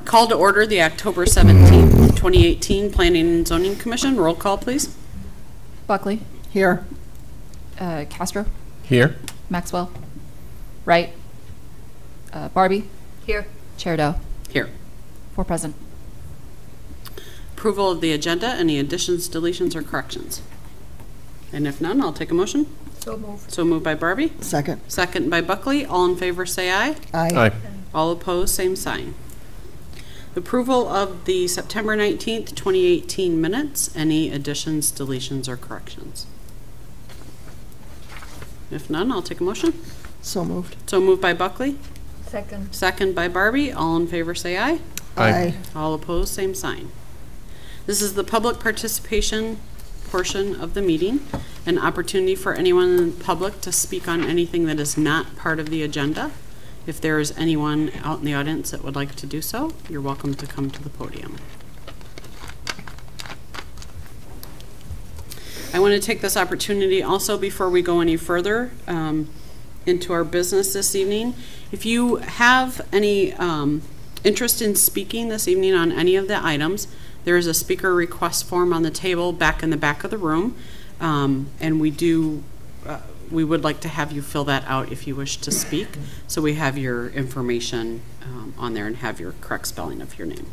Call to order the October 17th, 2018 Planning and Zoning Commission. Roll call, please. Buckley. Here. Castro. Here. Maxwell. Wright. Barbie. Here. Chair Doe. Here. 4 present. Approval of the agenda. Any additions, deletions, or corrections? And if none, I'll take a motion. So moved. So moved by Barbie. Second. Second by Buckley. All in favor say aye. Aye. All opposed, same sign. Approval of the September 19th, 2018 minutes. Any additions, deletions, or corrections? If none, I'll take a motion. So moved. So moved by Buckley. Second. Second by Barbie. All in favor say aye. Aye. All opposed, same sign. This is the public participation portion of the meeting. An opportunity for anyone in the public to speak on anything that is not part of the agenda. If there is anyone out in the audience that would like to do so, you're welcome to come to the podium. I want to take this opportunity also before we go any further into our business this evening. If you have any interest in speaking this evening on any of the items, there is a speaker request form on the table back in the back of the room, and we would like to have you fill that out if you wish to speak, so we have your information on there and have your correct spelling of your name.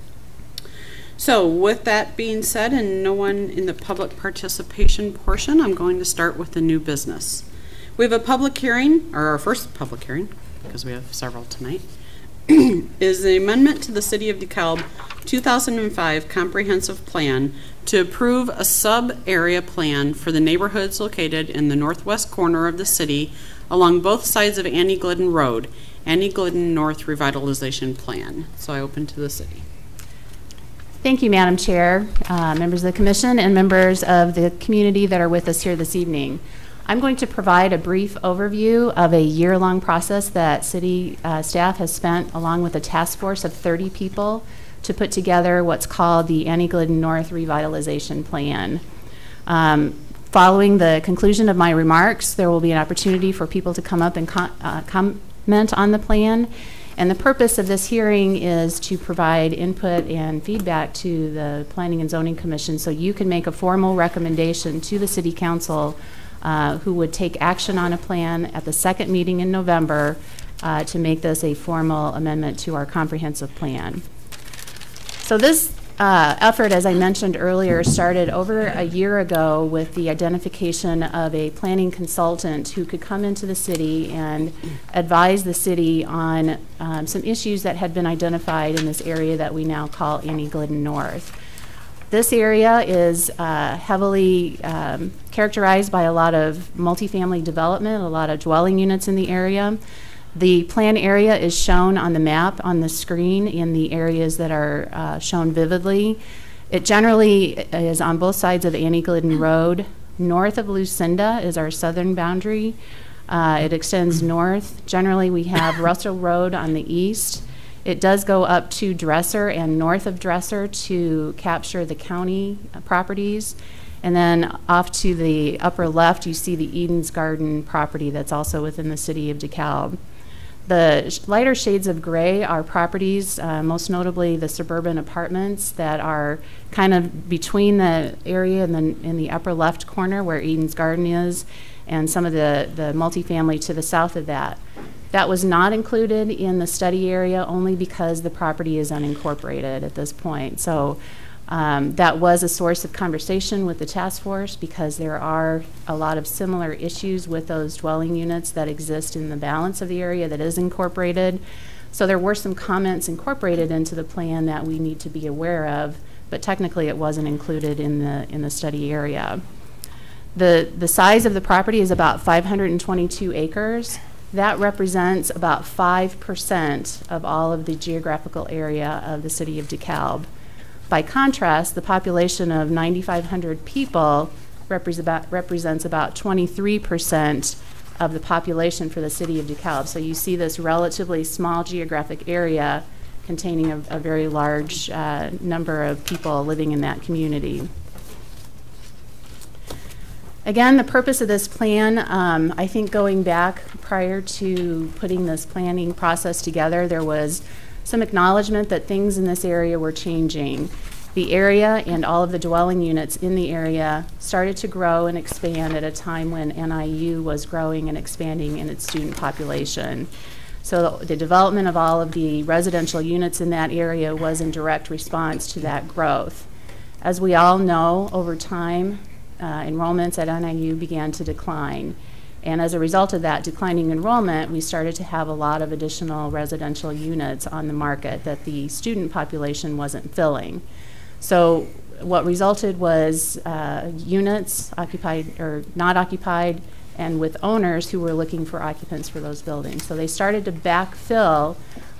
So with that being said, and no one in the public participation portion, I'm going to start with the new business. We have a public hearing, or our first public hearing, because we have several tonight, is the amendment to the City of DeKalb 2005 Comprehensive Plan to approve a sub-area plan for the neighborhoods located in the northwest corner of the city along both sides of Annie Glidden Road, Annie Glidden North Revitalization Plan. So I open to the city. Thank you, Madam Chair, members of the Commission, and members of the community that are with us here this evening. I'm going to provide a brief overview of a year-long process that City staff has spent along with a task force of 30 people to put together what's called the Annie Glidden North Revitalization Plan. Following the conclusion of my remarks, there will be an opportunity for people to come up and comment on the plan. And the purpose of this hearing is to provide input and feedback to the Planning and Zoning Commission so you can make a formal recommendation to the City Council who would take action on a plan at the second meeting in November to make this a formal amendment to our comprehensive plan. So this effort, as I mentioned earlier, started over a year ago with the identification of a planning consultant who could come into the city and advise the city on some issues that had been identified in this area that we now call Annie Glidden North. This area is heavily characterized by a lot of multifamily development, a lot of dwelling units in the area. The plan area is shown on the map on the screen in the areas that are shown vividly. It generally is on both sides of Annie Glidden Road. North of Lucinda is our southern boundary. It extends north. Generally, we have Russell Road on the east. It does go up to Dresser and north of Dresser to capture the county properties. And then off to the upper left, you see the Eden's Garden property that's also within the City of DeKalb. The lighter shades of gray are properties, most notably the suburban apartments that are kind of between the area in the upper left corner where Eden's Garden is and some of the multifamily to the south of that. That was not included in the study area only because the property is unincorporated at this point. So that was a source of conversation with the task force because there are a lot of similar issues with those dwelling units that exist in the balance of the area that is incorporated. So there were some comments incorporated into the plan that we need to be aware of, but technically it wasn't included in the study area. The size of the property is about 522 acres. That represents about 5% of all of the geographical area of the City of DeKalb. By contrast, the population of 9,500 people represents about 23% of the population for the City of DeKalb. So you see this relatively small geographic area containing a very large number of people living in that community. Again, the purpose of this plan, I think going back prior to putting this planning process together, there was some acknowledgement that things in this area were changing. The area and all of the dwelling units in the area started to grow and expand at a time when NIU was growing and expanding in its student population. So the development of all of the residential units in that area was in direct response to that growth. As we all know, over time, enrollments at NIU began to decline. And as a result of that declining enrollment, we started to have a lot of additional residential units on the market that the student population wasn't filling. So what resulted was units occupied or not occupied, and with owners who were looking for occupants for those buildings. So they started to backfill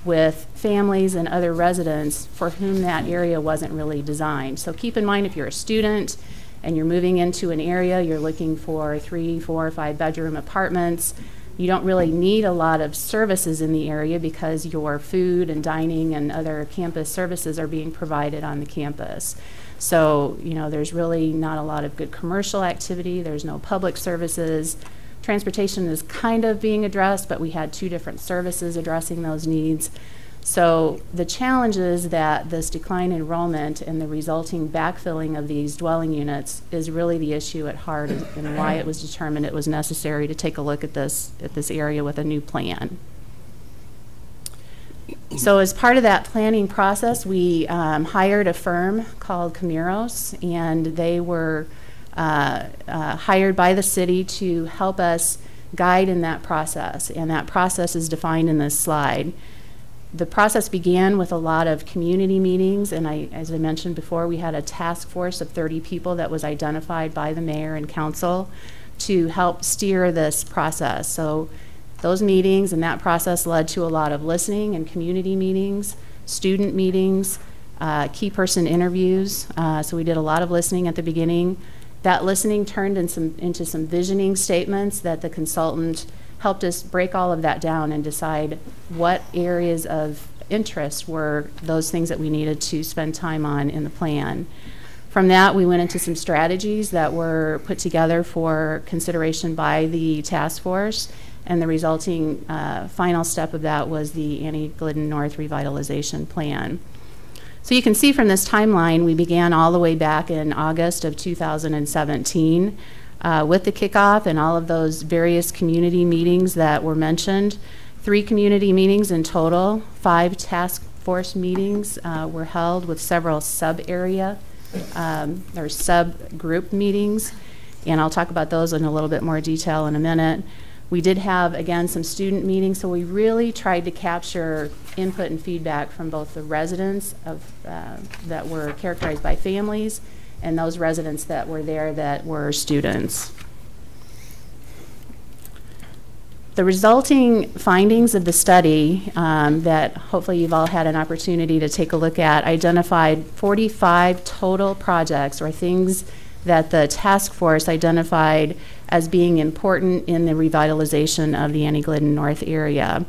with families and other residents for whom that area wasn't really designed. So keep in mind, if you're a student and you're moving into an area, you're looking for 3, 4, 5 bedroom apartments, you don't really need a lot of services in the area because your food and dining and other campus services are being provided on the campus. So, you know, there's really not a lot of good commercial activity. There's no public services. Transportation is kind of being addressed, but we had 2 different services addressing those needs. So the challenges that this decline in enrollment and the resulting backfilling of these dwelling units is really the issue at heart, and why it was determined it was necessary to take a look at this area with a new plan. So as part of that planning process, we hired a firm called Camiros, and they were hired by the city to help us guide in that process, and that process is defined in this slide. The process began with a lot of community meetings, and as I mentioned before, we had a task force of 30 people that was identified by the mayor and council to help steer this process. So those meetings and that process led to a lot of listening and community meetings, student meetings, key person interviews. So we did a lot of listening at the beginning. That listening turned into some visioning statements that the consultant helped us break all of that down and decide what areas of interest were those things that we needed to spend time on in the plan. From that, we went into some strategies that were put together for consideration by the task force, and the resulting final step of that was the Annie Glidden North Revitalization Plan. So you can see from this timeline, we began all the way back in August of 2017 with the kickoff and all of those various community meetings that were mentioned. 3 community meetings in total, 5 task force meetings were held with several sub-area or sub-group meetings, and I'll talk about those in a little bit more detail in a minute. We did have, again, some student meetings, so we really tried to capture input and feedback from both the residents that were characterized by families and those residents that were there that were students. The resulting findings of the study that hopefully you've all had an opportunity to take a look at identified 45 total projects or things that the task force identified as being important in the revitalization of the Annie Glidden North area.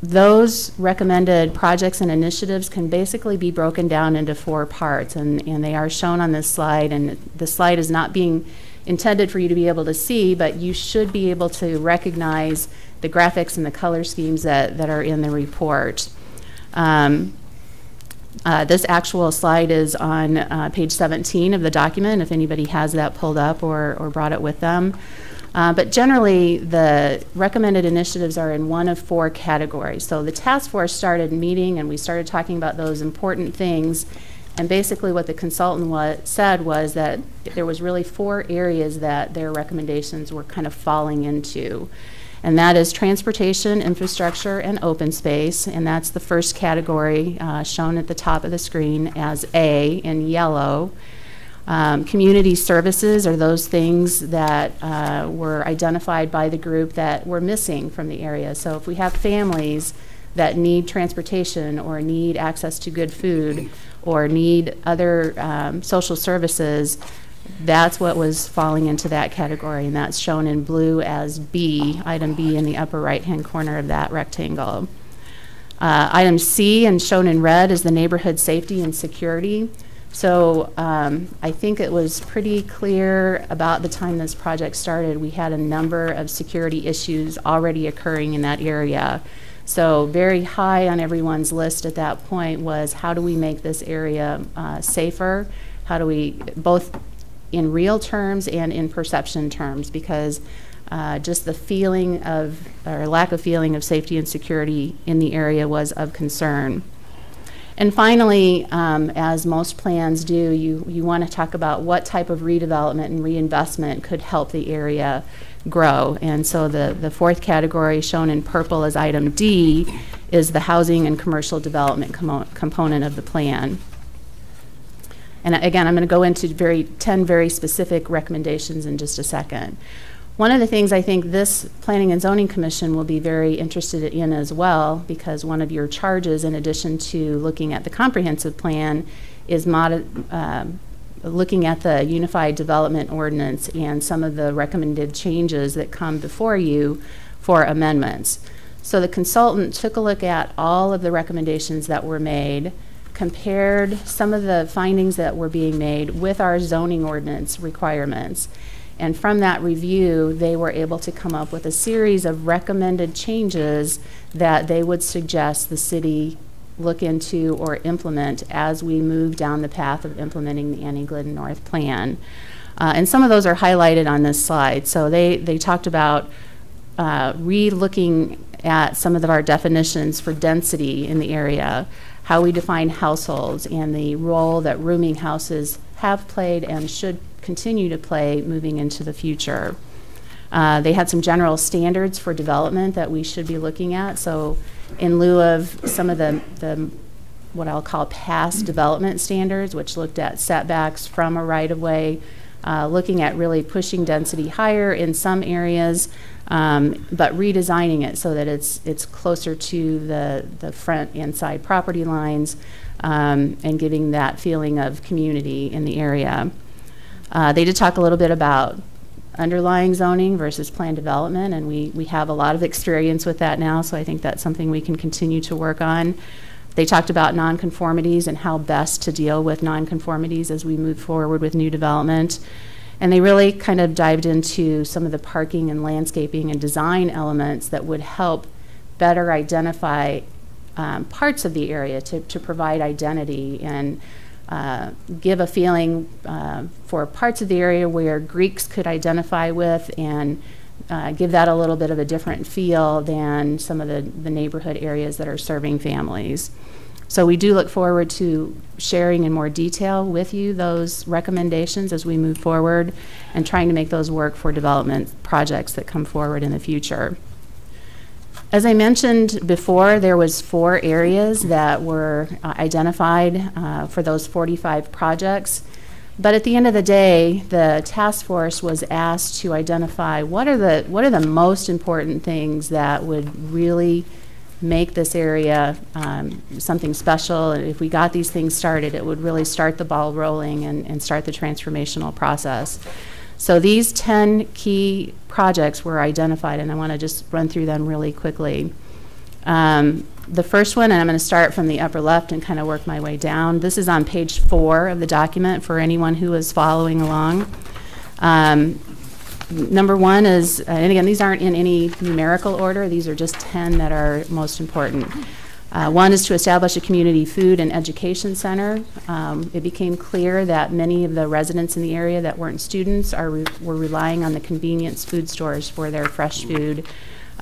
Those recommended projects and initiatives can basically be broken down into 4 parts, and they are shown on this slide, and the slide is not being intended for you to be able to see, but you should be able to recognize the graphics and the color schemes that are in the report. This actual slide is on page 17 of the document, if anybody has that pulled up or brought it with them. But generally, the recommended initiatives are in one of 4 categories. So the task force started meeting, and we started talking about those important things. And basically what the consultant said was that there was really 4 areas that their recommendations were kind of falling into. And that is transportation, infrastructure, and open space. And that's the first category shown at the top of the screen as A in yellow. Community services are those things that were identified by the group that were missing from the area. So if we have families that need transportation or need access to good food or need other social services, that's what was falling into that category, and that's shown in blue as B, item B in the upper right-hand corner of that rectangle. Item C, and shown in red, is the neighborhood safety and security. So I think it was pretty clear about the time this project started, we had a number of security issues already occurring in that area. So very high on everyone's list at that point was, how do we make this area safer? How do we, both in real terms and in perception terms, because just the feeling of, or lack of feeling of safety and security in the area was of concern. And finally, as most plans do, you want to talk about what type of redevelopment and reinvestment could help the area grow. And so the fourth category, shown in purple as item D, is the housing and commercial development component of the plan. And again, I'm going to go into 10 very specific recommendations in just a second. One of the things I think this Planning and Zoning Commission will be very interested in as well, because one of your charges, in addition to looking at the comprehensive plan, is looking at the Unified Development Ordinance and some of the recommended changes that come before you for amendments. So the consultant took a look at all of the recommendations that were made, compared some of the findings that were being made with our zoning ordinance requirements. And from that review, they were able to come up with a series of recommended changes that they would suggest the city look into or implement as we move down the path of implementing the Annie Glidden North Plan. And some of those are highlighted on this slide. So they talked about re-looking at some of our definitions for density in the area, how we define households, and the role that rooming houses have played and should continue to play moving into the future. They had some general standards for development that we should be looking at. So in lieu of some of the what I'll call past development standards, which looked at setbacks from a right-of-way, looking at really pushing density higher in some areas, but redesigning it so that it's closer to the front and side property lines, and giving that feeling of community in the area. They did talk a little bit about underlying zoning versus planned development, and we have a lot of experience with that now, so I think that's something we can continue to work on. They talked about nonconformities and how best to deal with nonconformities as we move forward with new development. And they really kind of dived into some of the parking and landscaping and design elements that would help better identify parts of the area to provide identity and give a feeling for parts of the area where Greeks could identify with, and give that a little bit of a different feel than some of the neighborhood areas that are serving families. So we do look forward to sharing in more detail with you those recommendations as we move forward and trying to make those work for development projects that come forward in the future. As I mentioned before, there was 4 areas that were identified for those 45 projects. But at the end of the day, the task force was asked to identify what are the most important things that would really make this area something special. And if we got these things started, it would really start the ball rolling and start the transformational process. So these 10 key projects were identified, and I want to just run through them really quickly. The first one, and I'm going to start from the upper left and kind of work my way down. This is on page 4 of the document for anyone who is following along. Number 1 is, and again, these aren't in any numerical order. These are just 10 that are most important. 1 is to establish a community food and education center. It became clear that many of the residents in the area that weren't students were relying on the convenience food stores for their fresh food,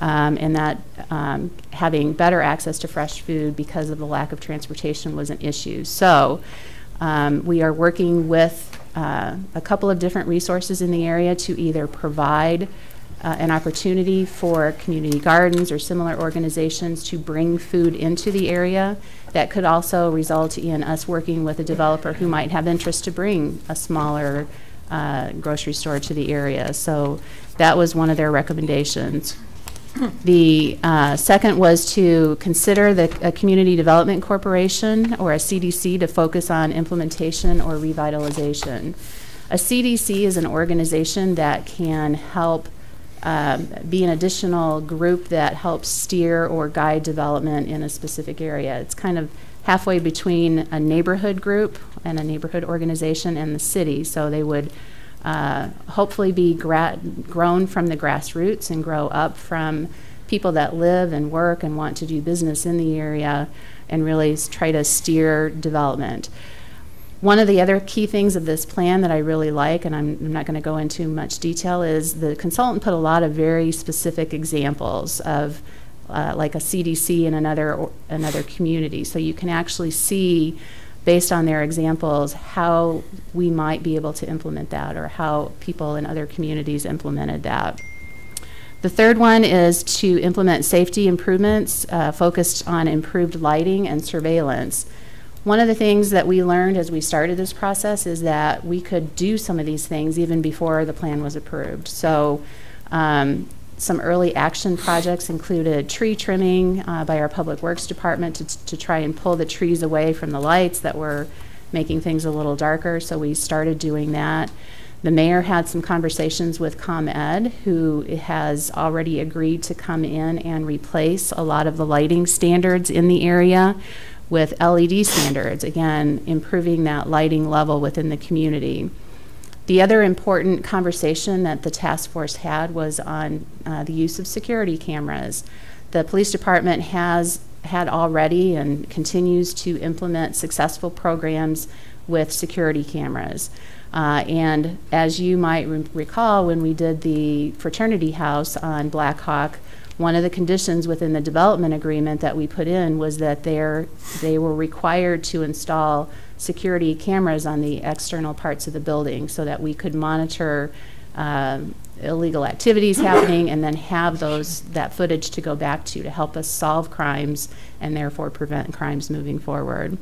and that having better access to fresh food because of the lack of transportation was an issue. So we are working with a couple of different resources in the area to either provide an opportunity for community gardens or similar organizations to bring food into the area. That could also result in us working with a developer who might have interest to bring a smaller grocery store to the area. So that was one of their recommendations. The second was to consider a Community Development Corporation, or a CDC, to focus on implementation or revitalization. A CDC is an organization that can help be an additional group that helps steer or guide development in a specific area. It's kind of halfway between a neighborhood group and a neighborhood organization and the city. So they would hopefully be grown from the grassroots and grow up from people that live and work and want to do business in the area and really try to steer development. One of the other key things of this plan that I really like, and I'm not going to go into much detail, is the consultant put a lot of very specific examples of like a CDC in another community. So you can actually see, based on their examples, how we might be able to implement that or how people in other communities implemented that. The third one is to implement safety improvements focused on improved lighting and surveillance. One of the things that we learned as we started this process is that we could do some of these things even before the plan was approved. So some early action projects included tree trimming by our Public Works Department to try and pull the trees away from the lights that were making things a little darker. So we started doing that. The mayor had some conversations with ComEd, who has already agreed to come in and replace a lot of the lighting standards in the area with LED standards, again, improving that lighting level within the community. The other important conversation that the task force had was on the use of security cameras. The police department had already and continues to implement successful programs with security cameras. And as you might recall, when we did the fraternity house on Black Hawk, one of the conditions within the development agreement that we put in was that they were required to install security cameras on the external parts of the building so that we could monitor illegal activities happening and then have that footage to go back to help us solve crimes and therefore prevent crimes moving forward.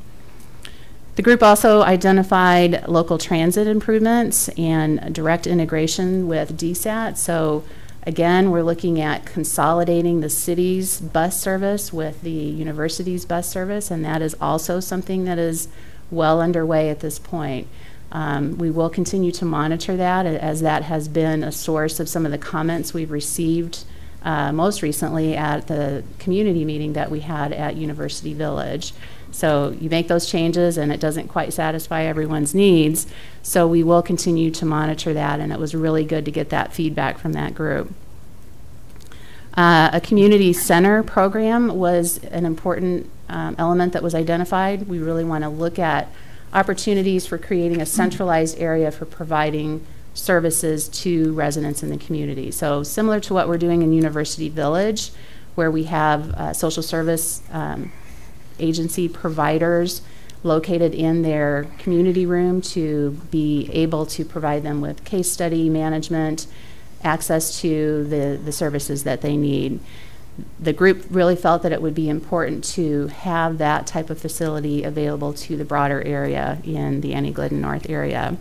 The group also identified local transit improvements and direct integration with DSAT. So again, we're looking at consolidating the city's bus service with the university's bus service, and that is also something that is well underway at this point. We will continue to monitor that, as that has been a source of some of the comments we've received most recently at the community meeting that we had at University Village. So you make those changes and it doesn't quite satisfy everyone's needs, so we will continue to monitor that, and it was really good to get that feedback from that group. A community center program was an important element that was identified. We really want to look at opportunities for creating a centralized area for providing services to residents in the community. So similar to what we're doing in University Village, where we have social service agency providers located in their community room to be able to provide them with case study management, access to the services that they need. The group really felt that it would be important to have that type of facility available to the broader area in the Annie Glidden North area.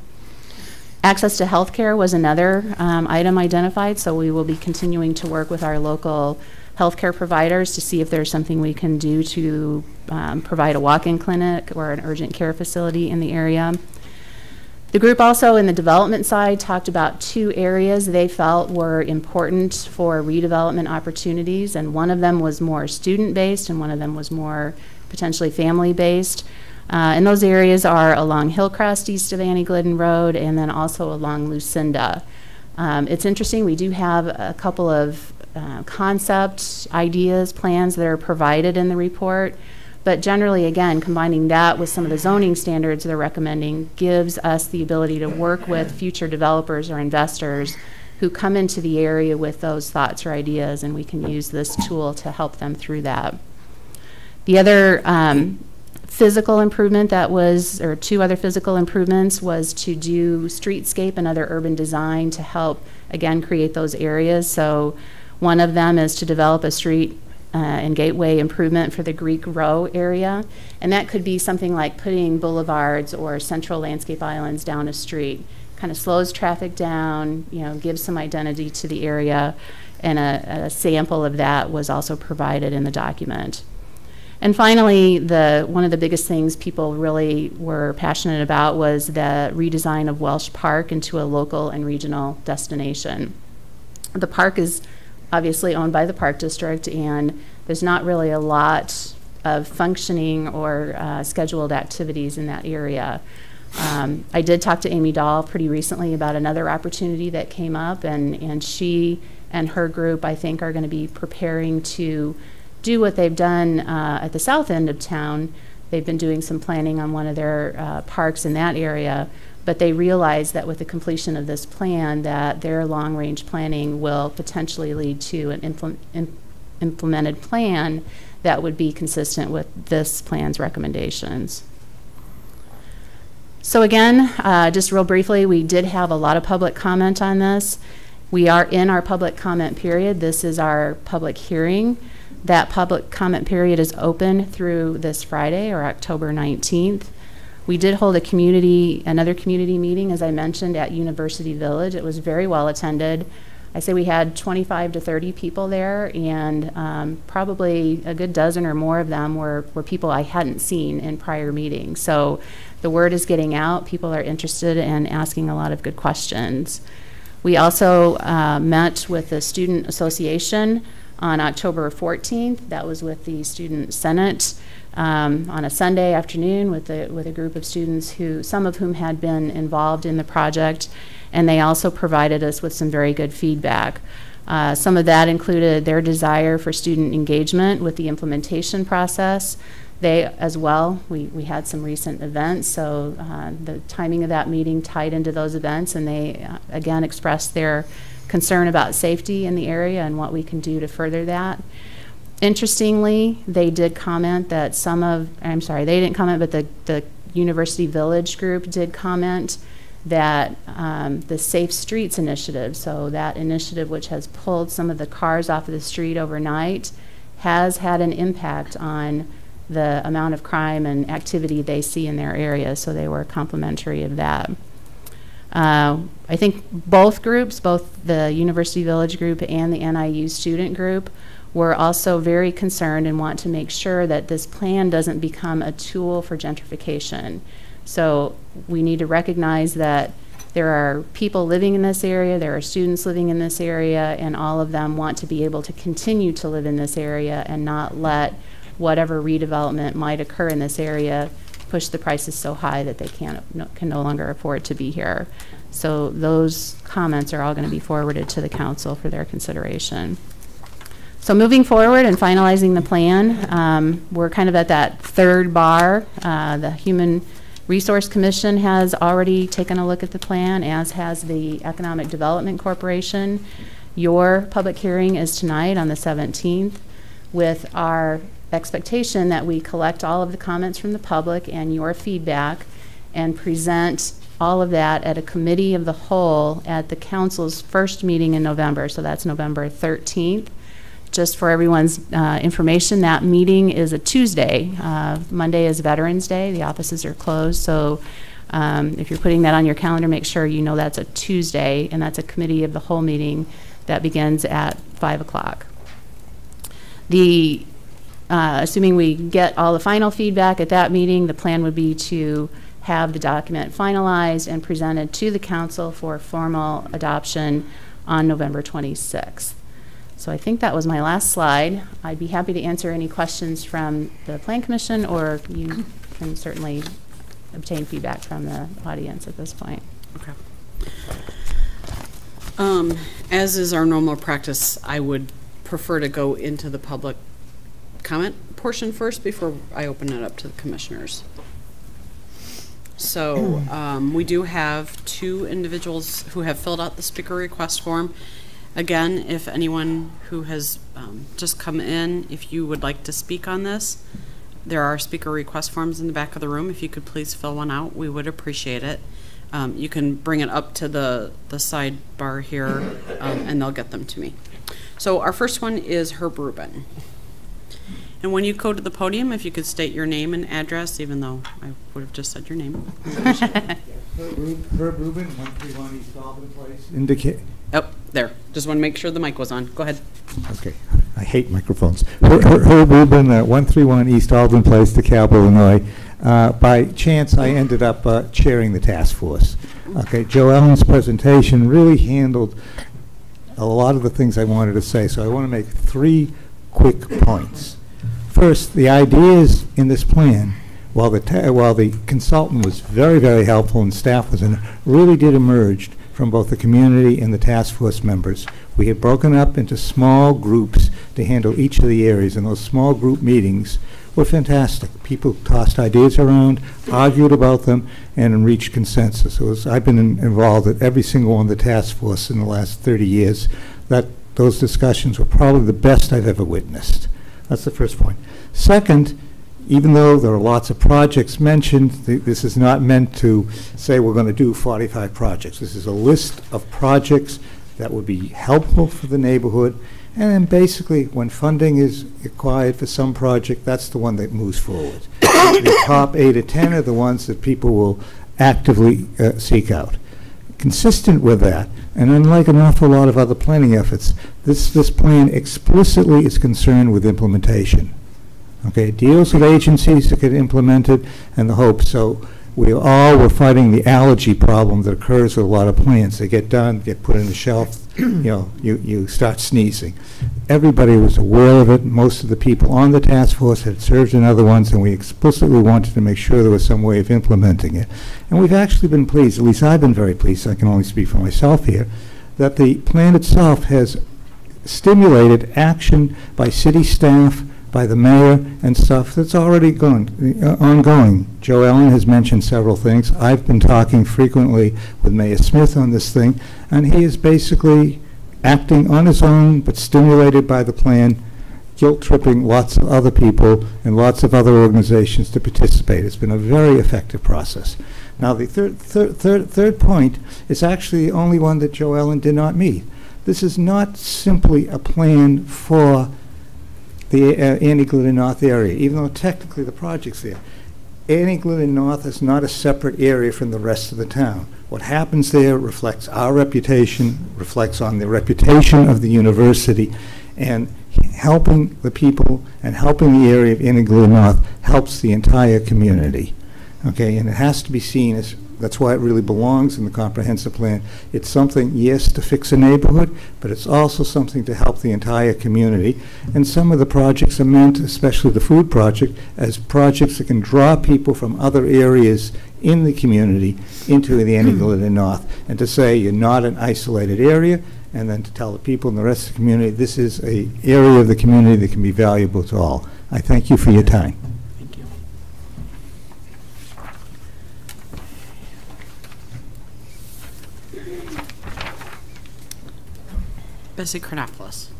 Access to health care was another item identified, so we will be continuing to work with our local healthcare providers to see if there's something we can do to provide a walk-in clinic or an urgent care facility in the area. The group also, in the development side, talked about two areas they felt were important for redevelopment opportunities, and one of them was more student-based and one of them was more potentially family-based. And those areas are along Hillcrest, east of Annie Glidden Road, and then also along Lucinda. It's interesting, we do have a couple of concept ideas, plans that are provided in the report, but generally, again, combining that with some of the zoning standards they're recommending gives us the ability to work with future developers or investors who come into the area with those thoughts or ideas, and we can use this tool to help them through that. The other physical improvement that was, or two other physical improvements, was to do streetscape and other urban design to help, again, create those areas. So one of them is to develop a street and gateway improvement for the Greek Row area, and that could be something like putting boulevards or central landscape islands down a street. Kind of slows traffic down, you know, gives some identity to the area, and a sample of that was also provided in the document. And finally, one of the biggest things people really were passionate about was the redesign of Welsh Park into a local and regional destination. The park is obviously owned by the Park District, and there's not really a lot of functioning or scheduled activities in that area. I did talk to Amy Dahl pretty recently about another opportunity that came up, and she and her group, I think, are going to be preparing to do what they've done at the south end of town. They've been doing some planning on one of their parks in that area, but they realize that with the completion of this plan that their long-range planning will potentially lead to an implemented plan that would be consistent with this plan's recommendations. So again, just real briefly, we did have a lot of public comment on this. We are in our public comment period. This is our public hearing. That public comment period is open through this Friday, or October 19th. We did hold another community meeting, as I mentioned, at University Village. It was very well attended. I say we had 25 to 30 people there, and probably a good dozen or more of them were people I hadn't seen in prior meetings. So the word is getting out. People are interested and asking a lot of good questions. We also met with the Student Association on October 14th. That was with the Student Senate on a Sunday afternoon with a group of students some of whom had been involved in the project, and they also provided us with some very good feedback. Some of that included their desire for student engagement with the implementation process. They, as well, we had some recent events, so the timing of that meeting tied into those events, and they again expressed their concern about safety in the area and what we can do to further that. Interestingly, they did comment that they didn't comment, but the University Village group did comment that the Safe Streets initiative, so that initiative which has pulled some of the cars off of the street overnight, has had an impact on the amount of crime and activity they see in their area, so they were complimentary of that. I think both groups, both the University Village group and the NIU student group, were also very concerned and want to make sure that this plan doesn't become a tool for gentrification. So we need to recognize that there are people living in this area, there are students living in this area, and all of them want to be able to continue to live in this area and not let whatever redevelopment might occur in this area push the prices so high that they can no longer afford to be here. So those comments are all going to be forwarded to the council for their consideration. So moving forward and finalizing the plan, we're kind of at that third bar. The Human Resource Commission has already taken a look at the plan, as has the Economic Development Corporation. Your public hearing is tonight on the 17th, with our expectation that we collect all of the comments from the public and your feedback and present all of that at a committee of the whole at the council's first meeting in November. So that's November 13th. Just for everyone's information, that meeting is a Tuesday. Monday is Veterans Day. The offices are closed. So if you're putting that on your calendar, make sure you know that's a Tuesday, and that's a committee of the whole meeting that begins at 5 o'clock. Assuming we get all the final feedback at that meeting, the plan would be to have the document finalized and presented to the council for formal adoption on November 26th. So I think that was my last slide. I'd be happy to answer any questions from the Plan Commission, or you can certainly obtain feedback from the audience at this point. Okay. As is our normal practice, I would prefer to go into the public comment portion first before I open it up to the commissioners. So we do have 2 individuals who have filled out the speaker request form. Again, if anyone who has just come in, if you would like to speak on this, there are speaker request forms in the back of the room. If you could please fill one out, we would appreciate it. You can bring it up to the sidebar here, and they'll get them to me. So our first one is Herb Rubin. And when you go to the podium, if you could state your name and address, even though I would have just said your name. Herb Rubin, 131 East Albin Place. Oh, there. Just want to make sure the mic was on. Go ahead. Okay. I hate microphones. Herb Rubin, 131 East Albin Place, DeKalb, Illinois. By chance, I ended up chairing the task force. Okay. Joe Ellen's presentation really handled a lot of the things I wanted to say, so I want to make 3 quick points. First, the ideas in this plan, while the consultant was very, very helpful and staff was in, really did emerge from both the community and the task force members. We had broken up into small groups to handle each of the areas, and those small group meetings were fantastic. People tossed ideas around, argued about them, and reached consensus. I've been involved at every single one of the task force in the last 30 years. Those discussions were probably the best I've ever witnessed. That's the first point. Second, even though there are lots of projects mentioned, this is not meant to say we're going to do 45 projects. This is a list of projects that would be helpful for the neighborhood. And then basically, when funding is required for some project, that's the one that moves forward. The top 8 or 10 are the ones that people will actively seek out. Consistent with that, and unlike an awful lot of other planning efforts, this plan explicitly is concerned with implementation. Okay, it deals with agencies that get implemented and the hope. So we all were fighting the allergy problem that occurs with a lot of plans. They get done, get put on the shelf, you start sneezing. Everybody was aware of it. Most of the people on the task force had served in other ones, and we explicitly wanted to make sure there was some way of implementing it. And we've actually been pleased, at least I've been very pleased, I can only speak for myself here, that the plan itself has stimulated action by city staff, by the mayor, and stuff that's already ongoing. Joe Ellen has mentioned several things. I've been talking frequently with Mayor Smith on this thing, and he is basically acting on his own, but stimulated by the plan, guilt-tripping lots of other people and lots of other organizations to participate. It's been a very effective process. Now, the third point is actually the only one that Joe Ellen did not meet. This is not simply a plan for the Annie Glidden North area, even though technically the project's there. Annie Glidden North is not a separate area from the rest of the town. What happens there reflects our reputation, reflects on the reputation of the university, and helping the people and helping the area of Annie Glidden North helps the entire community. Okay, and it has to be seen as, that's why it really belongs in the comprehensive plan. It's something, yes, to fix a neighborhood, but it's also something to help the entire community. And some of the projects are meant, especially the food project, as projects that can draw people from other areas in the community into the Annie Glidden North, and to say you're not an isolated area, and then to tell the people in the rest of the community this is an area of the community that can be valuable to all. I thank you for your time. Thank you. Bessie Chronopoulos.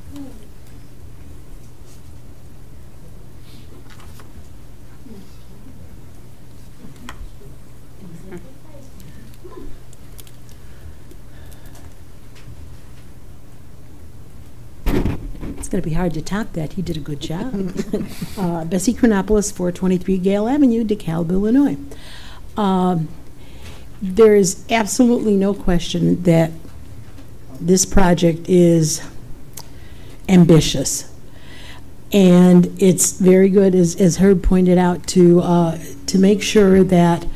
It's going to be hard to top that. He did a good job. Bessie Chronopoulos, 423 Gale Avenue, DeKalb, Illinois. There is absolutely no question that this project is ambitious, and it's very good, as Herb pointed out, to make sure that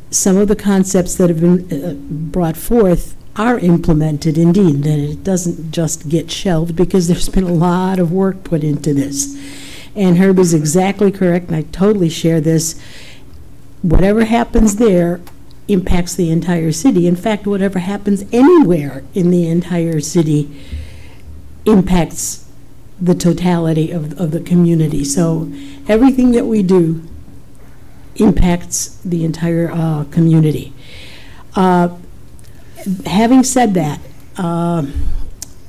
some of the concepts that have been brought forth are implemented indeed, that it doesn't just get shelved, because there's been a lot of work put into this. And Herb is exactly correct, and I totally share this. Whatever happens there impacts the entire city. In fact, whatever happens anywhere in the entire city impacts the totality of the community. So everything that we do impacts the entire community. Having said that,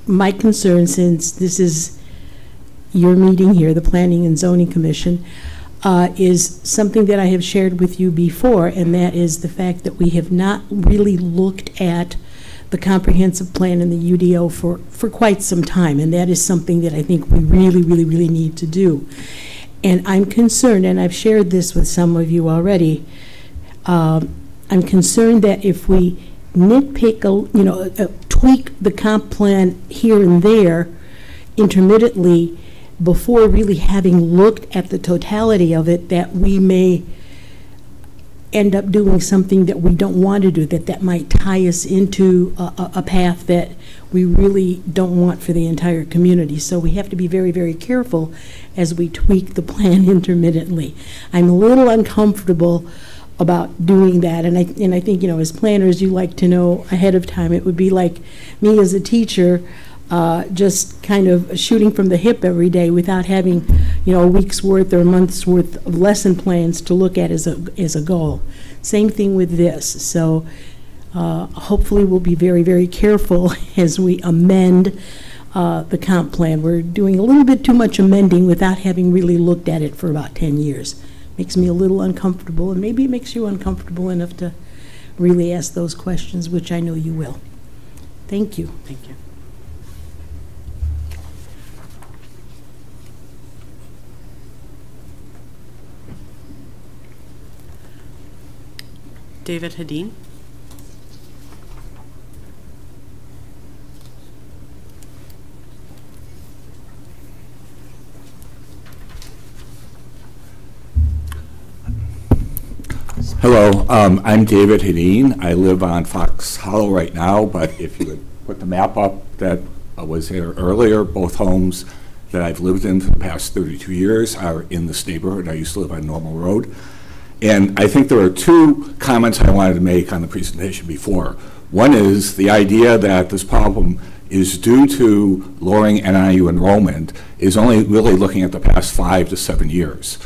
my concern, since this is your meeting here, the Planning and Zoning Commission, is something that I have shared with you before, and that is the fact that we have not really looked at the comprehensive plan and the UDO for quite some time, and that is something that I think we really need to do. And I'm concerned, and I've shared this with some of you already, I'm concerned that if we nitpick, tweak the comp plan here and there intermittently before really having looked at the totality of it, that we may end up doing something that we don't want to do, that might tie us into a path that we really don't want for the entire community. So we have to be very careful as we tweak the plan intermittently. I'm a little uncomfortable about doing that. And I think, you know, as planners, you like to know ahead of time. It would be like me as a teacher, just kind of shooting from the hip every day without having, you know, a week's worth or a month's worth of lesson plans to look at as a goal. Same thing with this. So hopefully we'll be very, very careful as we amend the comp plan. We're doing a little bit too much amending without having really looked at it for about 10 years. Makes me a little uncomfortable, and maybe it makes you uncomfortable enough to really ask those questions, which I know you will. Thank you. Thank you. David Hedin. Hello, I'm David Hedin. I live on Fox Hollow right now, but if you would put the map up that was there earlier, both homes that I've lived in for the past 32 years are in this neighborhood. I used to live on Normal Road. And I think there are two comments I wanted to make on the presentation before. One is the idea that this problem is due to lowering NIU enrollment is only really looking at the past 5 to 7 years.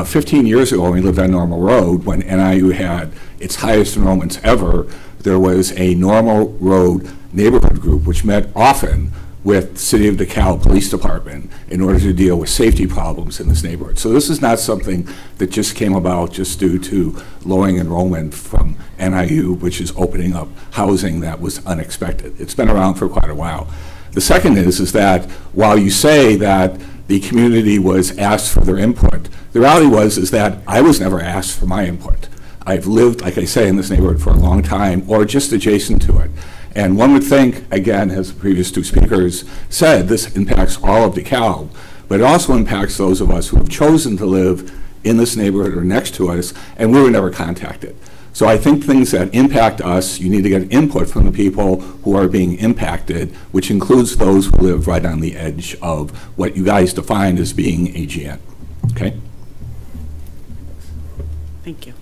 15 years ago, when we lived on Normal Road, when NIU had its highest enrollments ever, there was a Normal Road neighborhood group which met often with the City of DeKalb Police Department in order to deal with safety problems in this neighborhood. So this is not something that just came about just due to lowering enrollment from NIU, which is opening up housing that was unexpected. It's been around for quite a while. The second is that while you say that the community was asked for their input, the reality is that I was never asked for my input. I've lived, like I say, in this neighborhood for a long time, or just adjacent to it. And one would think, again, as the previous two speakers said, this impacts all of DeKalb, but it also impacts those of us who have chosen to live in this neighborhood or next to us, and we were never contacted. So I think things that impact us, you need to get input from the people who are being impacted, which includes those who live right on the edge of what you guys define as being AGN. Okay? Thank you.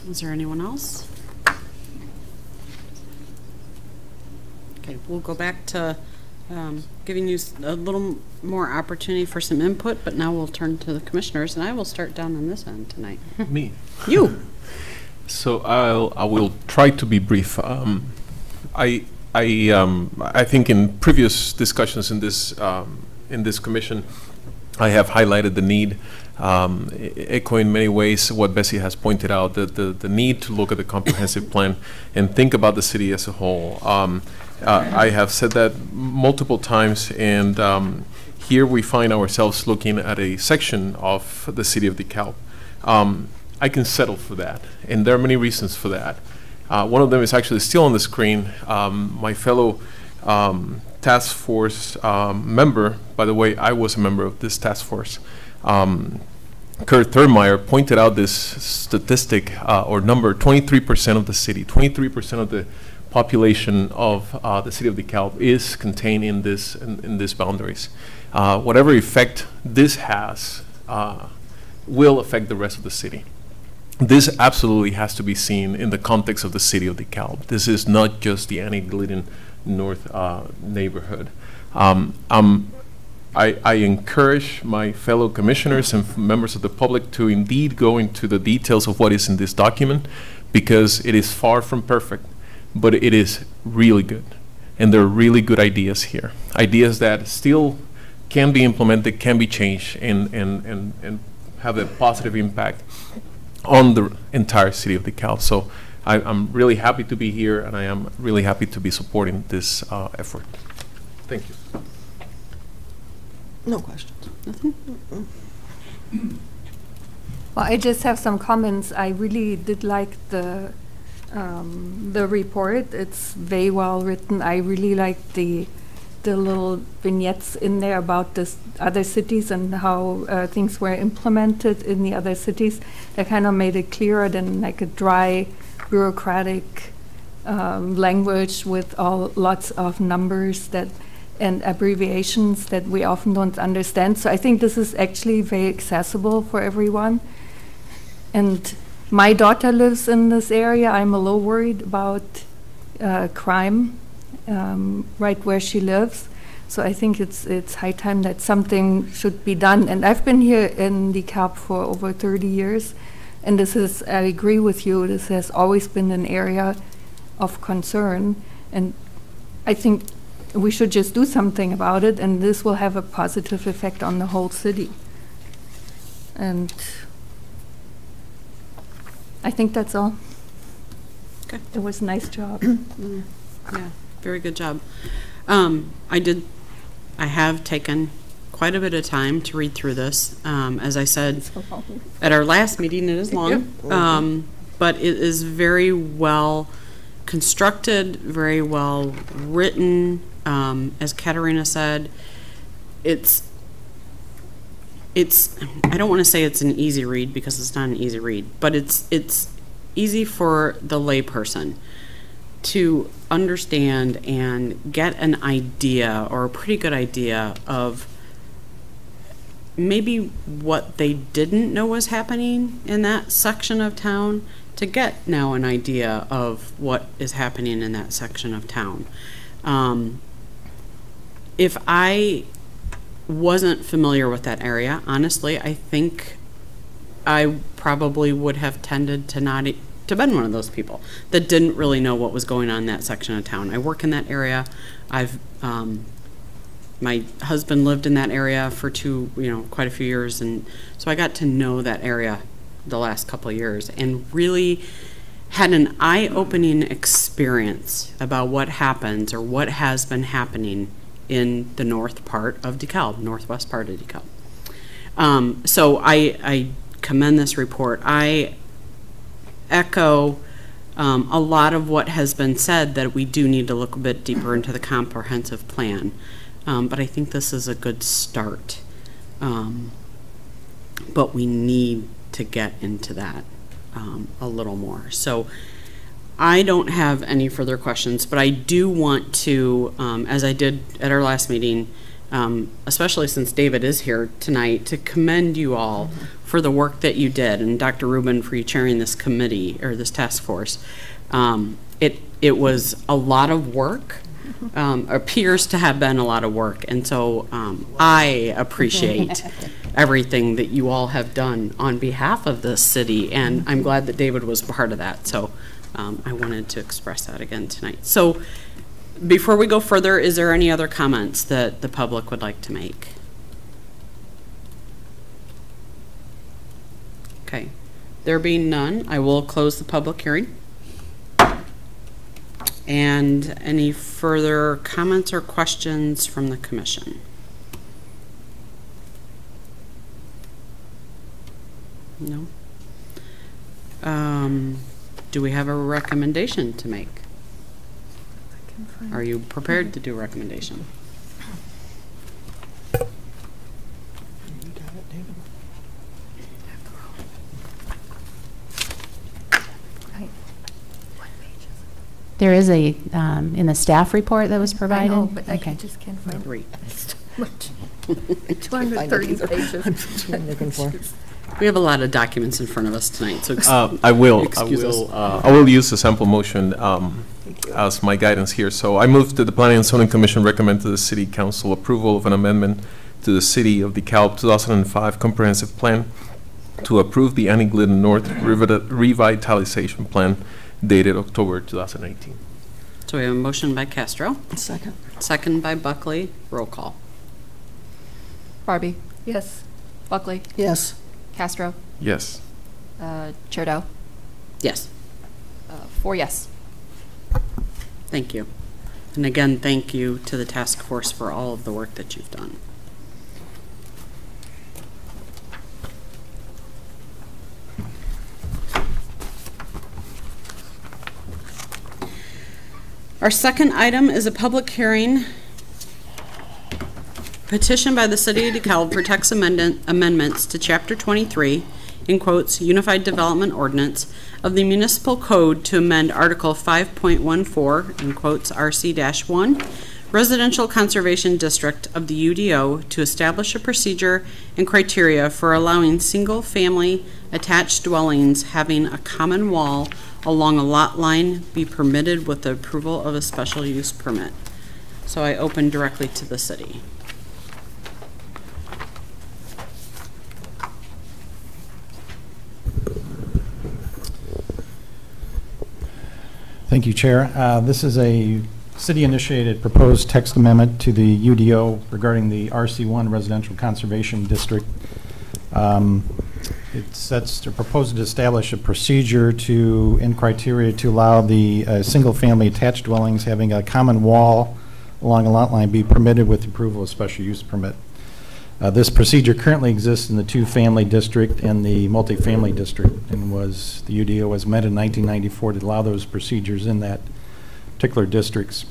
Is there anyone else? Okay, we'll go back to giving you a little more opportunity for some input, but now we'll turn to the commissioners, and I will start down on this end tonight. Me. You. So I will try to be brief. I think in previous discussions in this commission, I have highlighted the need, echo in many ways what Bessie has pointed out, the need to look at the comprehensive plan and think about the city as a whole. I have said that multiple times, and here we find ourselves looking at a section of the city of DeKalb. I can settle for that, and there are many reasons for that. One of them is actually still on the screen. My fellow task force member, by the way, I was a member of this task force, Kurt Thurmeyer pointed out this statistic or number: 23% of the city, 23% of the population of the city of DeKalb is contained in these boundaries. Whatever effect this has will affect the rest of the city. This absolutely has to be seen in the context of the city of DeKalb. This is not just the Annie Glidden North neighborhood. I encourage my fellow commissioners and members of the public to indeed go into the details of what is in this document, because it is far from perfect, but it is really good. And there are really good ideas here. Ideas that still can be implemented, can be changed, and have a positive impact on the entire city of DeKalb. So I'm really happy to be here, and I am really happy to be supporting this effort. Thank you. No questions. Nothing? Well, I just have some comments. I really did like the report. It's very well written. I really like the little vignettes in there about this other cities and how things were implemented in the other cities. That kind of made it clearer than like a dry, bureaucratic language with lots of numbers that and abbreviations that we often don't understand. So I think this is actually very accessible for everyone. And my daughter lives in this area. I'm a little worried about crime right where she lives. So I think it's high time that something should be done. And I've been here in DeKalb for over 30 years. And this is, I agree with you, this has always been an area of concern. And I think we should just do something about it, and this will have a positive effect on the whole city. And I think that's all. Okay. It was a nice job. Yeah, very good job. I have taken quite a bit of time to read through this. As I said at our last meeting, it is long, but it is very well constructed, very well written. As Katarina said, it's I don't want to say it's an easy read because it's not an easy read, but it's easy for the layperson to understand and get an idea, or a pretty good idea, of maybe what they didn't know was happening in that section of town, to get now an idea of what is happening in that section of town. If I wasn't familiar with that area, honestly, I think I probably would have tended to not to been one of those people that didn't really know what was going on in that section of town. I work in that area. My husband lived in that area for quite a few years, and so I got to know that area the last couple of years and really had an eye-opening experience about what happens or what has been happening in the northwest part of DeKalb. So I commend this report. I echo a lot of what has been said, that we do need to look a bit deeper into the comprehensive plan. But I think this is a good start. But we need to get into that a little more. So I don't have any further questions, but I do want to, as I did at our last meeting, especially since David is here tonight, to commend you all for the work that you did, and Dr. Rubin for you chairing this committee, or this task force. It was a lot of work, appears to have been a lot of work, and so I appreciate everything that you all have done on behalf of this city, and I'm glad that David was part of that. So I wanted to express that again tonight. So before we go further, is there any other comments that the public would like to make? Okay. There being none, I will close the public hearing. And any further comments or questions from the commission? No? Do we have a recommendation to make? Are you prepared to do a recommendation? There is a, in the staff report that was provided. I know, but I Okay. just can't find Read. much. 230 pages. Looking for. We have a lot of documents in front of us tonight, so I will use the sample motion as my guidance here. So I move that the Planning and Zoning Commission recommend to the City Council approval of an amendment to the City of DeKalb 2005 Comprehensive Plan to approve the Annie Glidden North Revitalization Plan dated October 2018. So we have a motion by Castro, Second. second by Buckley. Roll call. Barbie, Yes. Buckley, Yes. Castro, Yes. Chair Dow, Yes. 4 yes. Thank you. And again, thank you to the task force for all of the work that you've done. Our second item is a public hearing petition by the City of DeKalb for text amendments to Chapter 23, in quotes, Unified Development Ordinance of the Municipal Code to amend Article 5.14, in quotes, RC-1, Residential Conservation District of the UDO to establish a procedure and criteria for allowing single-family attached dwellings having a common wall along a lot line be permitted with the approval of a special use permit. So I open directly to the city. Thank you, Chair. This is a city-initiated proposed text amendment to the UDO regarding the RC1 Residential Conservation District. It sets to propose to establish a procedure to, in criteria to allow the single-family attached dwellings having a common wall along a lot line be permitted with approval of special use permit. This procedure currently exists in the two-family district and the multifamily district, and the UDO was met in 1994 to allow those procedures in that particular districts.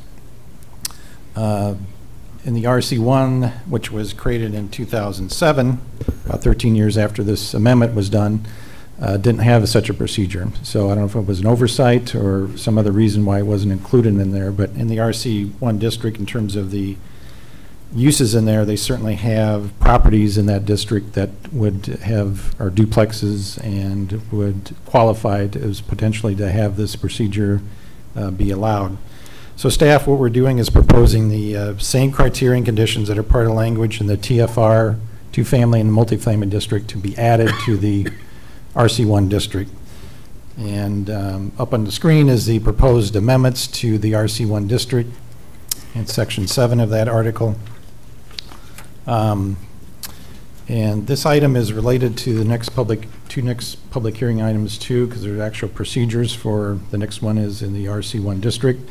In the RC1, which was created in 2007, about 13 years after this amendment was done, didn't have such a procedure. So I don't know if it was an oversight or some other reason why it wasn't included in there, but in the RC1 district, in terms of the uses in there, they certainly have properties in that district that would have, or duplexes, and would qualify as potentially to have this procedure be allowed. So staff, what we're doing is proposing the same criteria and conditions that are part of language in the TFR, two-family and multifamily district, to be added to the RC1 district. And up on the screen is the proposed amendments to the RC1 district in section 7 of that article. And this item is related to the next two public hearing items too, because there's actual procedures for the next one is in the RC1 district.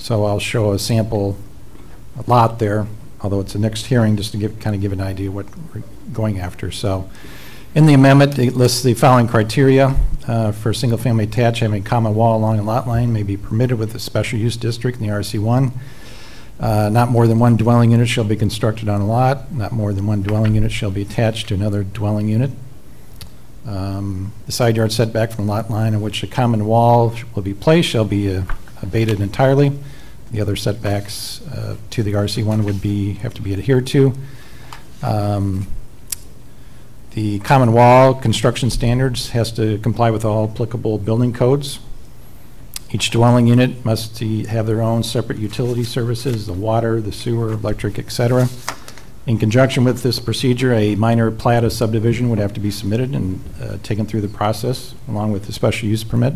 So I'll show a sample lot there, although it's the next hearing, just to kind of give an idea what we're going after. So in the amendment, it lists the following criteria for single-family attached having a common wall along a lot line may be permitted with a special use district in the RC1. Not more than one dwelling unit shall be constructed on a lot. Not more than one dwelling unit shall be attached to another dwelling unit. The side yard setback from the lot line on which a common wall will be placed shall be abated entirely. The other setbacks to the RC1 would have to be adhered to. The common wall construction standards has to comply with all applicable building codes. Each dwelling unit must have their own separate utility services, the water, the sewer, electric, etc. In conjunction with this procedure, a minor plat of subdivision would have to be submitted and taken through the process along with the special use permit.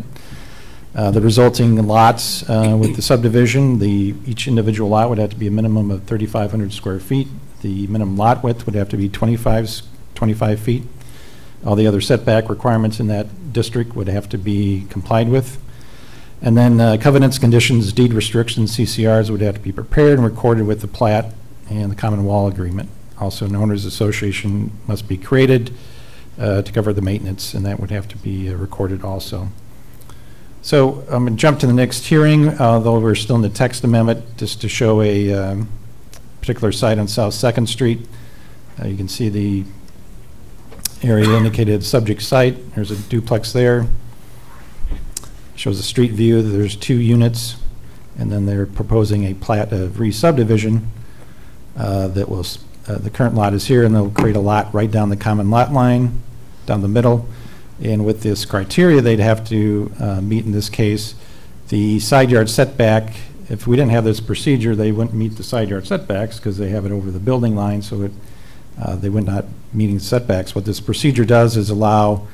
The resulting lots with the subdivision, each individual lot would have to be a minimum of 3,500 square feet. The minimum lot width would have to be 25 feet. All the other setback requirements in that district would have to be complied with. And then covenants, conditions, deed restrictions, CCRs would have to be prepared and recorded with the plat and the common wall agreement. Also, an owner's association must be created to cover the maintenance, and that would have to be recorded also. So I'm going to jump to the next hearing, although we're still in the text amendment, just to show a particular site on South 2nd Street. You can see the area indicated subject site. There's a duplex there. Shows a street view. There's 2 units, and then they're proposing a plat of re-subdivision that will, the current lot is here, and they'll create a lot right down the common lot line, down the middle. And with this criteria, they'd have to meet, in this case, the side yard setback. If we didn't have this procedure, they wouldn't meet the side yard setbacks because they have it over the building line, so they would not meeting setbacks. What this procedure does is allow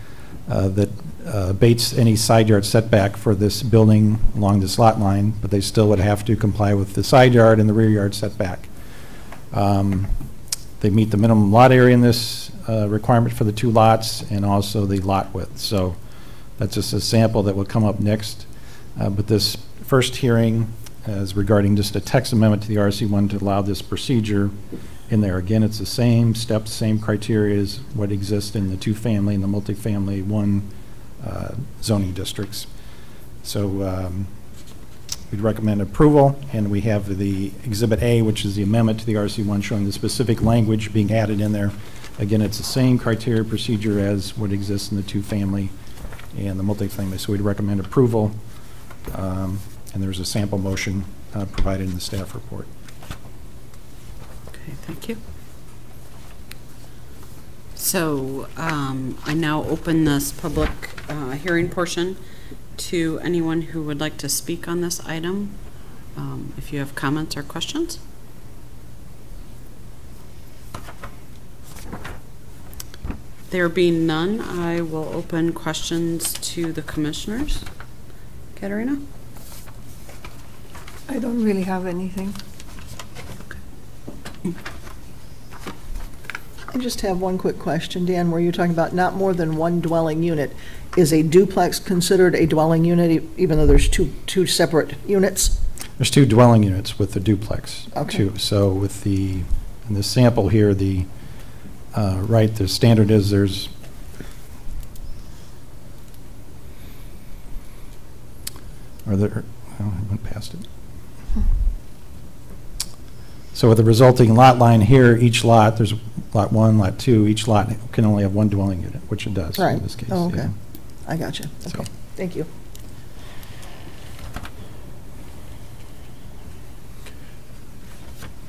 that abates any side yard setback for this building along this lot line, but they still would have to comply with the side yard and the rear yard setback. They meet the minimum lot area in this requirement for the 2 lots and also the lot width. So that's just a sample that will come up next. But this first hearing is regarding just a text amendment to the RC1 to allow this procedure in there. Again, it's the same steps, same criteria as what exists in the 2-family and the multifamily 1 zoning districts. So we'd recommend approval, and we have the Exhibit A, which is the amendment to the RC1 showing the specific language being added in there. Again, it's the same criteria procedure as what exists in the 2-family and the multifamily, so we'd recommend approval. And there's a sample motion provided in the staff report. Thank you. So I now open this public hearing portion to anyone who would like to speak on this item. If you have comments or questions. There being none, I will open questions to the commissioners. Katerina? I don't really have anything. I just have one quick question, Dan, where you're talking about not more than one dwelling unit. Is a duplex considered a dwelling unit, even though there's two separate units? There's 2 dwelling units with the duplex. Okay. 2. So with in the sample here, the standard is there's I went past it. So with the resulting lot line here, each lot, there's lot 1, lot 2, each lot can only have 1 dwelling unit, which it does Right. in this case. Oh, okay. yeah. I got you. Okay. So- Thank you.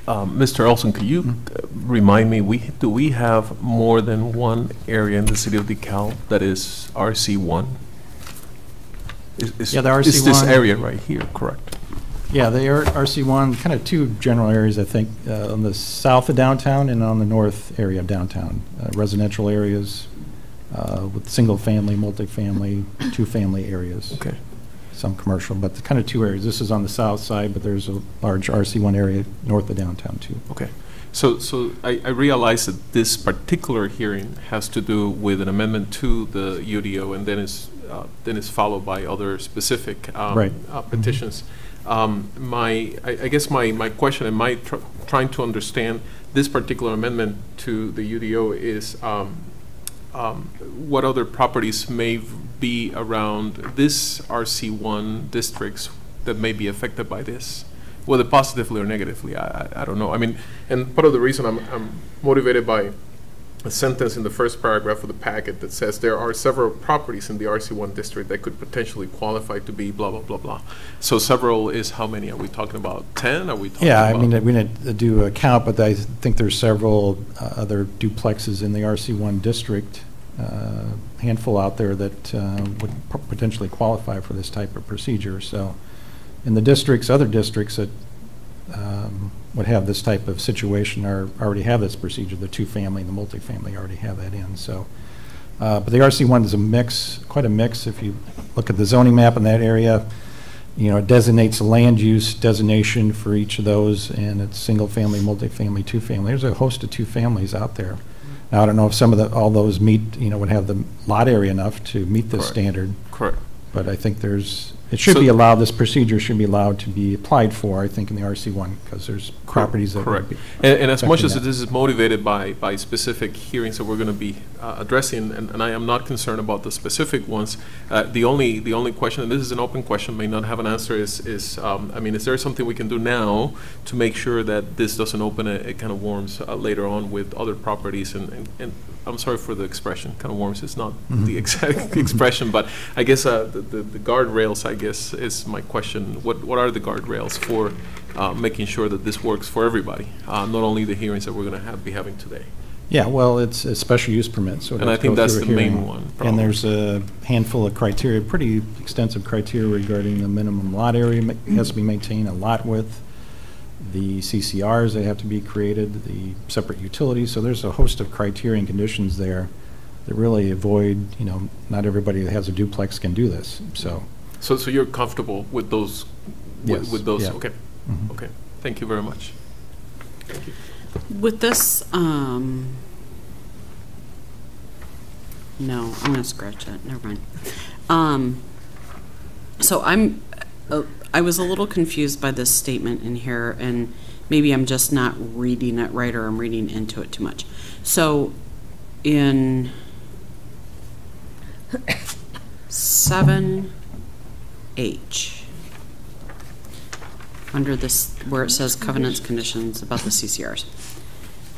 Mr. Olson, could you remind me, do we have more than one area in the city of DeKalb that is RC1? Yeah, the Is this RC1 area right here, correct? Yeah, they are RC1, kind of 2 general areas, I think, on the south of downtown and on the north area of downtown. Residential areas with single-family, multifamily, 2-family areas. Okay. Some commercial, but the kind of 2 areas. This is on the south side, but there's a large RC1 area north of downtown, too. Okay. So I realize that this particular hearing has to do with an amendment to the UDO, and then is followed by other specific Right. petitions. I guess my question and trying to understand this particular amendment to the UDO is what other properties may be around this RC1 districts that may be affected by this, whether positively or negatively. I don't know. I mean, and part of the reason I'm motivated by a sentence in the first paragraph of the packet that says there are several properties in the RC1 district that could potentially qualify to be blah, blah, blah, blah. So several is how many? Are we talking about 10? Are we talking Yeah, I about? mean, we didn't do a count, but I think there's several other duplexes in the RC1 district, handful out there that would potentially qualify for this type of procedure. So in the districts, other districts that would have this type of situation already have this procedure. The 2-family and the multifamily already have that in. So, but the RC1 is a mix, quite a mix. If you look at the zoning map in that area, it designates a land use designation for each of those, and it's single-family, multifamily, 2-family. There's a host of 2-families out there. Now, I don't know if some of all those meet, would have the lot area enough to meet this Correct. standard. Correct. But I think it should be allowed, this procedure should be allowed to be applied for, I think, in the RC1, because there's properties that would Correct. be. And as much as affecting that. this is motivated by specific hearings that we're going to be addressing, and I am not concerned about the specific ones, the only question, and this is an open question, may not have an answer, is there something we can do now to make sure that this doesn't open a can of worms later on with other properties? And I'm sorry for the expression, kind of worms is not the exact expression, but I guess the guardrails, I guess, is my question. What are the guardrails for making sure that this works for everybody, not only the hearings that we're going to be having today? Yeah, well, it's a special use permit, so it And has I to go think that's through a the main hearing. one, And probably. there's a handful of criteria, pretty extensive criteria regarding the minimum lot area has to be maintained, a lot width, the CCRs that have to be created, the separate utilities. So there's a host of criteria and conditions there that really avoid, not everybody that has a duplex can do this, so. So you're comfortable with those? Yes, With those? yeah. Okay. Mhm. Okay. Thank you very much. Thank you. With this, no, I'm gonna scratch that, never mind. So I was a little confused by this statement in here, and maybe I'm just not reading it right, or I'm reading into it too much. So in 7H, under this, where it says covenants, conditions about the CCRs,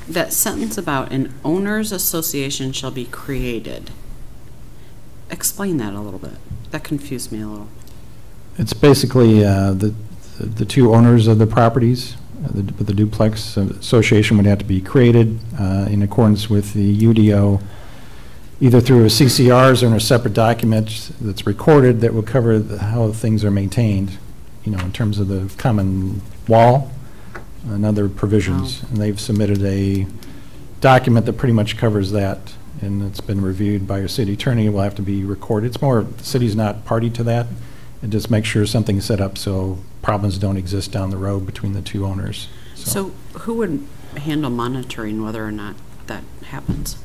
that sentence about an owners association shall be created. Explain that a little bit. That confused me a little. It's basically the 2 owners of the properties The duplex association would have to be created in accordance with the UDO, either through a CCRs or in a separate document that's recorded that will cover how things are maintained, in terms of the common wall and other provisions. Wow. And they've submitted a document that pretty much covers that, and it's been reviewed by your city attorney. It will have to be recorded. It's more, the city's not party to that. It just makes sure something's set up so problems don't exist down the road between the two owners. So who would handle monitoring whether or not that happens?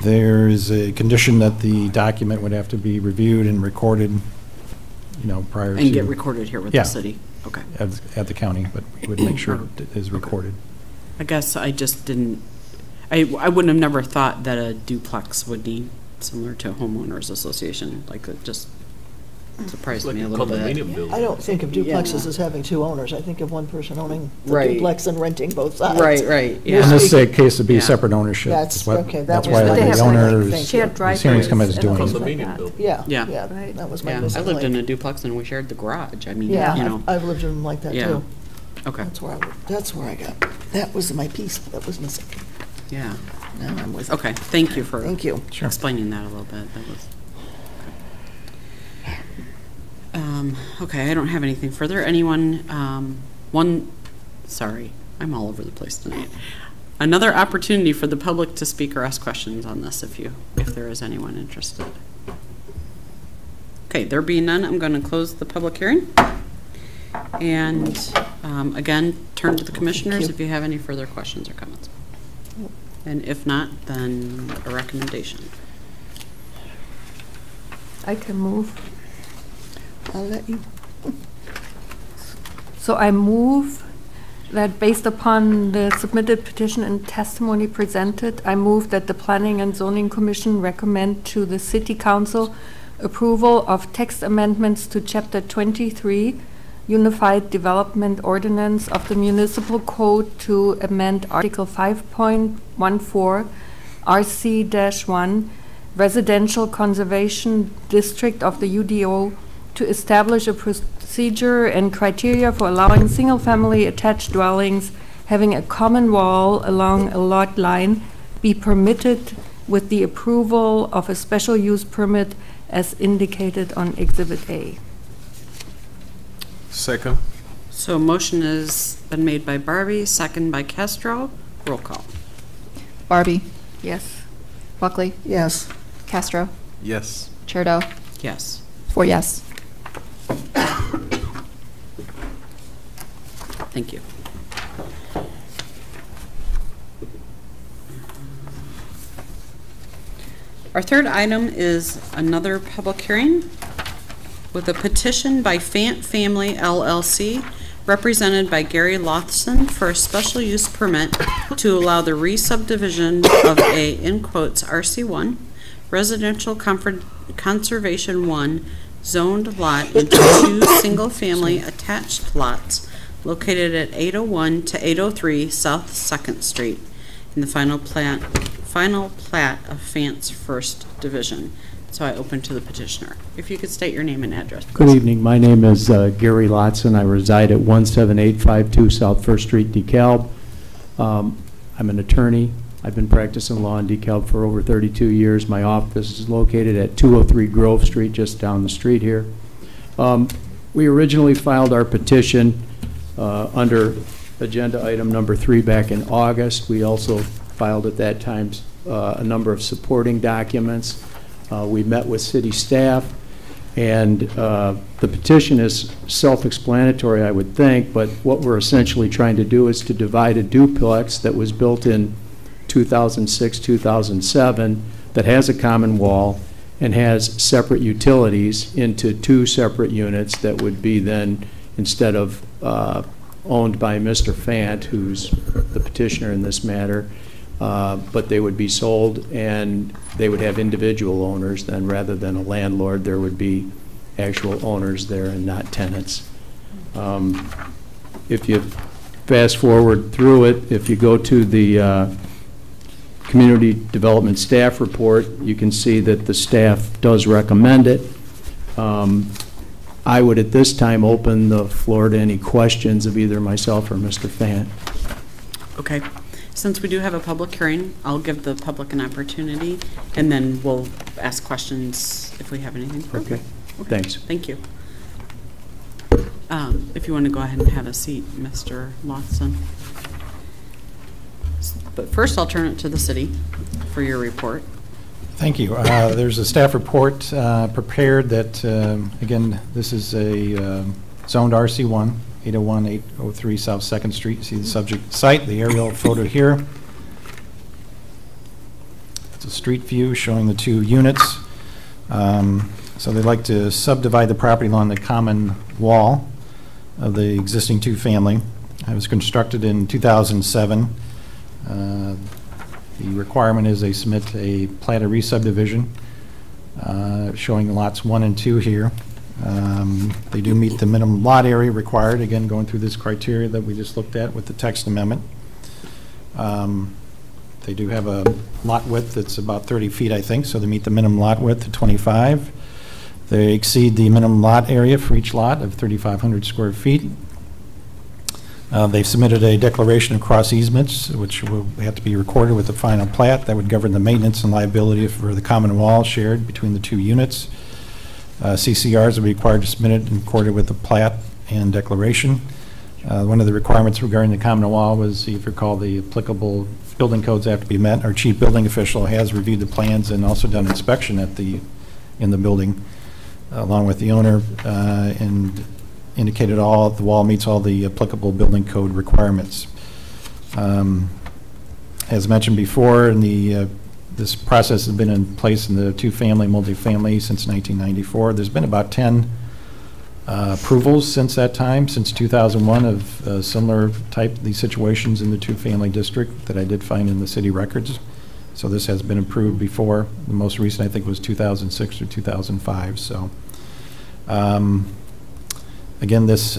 There's a condition that the document would have to be reviewed and recorded, prior to. And get recorded here with Yeah. the city? Okay. At the county, but we would make sure it is recorded. I guess I just didn't, I wouldn't have never thought that a duplex would need, similar to a homeowners association, like it just surprised me a little bit. I don't think of duplexes as having two owners. I think of one person owning the Right. duplex and renting both sides. Right, In yeah. this case, it'd be Yeah. separate ownership. That's- okay, that That's was why what they the have, owners, thank you. Shared the driveways. hearings come as and doing. things it. like that. Yeah, Yeah. yeah, Right. that was my Yeah, missing I lived link. in a duplex and we shared the garage. I mean, Yeah, you know, I've lived in them like that Yeah. too. okay, That's where I got, that was my piece that was missing. yeah. Now I'm with you. Okay, thank you for Thank you. Sure. explaining that a little bit. That was. Okay, I don't have anything further. Anyone, sorry, I'm all over the place tonight. Another opportunity for the public to speak or ask questions on this if there is anyone interested. Okay, there being none, I'm going to close the public hearing. And again, turn to the commissioners if you have any further questions or comments. And if not, then a recommendation. I can move. I'll let you. So I move that based upon the submitted petition and testimony presented, I move that the Planning and Zoning Commission recommend to the City Council approval of text amendments to Chapter 23, Unified Development Ordinance of the Municipal Code to amend Article 5.14 RC-1 Residential Conservation District of the UDO to establish a procedure and criteria for allowing single-family attached dwellings having a common wall along a lot line be permitted with the approval of a special use permit as indicated on Exhibit A. Second. So motion has been made by Barbie, second by Castro. Roll call. Barbie, Yes. Buckley, Yes. Castro, Yes. Chairdo, Yes. 4 yes. Thank you. Our third item is another public hearing with a petition by Fant Family LLC, represented by Gary Lothson, for a special use permit to allow the re-subdivision of a, in quotes, RC1, Residential Conservation 1, zoned lot into 2 single-family attached lots located at 801 to 803 South 2nd Street in the final plat of Fant's First Division. So I open to the petitioner. If you could state your name and address, please. Good evening. My name is Gary Lotzson. I reside at 17852 South First Street, DeKalb. I'm an attorney. I've been practicing law in DeKalb for over 32 years. My office is located at 203 Grove Street, just down the street here. We originally filed our petition under agenda item number 3 back in August. We also filed at that time a number of supporting documents. We met with city staff, and the petition is self-explanatory, I would think, but what we're essentially trying to do is to divide a duplex that was built in 2006, 2007, that has a common wall and has separate utilities into 2 separate units that would be then, instead of owned by Mr. Fant, who's the petitioner in this matter, but they would be sold and they would have individual owners. Then rather than a landlord, there would be actual owners there and not tenants. If you fast forward through it, if you go to the Community Development Staff Report, you can see that the staff does recommend it. I would at this time open the floor to any questions of either myself or Mr. Fant. Okay. Since we do have a public hearing, I'll give the public an opportunity, and then we'll ask questions if we have anything. Okay, thanks. Thank you. If you want to go ahead and have a seat, Mr. Lawson. But first, I'll turn it to the city for your report. Thank you. There's a staff report prepared that, again, this is a zoned RC1, 801-803 South 2nd Street. You see the subject site, the aerial photo here. It's a street view showing the 2 units. So they'd like to subdivide the property along the common wall of the existing 2-family. It was constructed in 2007. The requirement is they submit a plat of re-subdivision showing lots 1 and 2 here. They do meet the minimum lot area required, again, going through this criteria that we just looked at with the text amendment. They do have a lot width that's about 30 feet, I think, so they meet the minimum lot width of 25. They exceed the minimum lot area for each lot of 3,500 square feet. They've submitted a declaration of cross easements, which will have to be recorded with the final plat. That would govern the maintenance and liability for the common wall shared between the 2 units. CCRs will be required to submit it and record it with the plat and declaration. One of the requirements regarding the common wall was, if you recall, the applicable building codes have to be met. Our chief building official has reviewed the plans and also done inspection in the building, along with the owner, and indicated the wall meets all the applicable building code requirements. As mentioned before, this process has been in place in the 2-family, multifamily since 1994. There's been about 10 approvals since that time, since 2001, of similar type these situations in the 2-family district that I did find in the city records. So this has been approved before. The most recent, I think, was 2006 or 2005. So. Again, this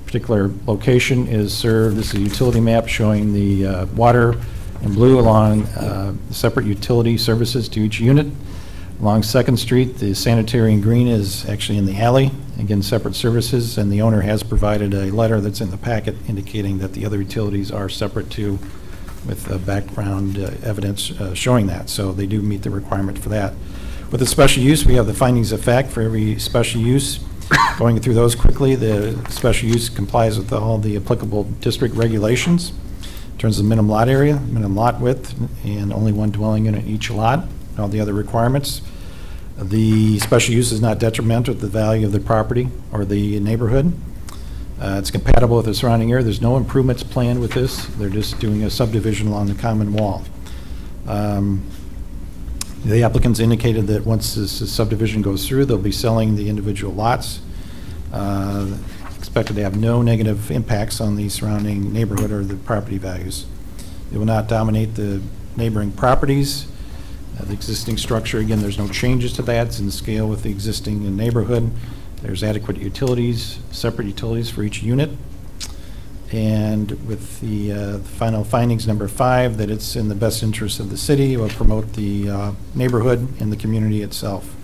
particular location is served, this is a utility map showing the water in blue along separate utility services to each unit. Along 2nd Street, the sanitary in green is actually in the alley, again, separate services, and the owner has provided a letter that's in the packet indicating that the other utilities are separate too, with background evidence showing that, so they do meet the requirement for that. With the special use, we have the findings of fact for every special use. Going through those quickly, the special use complies with all the applicable district regulations in terms of minimum lot area, minimum lot width, and only 1 dwelling unit in each lot, and all the other requirements. The special use is not detrimental to the value of the property or the neighborhood. It's compatible with the surrounding area. There's no improvements planned with this. They're just doing a subdivision along the common wall. The applicants indicated that once this subdivision goes through, they'll be selling the individual lots. Expected to have no negative impacts on the surrounding neighborhood or the property values. It will not dominate the neighboring properties. The existing structure, again, there's no changes to that. It's in scale with the existing neighborhood. There's adequate utilities, separate utilities for each unit. And with the final findings, number 5, that it's in the best interest of the city, will promote the neighborhood and the community itself.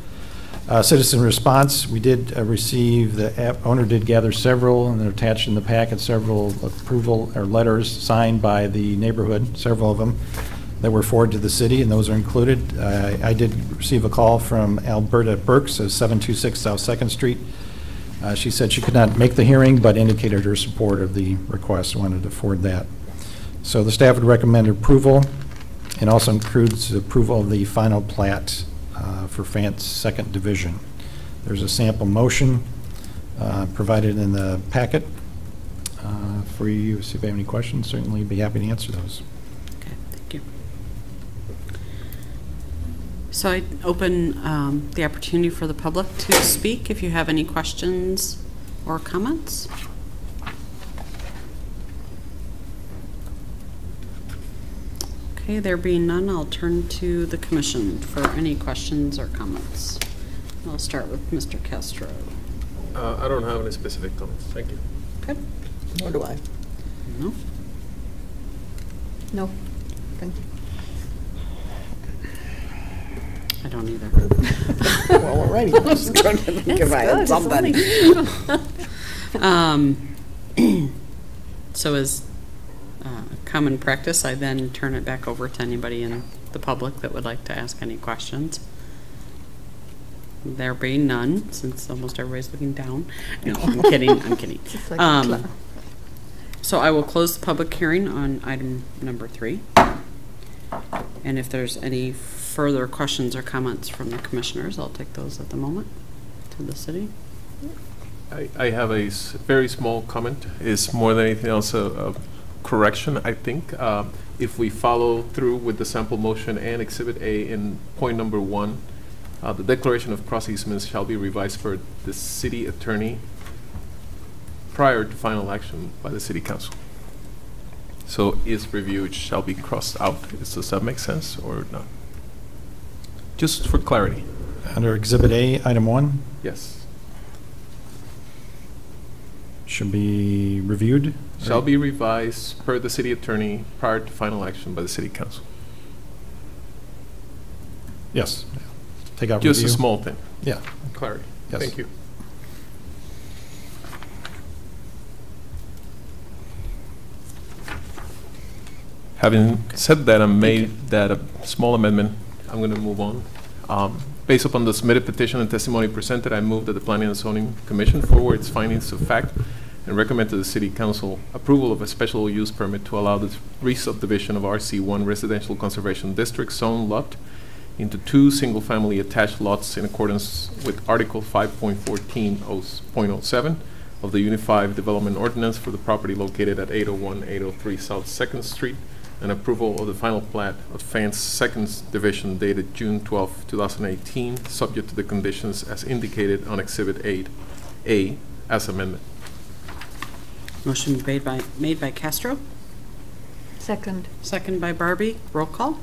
Citizen response, we did receive, the owner did gather several, and they're attached in the packet, several approval or letters signed by the neighborhood, several of them, that were forwarded to the city, and those are included. I did receive a call from Alberta Burks of 726 South 2nd Street. She said she could not make the hearing, but indicated her support of the request. Wanted to forward that. So the staff would recommend approval, and also includes approval of the final plat for Fant's 2nd Division. There's a sample motion provided in the packet for you. So if you have any questions, certainly be happy to answer those. Okay, thank you. So I open the opportunity for the public to speak if you have any questions or comments. Okay, there being none, I'll turn to the commission for any questions or comments. I'll start with Mr. Castro. I don't have any specific comments. Thank you. Okay. Nor do I. No? No. Thank you. I don't either. Well, all righty. I was trying to think if I had something. So as common practice, I then turn it back over to anybody in the public that would like to ask any questions. There being none, since almost everybody's looking down. No, I'm kidding, I'm kidding. Just like a clock. So I will close the public hearing on item number 3. And if there's any further questions or comments from the commissioners, I'll take those at the moment to the city. I have a very small comment. It's more than anything else a correction, I think. If we follow through with the sample motion and Exhibit A in point number 1, the declaration of cross easements shall be revised for the city attorney prior to final action by the city council. So is reviewed shall be crossed out. Does that make sense or not? Just for clarity. Under Exhibit A, Item 1, Yes. should be reviewed. Shall be revised per the city attorney prior to final action by the city council. Yes. Take out Just review. a small thing. Yeah. Clarity. Yes. Thank you. Having said that, I made that a small amendment. I'm going to move on. Based upon the submitted petition and testimony presented, I move that the Planning and Zoning Commission forward its findings of fact and recommend to the City Council approval of a special use permit to allow the re-subdivision of RC1 Residential Conservation District Zone lot into 2 single-family attached lots in accordance with Article 5.14.07 of the Unified Development Ordinance for the property located at 801-803 South 2nd Street, and approval of the final plat of Fence 2nd Division dated June 12, 2018, subject to the conditions as indicated on Exhibit 8A as amendment. Motion made by Castro, Second. second by Barbie. Roll call.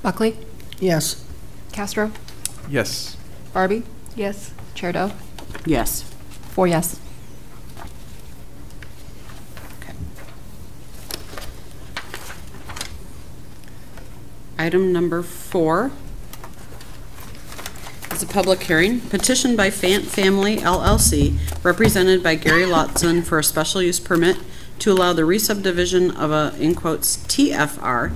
Buckley, Yes. Castro, Yes. Barbie, Yes. Chair Doe, Yes. 4 yes. Okay. Item number 4 is a public hearing. Petition by Fant Family LLC, represented by Gary Lotson, for a special use permit to allow the re-subdivision of a, in quotes, TFR,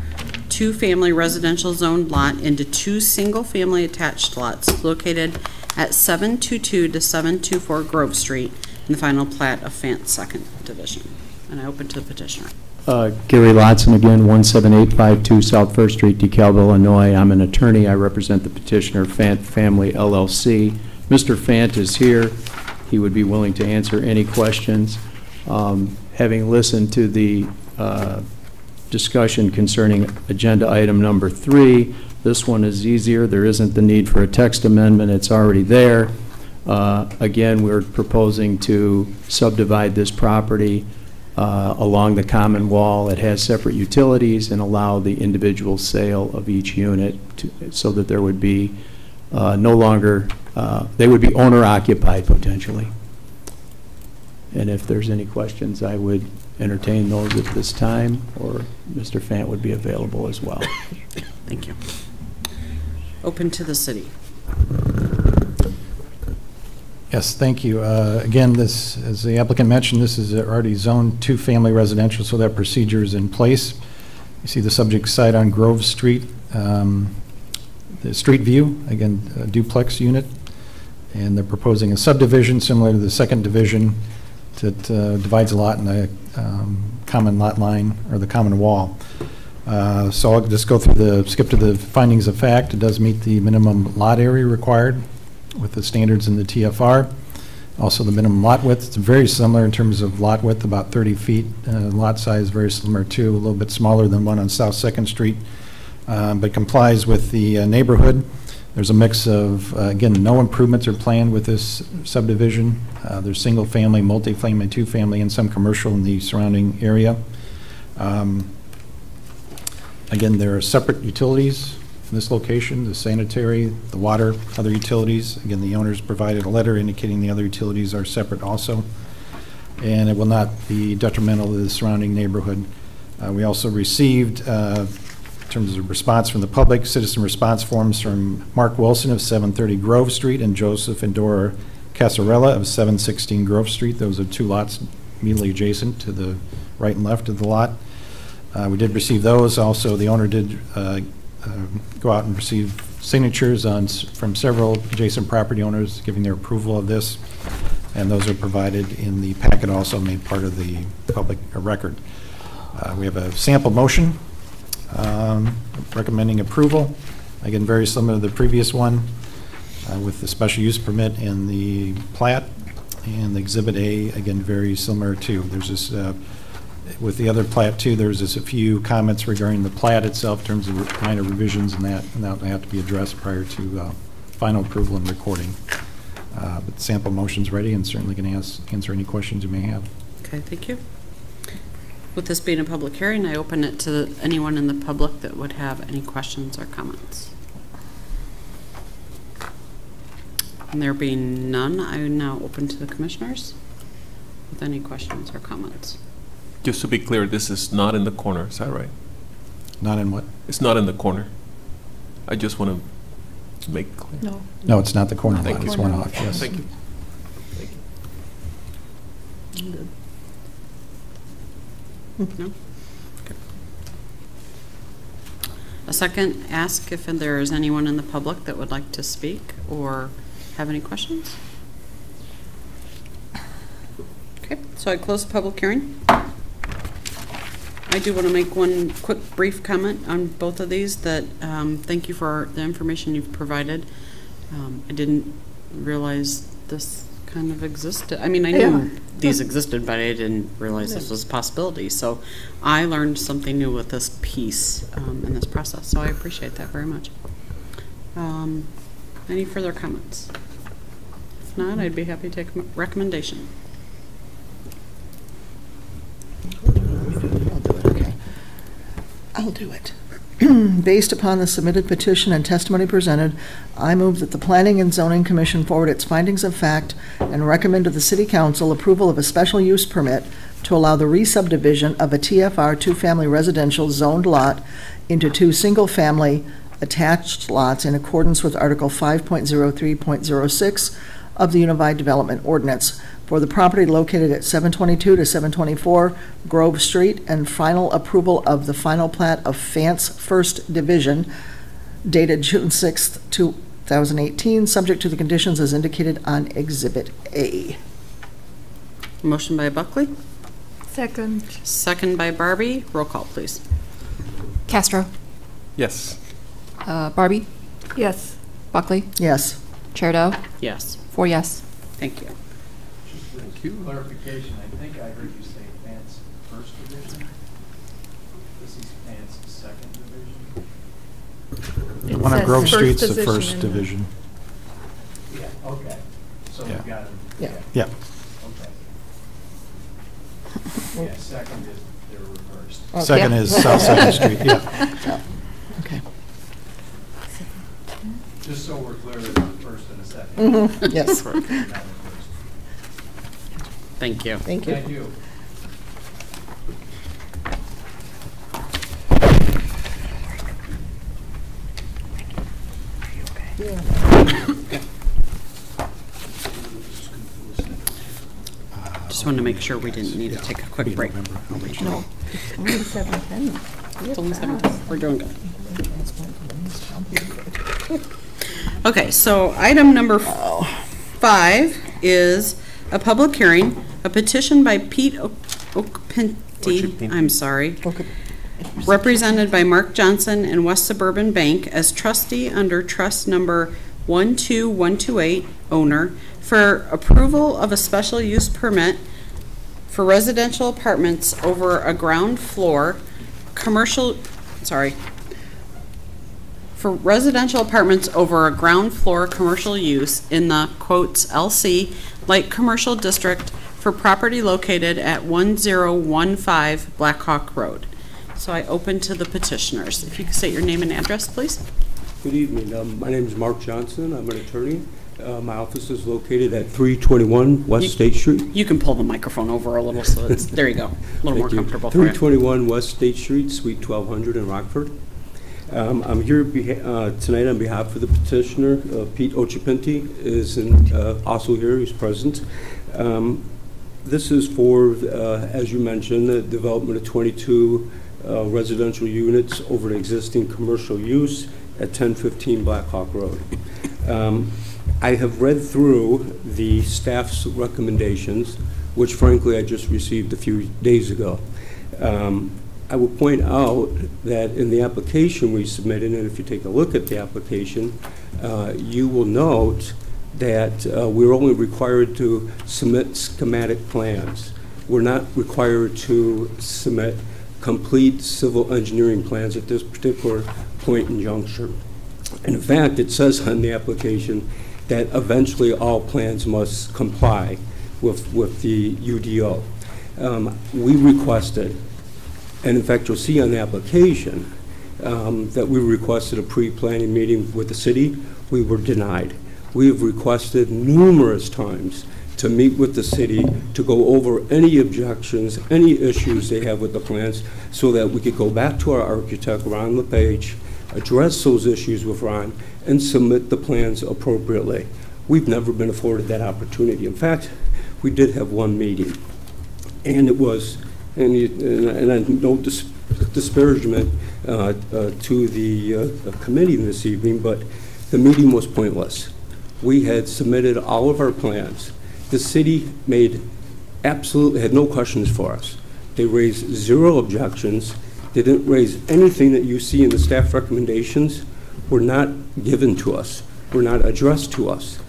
2-family residential zoned lot into 2 single-family attached lots located at 722 to 724 Grove Street in the final plat of Fant 2nd Division. And I open to the petitioner. Gary Lotson again, 17852 South First Street, DeKalb, Illinois. I'm an attorney. I represent the petitioner, Fant Family LLC. Mr. Fant is here. He would be willing to answer any questions. Having listened to the discussion concerning agenda item number 3, this one is easier. There isn't the need for a text amendment. It's already there. Again, we're proposing to subdivide this property along the common wall. It has separate utilities, and allow the individual sale of each unit so that there would be no longer, they would be owner-occupied potentially. And if there's any questions, I would entertain those at this time, or Mr. Fant would be available as well. Thank you. Open to the city. Yes, thank you. Again, this, as the applicant mentioned, this is already zoned 2-family residential, so that procedure is in place. You see the subject site on Grove Street. The street view, again, a duplex unit, and they're proposing a subdivision similar to the 2nd division that divides a lot in the common lot line, or the common wall. So I'll just go through skip to the findings of fact. It does meet the minimum lot area required with the standards in the TFR. Also the minimum lot width. It's very similar in terms of lot width, about 30 feet. Lot size very similar too, a little bit smaller than one on South 2nd Street, but complies with the neighborhood. There's a mix of, again, no improvements are planned with this subdivision. There's single family, multi-family, 2-family, and some commercial in the surrounding area. Again, there are separate utilities in this location, the sanitary, the water, other utilities. Again, the owners provided a letter indicating the other utilities are separate also, and it will not be detrimental to the surrounding neighborhood. We also received In terms of response from the public, citizen response forms from Mark Wilson of 730 Grove Street and Joseph and Dora Casarella of 716 Grove Street. Those are 2 lots immediately adjacent to the right and left of the lot. We did receive those. Also, the owner did go out and receive signatures from several adjacent property owners giving their approval of this, and those are provided in the packet, also made part of the public record. We have a sample motion recommending approval, again very similar to the previous one, with the special use permit and the plat, and the Exhibit A, again very similar too. There's this with the other plat too, there's just a few comments regarding the plat itself in terms of minor revisions and that will have to be addressed prior to final approval and recording. But the sample motion's ready and certainly can answer any questions you may have. Okay, thank you. With this being a public hearing, I open it to anyone in the public that would have any questions or comments. And there being none, I would now open to the commissioners with any questions or comments. Just to be clear, this is not in the corner, is that right? Not in what? It's not in the corner. I just want to make clear. No. No, it's not the corner Thank lot. you. It's one off, yes. Thank you. No? Okay. A second, ask if there is anyone in the public that would like to speak or have any questions. Okay, so I close the public hearing. I do want to make one quick brief comment on both of these that thank you for the information you've provided. I didn't realize this kind of existed. I mean, I knew these existed, but I didn't realize this was a possibility. So I learned something new with this piece in this process. So I appreciate that very much. Any further comments? If not, I'd be happy to take a recommendation. I'll do it. Based upon the submitted petition and testimony presented, I move that the Planning and Zoning Commission forward its findings of fact and recommend to the City Council approval of a special use permit to allow the re-subdivision of a TFR 2-family residential zoned lot into 2 single-family attached lots in accordance with Article 5.03.06 of the Unified Development Ordinance for the property located at 722 to 724 Grove Street, and final approval of the final plat of Fance First Division dated June 6th, 2018, subject to the conditions as indicated on Exhibit A. Motion by Buckley. Second. Second by Barbie. Roll call, please. Castro. Yes. Barbie. Yes. Buckley. Yes. Chair Doe. Yes. 4 yes. Thank you. Thank you. Clarification, I think I heard you say Fance First Division. This is Fance Second Division. The one on says Grove first Street's the division first in division. Yeah, okay. So Yeah. we've got them. Yeah. Yeah. Okay. Yeah, second is they're reversed. Okay. Second is South Second Street, yeah. Okay. Just so we're clear, there's a first and a second. Yes. Not reversed. Thank you. Thank you. Thank you. Just wanted to make sure we didn't need to take a quick break. No. Only 7:10. It's only 7:10. We're doing good. Okay, so item number 5 is a public hearing, a petition by Pete Okpinti, I'm sorry, represented by Mark Johnson and West Suburban Bank as trustee under trust number 12128, owner, for approval of a special use permit for residential apartments over a ground floor, for residential apartments over a ground floor commercial use in the, quotes, LC Light Commercial District for property located at 1015 Black Hawk Road. So I open to the petitioners. If you could state your name and address, please. Good evening. My name is Mark Johnson. I'm an attorney. My office is located at 321 West State Street. You can pull the microphone over a little so it's, there you go, a little more comfortable for you. 321 West State Street, Suite 1200 in Rockford. I'm here tonight on behalf of the petitioner. Pete Ochapinti is also here, he's present. This is for, as you mentioned, the development of 22 residential units over an existing commercial use at 1015 Blackhawk Road. I have read through the staff's recommendations, which frankly I just received a few days ago. I will point out that in the application we submitted, and if you take a look at the application, you will note that we're only required to submit schematic plans. We're not required to submit complete civil engineering plans at this particular point in juncture. And in fact, it says on the application that eventually all plans must comply with the UDO. We requested, and in fact you'll see on the application that we requested a pre-planning meeting with the city. We were denied. We have requested numerous times to meet with the city to go over any objections, any issues they have with the plans, so that we could go back to our architect, Ron LePage, address those issues with Ron, and submit the plans appropriately. We've never been afforded that opportunity. In fact, we did have one meeting, and it was, and I no disparagement to the committee this evening, but the meeting was pointless. We had submitted all of our plans. The city had no questions for us. They raised zero objections. They didn't raise anything that you see in the staff recommendations were not given to us, were not addressed to us.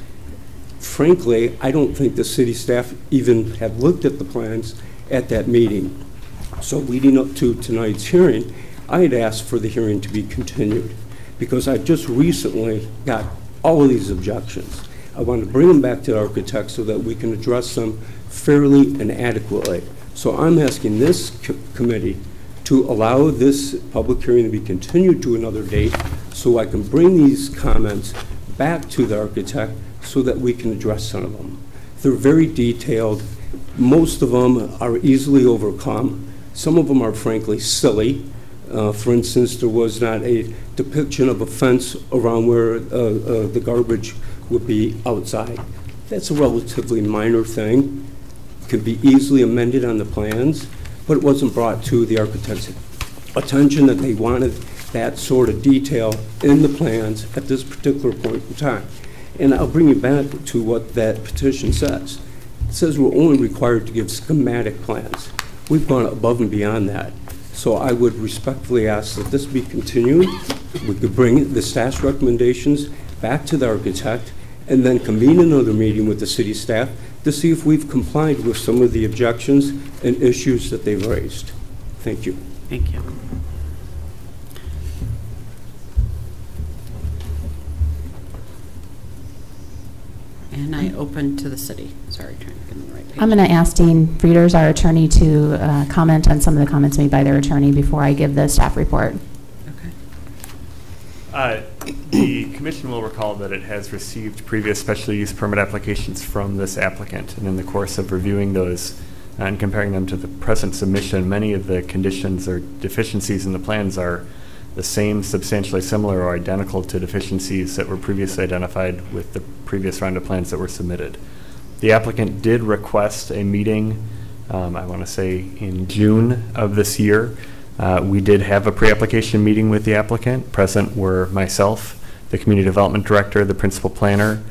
Frankly, I don't think the city staff even have looked at the plans at that meeting. So leading up to tonight's hearing, I had asked for the hearing to be continued because I just recently got all of these objections. I want to bring them back to the architect so that we can address them fairly and adequately. So I'm asking this committee to allow this public hearing to be continued to another date so I can bring these comments back to the architect so that we can address some of them. They're very detailed. Most of them are easily overcome. Some of them are frankly silly. For instance, there was not a depiction of a fence around where the garbage would be outside. That's a relatively minor thing. It could be easily amended on the plans, but it wasn't brought to the architect's attention that they wanted that sort of detail in the plans at this particular point in time. And I'll bring you back to what that petition says. It says we're only required to give schematic plans. We've gone above and beyond that. So I would respectfully ask that this be continued. We could bring the staff's recommendations back to the architect and then convene another meeting with the city staff to see if we've complied with some of the objections and issues that they've raised. Thank you. Thank you. And I open to the city. Sorry, trying to get on the right page. I'm going to ask Dean Frieders, our attorney, to comment on some of the comments made by their attorney before I give the staff report. Okay. The commission will recall that it has received previous special use permit applications from this applicant, and in the course of reviewing those and comparing them to the present submission, many of the conditions or deficiencies in the plans are the same, substantially similar, or identical to deficiencies that were previously identified with the previous round of plans that were submitted. The applicant did request a meeting, I want to say in June of this year. We did have a pre-application meeting with the applicant. Present were myself, the community development director, the principal planner.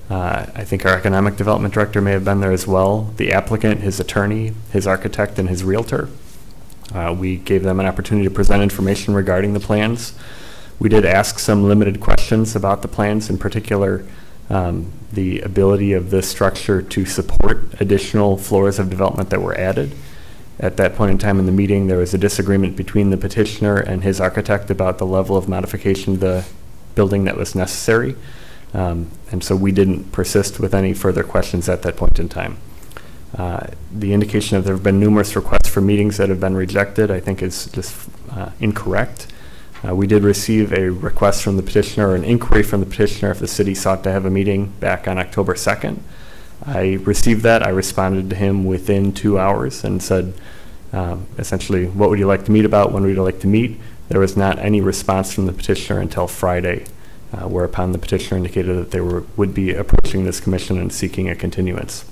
I think our economic development director may have been there as well. The applicant, his attorney, his architect, and his realtor. We gave them an opportunity to present information regarding the plans. We did ask some limited questions about the plans, in particular the ability of this structure to support additional floors of development that were added. At that point in time in the meeting, there was a disagreement between the petitioner and his architect about the level of modification of the building that was necessary. And so we didn't persist with any further questions at that point in time. The indication of there have been numerous requests for meetings that have been rejected, I think is just incorrect. We did receive a request from the petitioner, an inquiry from the petitioner if the city sought to have a meeting back on October 2nd. I received that. I responded to him within 2 hours and said, essentially, what would you like to meet about? When would you like to meet? There was not any response from the petitioner until Friday, whereupon the petitioner indicated that they would be approaching this commission and seeking a continuance.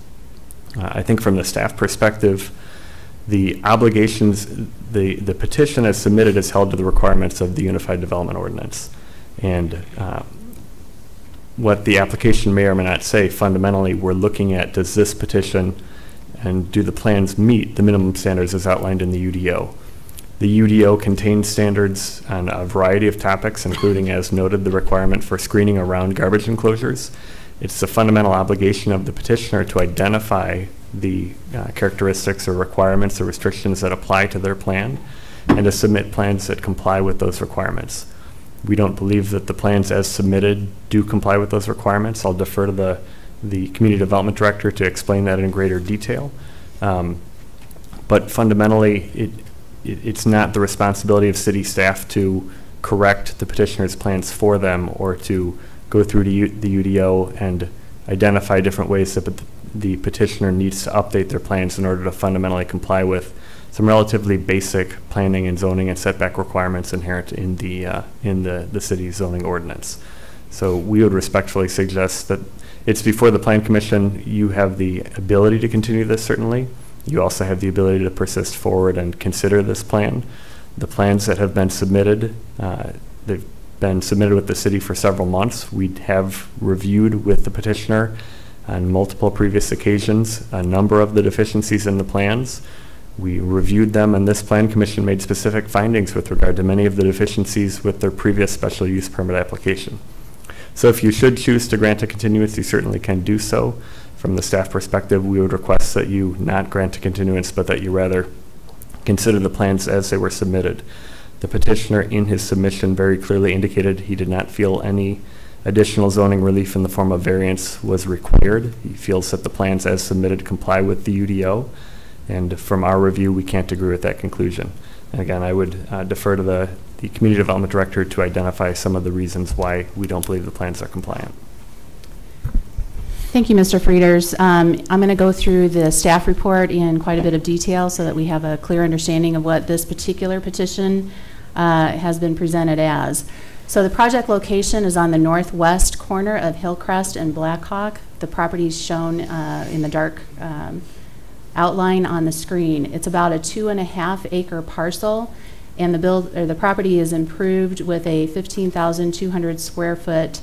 I think from the staff perspective, the obligations, the petition as submitted is held to the requirements of the Unified Development Ordinance. And what the application may or may not say, fundamentally, we're looking at, does this petition and do the plans meet the minimum standards as outlined in the UDO? The UDO contains standards on a variety of topics, including, as noted, the requirement for screening around garbage enclosures. It's the fundamental obligation of the petitioner to identify the characteristics or requirements or restrictions that apply to their plan and to submit plans that comply with those requirements. We don't believe that the plans as submitted do comply with those requirements. I'll defer to the Community Development Director to explain that in greater detail. But fundamentally, it's not the responsibility of city staff to correct the petitioner's plans for them or to go through the UDO and identify different ways that the petitioner needs to update their plans in order to fundamentally comply with some relatively basic planning and zoning and setback requirements inherent in the city's zoning ordinance. So we would respectfully suggest that it's before the Plan Commission. You have the ability to continue this, certainly. You also have the ability to persist forward and consider this plan. The plans that have been submitted, they've been submitted with the city for several months. We have reviewed with the petitioner on multiple previous occasions a number of the deficiencies in the plans. We reviewed them, and this Plan Commission made specific findings with regard to many of the deficiencies with their previous special use permit application. So if you should choose to grant a continuance, you certainly can do so. From the staff perspective, we would request that you not grant a continuance, but that you rather consider the plans as they were submitted. The petitioner in his submission very clearly indicated he did not feel any additional zoning relief in the form of variance was required. He feels that the plans as submitted comply with the UDO, and from our review, we can't agree with that conclusion. And again, I would defer to the Community Development Director to identify some of the reasons why we don't believe the plans are compliant. Thank you, Mr. Frieders. I'm going to go through the staff report in quite a bit of detail so that we have a clear understanding of what this particular petition has been presented as. So the project location is on the northwest corner of Hillcrest and Blackhawk. The property is shown in the dark outline on the screen. It's about a 2.5 acre parcel, and the property is improved with a 15,200 square foot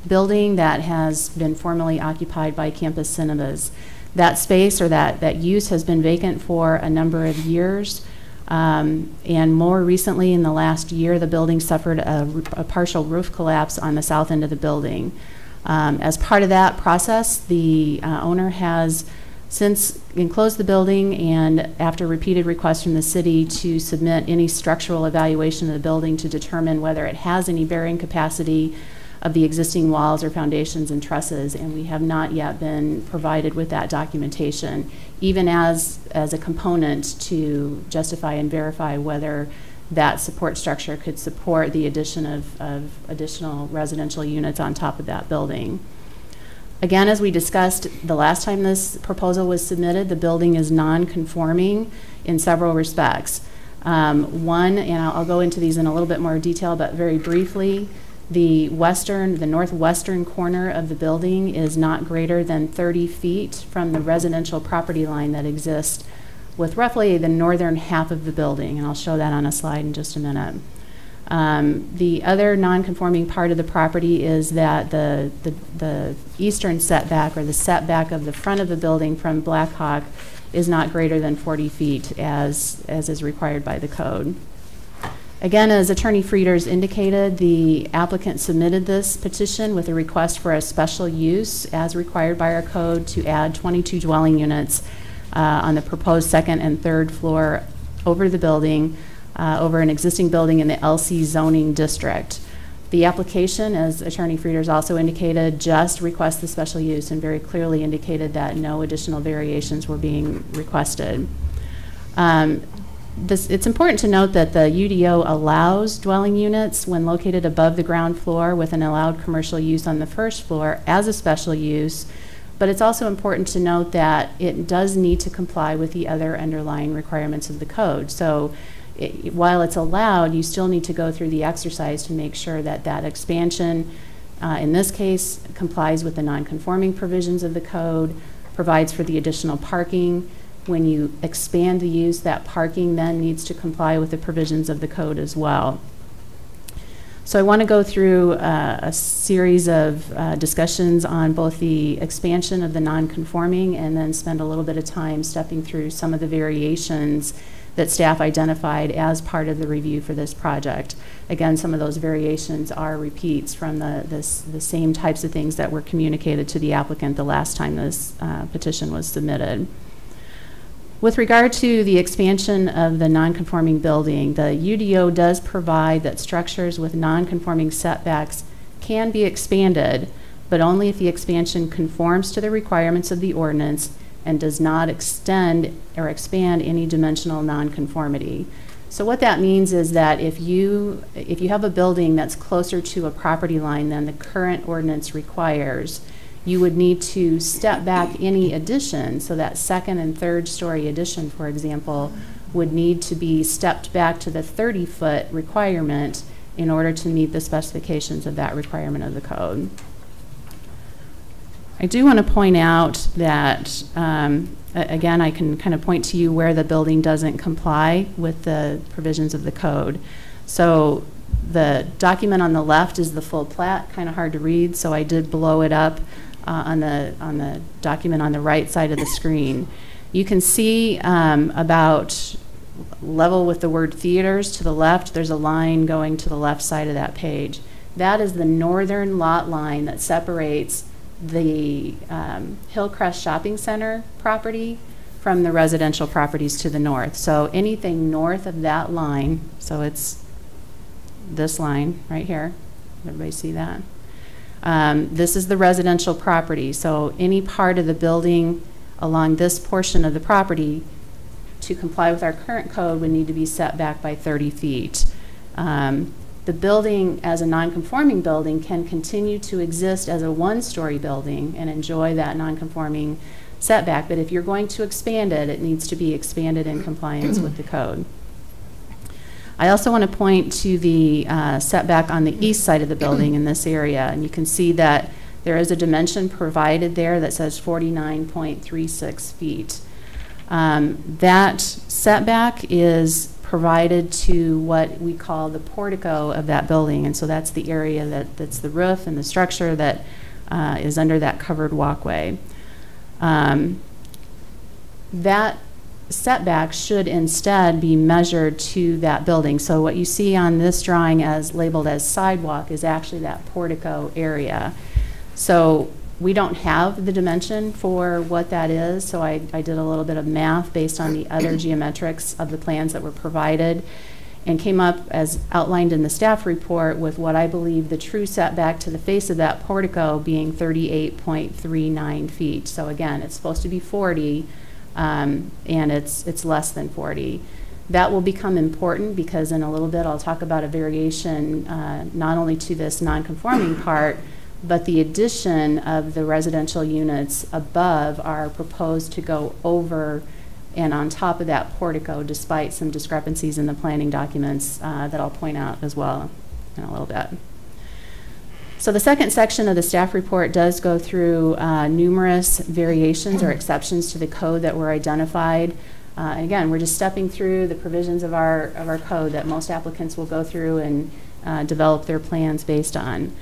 building that has been formerly occupied by Campus Cinemas. That space or that use has been vacant for a number of years, and more recently in the last year the building suffered a partial roof collapse on the south end of the building. As part of that process, the owner has since enclosed the building, and after repeated requests from the city to submit any structural evaluation of the building to determine whether it has any bearing capacity of the existing walls or foundations and trusses, and we have not yet been provided with that documentation, even as a component to justify and verify whether that support structure could support the addition of additional residential units on top of that building. Again, as we discussed the last time this proposal was submitted, the building is non-conforming in several respects. One, and I'll go into these in a little bit more detail, but very briefly, the northwestern corner of the building is not greater than 30 feet from the residential property line that exists with roughly the northern half of the building, and I'll show that on a slide in just a minute. The other non-conforming part of the property is that the eastern setback, or the setback of the front of the building from Blackhawk, is not greater than 40 feet as is required by the code. Again, as Attorney Frieders indicated, the applicant submitted this petition with a request for a special use as required by our code to add 22 dwelling units on the proposed second and third floor over the building, over an existing building in the LC zoning district. The application, as Attorney Frieders also indicated, just requests the special use and very clearly indicated that no additional variations were being requested. It's important to note that the UDO allows dwelling units when located above the ground floor with an allowed commercial use on the first floor as a special use, but it's also important to note that it does need to comply with the other underlying requirements of the code. So while it's allowed, you still need to go through the exercise to make sure that that expansion, in this case, complies with the non-conforming provisions of the code, provides for the additional parking. When you expand the use, that parking then needs to comply with the provisions of the code as well. So I want to go through a series of discussions on both the expansion of the non-conforming and then spend a little bit of time stepping through some of the variations that staff identified as part of the review for this project. Again, some of those variations are repeats from the same types of things that were communicated to the applicant the last time this petition was submitted. With regard to the expansion of the non-conforming building, the UDO does provide that structures with non-conforming setbacks can be expanded, but only if the expansion conforms to the requirements of the ordinance and does not extend or expand any dimensional nonconformity. So what that means is that if you have a building that's closer to a property line than the current ordinance requires, you would need to step back any addition. So that second and third story addition, for example, would need to be stepped back to the 30-foot requirement in order to meet the specifications of that requirement of the code. I do want to point out that, again, I can kind of point to you where the building doesn't comply with the provisions of the code. So the document on the left is the full plat, kind of hard to read, so I did blow it up on the document on the right side of the screen. You can see about level with the word theaters to the left, there's a line going to the left side of that page. That is the northern lot line that separates the Hillcrest Shopping Center property from the residential properties to the north. So anything north of that line, so it's this line right here, everybody see that? This is the residential property, so any part of the building along this portion of the property to comply with our current code would need to be set back by 30 feet. The building as a non-conforming building can continue to exist as a one-story building and enjoy that non-conforming setback, but if you're going to expand it, it needs to be expanded in compliance with the code. I also want to point to the setback on the east side of the building in this area, and you can see that there is a dimension provided there that says 49.36 feet. That setback is provided to what we call the portico of that building, and so that's the area that's the roof and the structure that is under that covered walkway. That setback should instead be measured to that building. So what you see on this drawing as labeled as sidewalk is actually that portico area. So we don't have the dimension for what that is, so I did a little bit of math based on the other geometrics of the plans that were provided and came up as outlined in the staff report with what I believe the true setback to the face of that portico being 38.39 feet. So again, it's supposed to be 40, and it's less than 40. That will become important because in a little bit I'll talk about a variation not only to this non-conforming part, but the addition of the residential units above are proposed to go over and on top of that portico, despite some discrepancies in the planning documents that I'll point out as well in a little bit. So the second section of the staff report does go through numerous variations or exceptions to the code that were identified. And again, we're just stepping through the provisions of our code that most applicants will go through and develop their plans based on.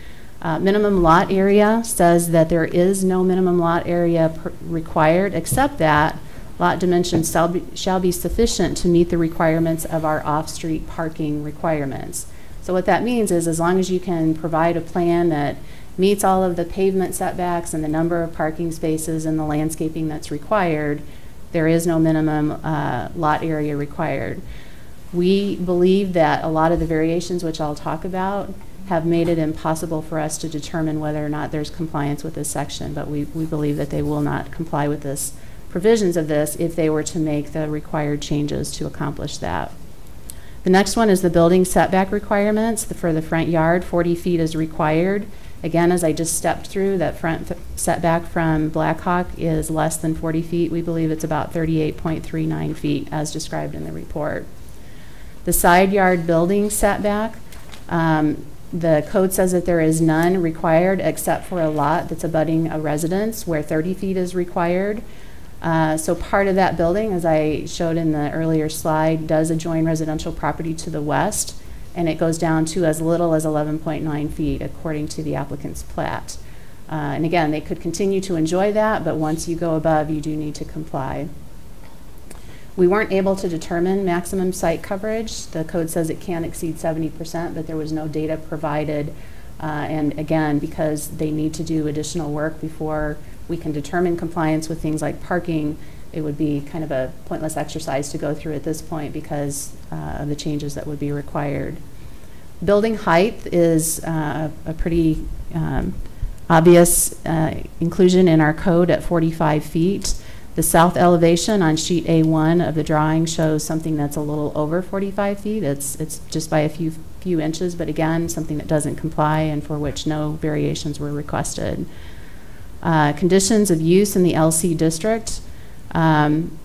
Minimum lot area says that there is no minimum lot area required, except that lot dimensions shall be sufficient to meet the requirements of our off-street parking requirements. So what that means is as long as you can provide a plan that meets all of the pavement setbacks and the number of parking spaces and the landscaping that's required, there is no minimum lot area required. We believe that a lot of the variations, which I'll talk about, have made it impossible for us to determine whether or not there's compliance with this section, but we believe that they will not comply with this provisions of this if they were to make the required changes to accomplish that. The next one is the building setback requirements. For the front yard, 40 feet is required. Again, as I just stepped through, that front setback from Blackhawk is less than 40 feet. We believe it's about 38.39 feet as described in the report. The side yard building setback, the code says that there is none required except for a lot that's abutting a residence where 30 feet is required. So part of that building, as I showed in the earlier slide, does adjoin residential property to the west, and it goes down to as little as 11.9 feet according to the applicant's plat. And again, they could continue to enjoy that, but once you go above, you do need to comply. We weren't able to determine maximum site coverage. The code says it can exceed 70%, but there was no data provided. And again, because they need to do additional work before we can determine compliance with things like parking, it would be kind of a pointless exercise to go through at this point because of the changes that would be required. Building height is a pretty obvious inclusion in our code at 45 feet. The south elevation on sheet A1 of the drawing shows something that's a little over 45 feet. It's just by a few inches, but again, something that doesn't comply and for which no variations were requested. Conditions of use in the LC district.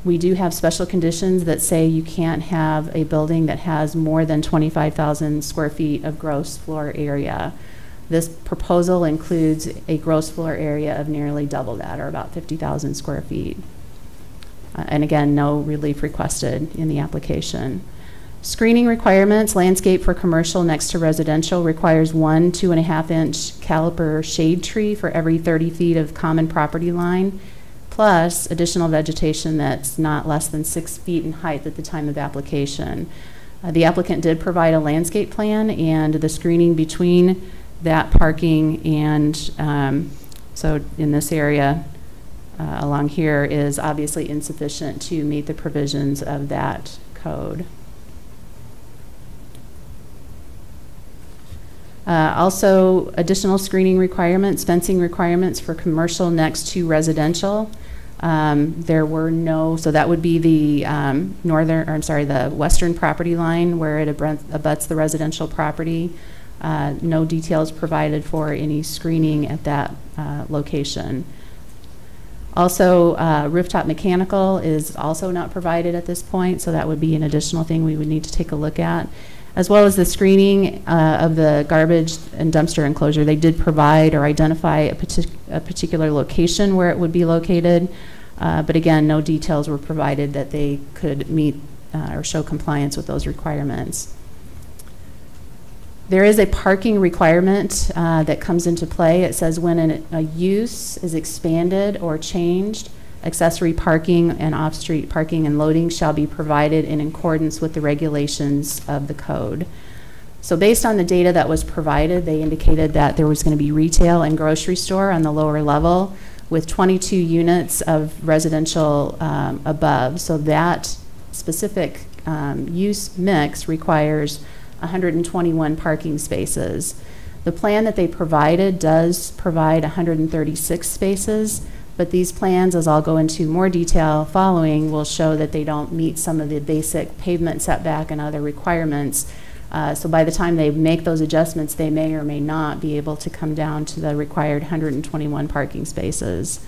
We do have special conditions that say you can't have a building that has more than 25,000 square feet of gross floor area. This proposal includes a gross floor area of nearly double that, or about 50,000 square feet. And again, no relief requested in the application. Screening requirements, landscape for commercial next to residential requires 1 2.5-inch caliper shade tree for every 30 feet of common property line, plus additional vegetation that's not less than 6 feet in height at the time of application. The applicant did provide a landscape plan, and the screening between that parking and so in this area along here is obviously insufficient to meet the provisions of that code. Also, additional screening requirements, fencing requirements for commercial next to residential. There were no, so that would be the the western property line where it abuts the residential property. No details provided for any screening at that location. Also, rooftop mechanical is also not provided at this point, so that would be an additional thing we would need to take a look at. As well as the screening of the garbage and dumpster enclosure. They did provide or identify a particular location where it would be located, but again, no details were provided that they could meet or show compliance with those requirements. There is a parking requirement that comes into play. It says when a use is expanded or changed, accessory parking and off-street parking and loading shall be provided in accordance with the regulations of the code. So based on the data that was provided, they indicated that there was going to be retail and grocery store on the lower level with 22 units of residential above. So that specific use mix requires 121 parking spaces. The plan that they provided does provide 136 spaces, but these plans, as I'll go into more detail following, will show that they don't meet some of the basic pavement setback and other requirements. So by the time they make those adjustments, they may or may not be able to come down to the required 121 parking spaces.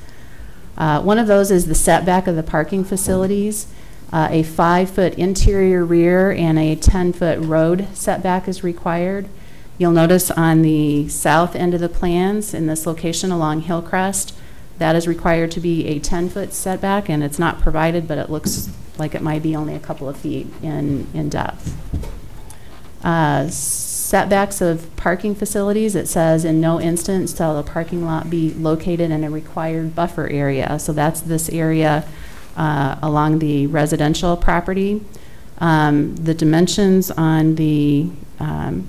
One of those is the setback of the parking facilities. A 5-foot interior rear and a 10-foot road setback is required. You'll notice on the south end of the plans in this location along Hillcrest, that is required to be a 10-foot setback, and it's not provided, but it looks like it might be only a couple of feet in depth. Setbacks of parking facilities, it says in no instance shall the parking lot be located in a required buffer area. So that's this area along the residential property. The dimensions on the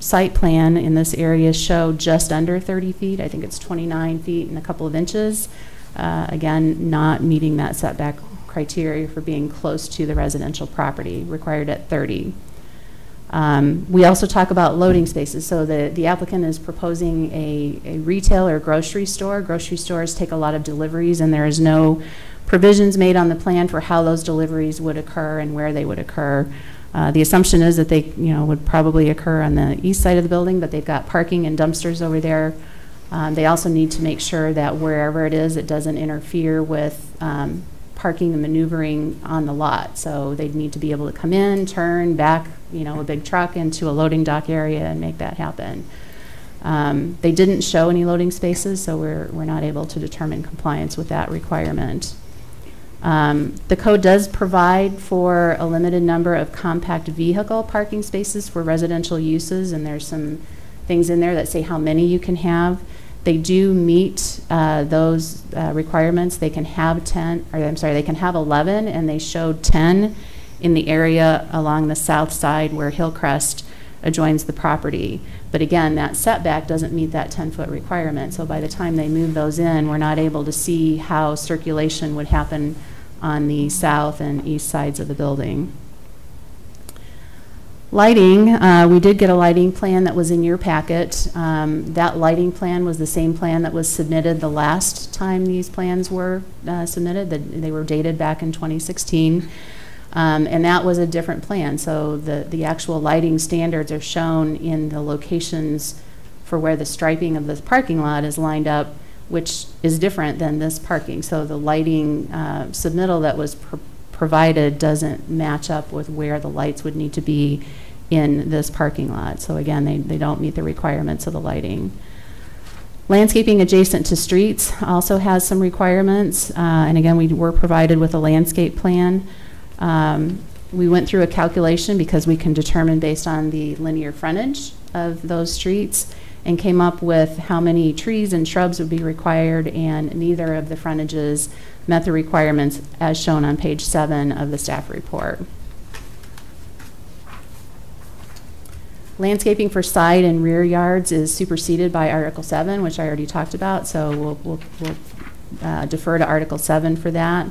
site plan in this area show just under 30 feet. I think it's 29 feet and a couple of inches. Again, not meeting that setback criteria for being close to the residential property, required at 30. We also talk about loading spaces. So the applicant is proposing a retail or grocery store. Grocery stores take a lot of deliveries, and there is no provisions made on the plan for how those deliveries would occur and where they would occur. The assumption is that they would probably occur on the east side of the building, but they've got parking and dumpsters over there. They also need to make sure that wherever it is, it doesn't interfere with parking and maneuvering on the lot. So they'd need to be able to come in, turn, back a big truck into a loading dock area and make that happen. They didn't show any loading spaces, so we're not able to determine compliance with that requirement. The code does provide for a limited number of compact vehicle parking spaces for residential uses, and there's some things in there that say how many you can have. They do meet those requirements. They can have 10, or I'm sorry, they can have 11, and they showed 10 in the area along the south side where Hillcrest adjoins the property. But again, that setback doesn't meet that 10-foot requirement. So by the time they move those in, we're not able to see how circulation would happen on the south and east sides of the building. Lighting, we did get a lighting plan that was in your packet. That lighting plan was the same plan that was submitted the last time these plans were submitted. They were dated back in 2016. And that was a different plan. So the actual lighting standards are shown in the locations for where the striping of the parking lot is lined up, which is different than this parking. So the lighting submittal that was provided doesn't match up with where the lights would need to be in this parking lot. So again, they don't meet the requirements of the lighting. Landscaping adjacent to streets also has some requirements. And again, we were provided with a landscape plan. We went through a calculation because we can determine based on the linear frontage of those streets, and came up with how many trees and shrubs would be required, and neither of the frontages met the requirements as shown on page 7 of the staff report. Landscaping for side and rear yards is superseded by Article 7, which I already talked about, so we'll defer to Article 7 for that.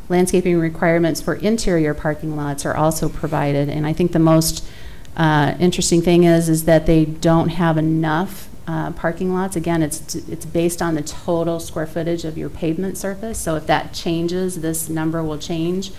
Landscaping requirements for interior parking lots are also provided, and I think the most interesting thing is that they don't have enough parking lots. Again, it's based on the total square footage of your pavement surface, so if that changes, this number will change.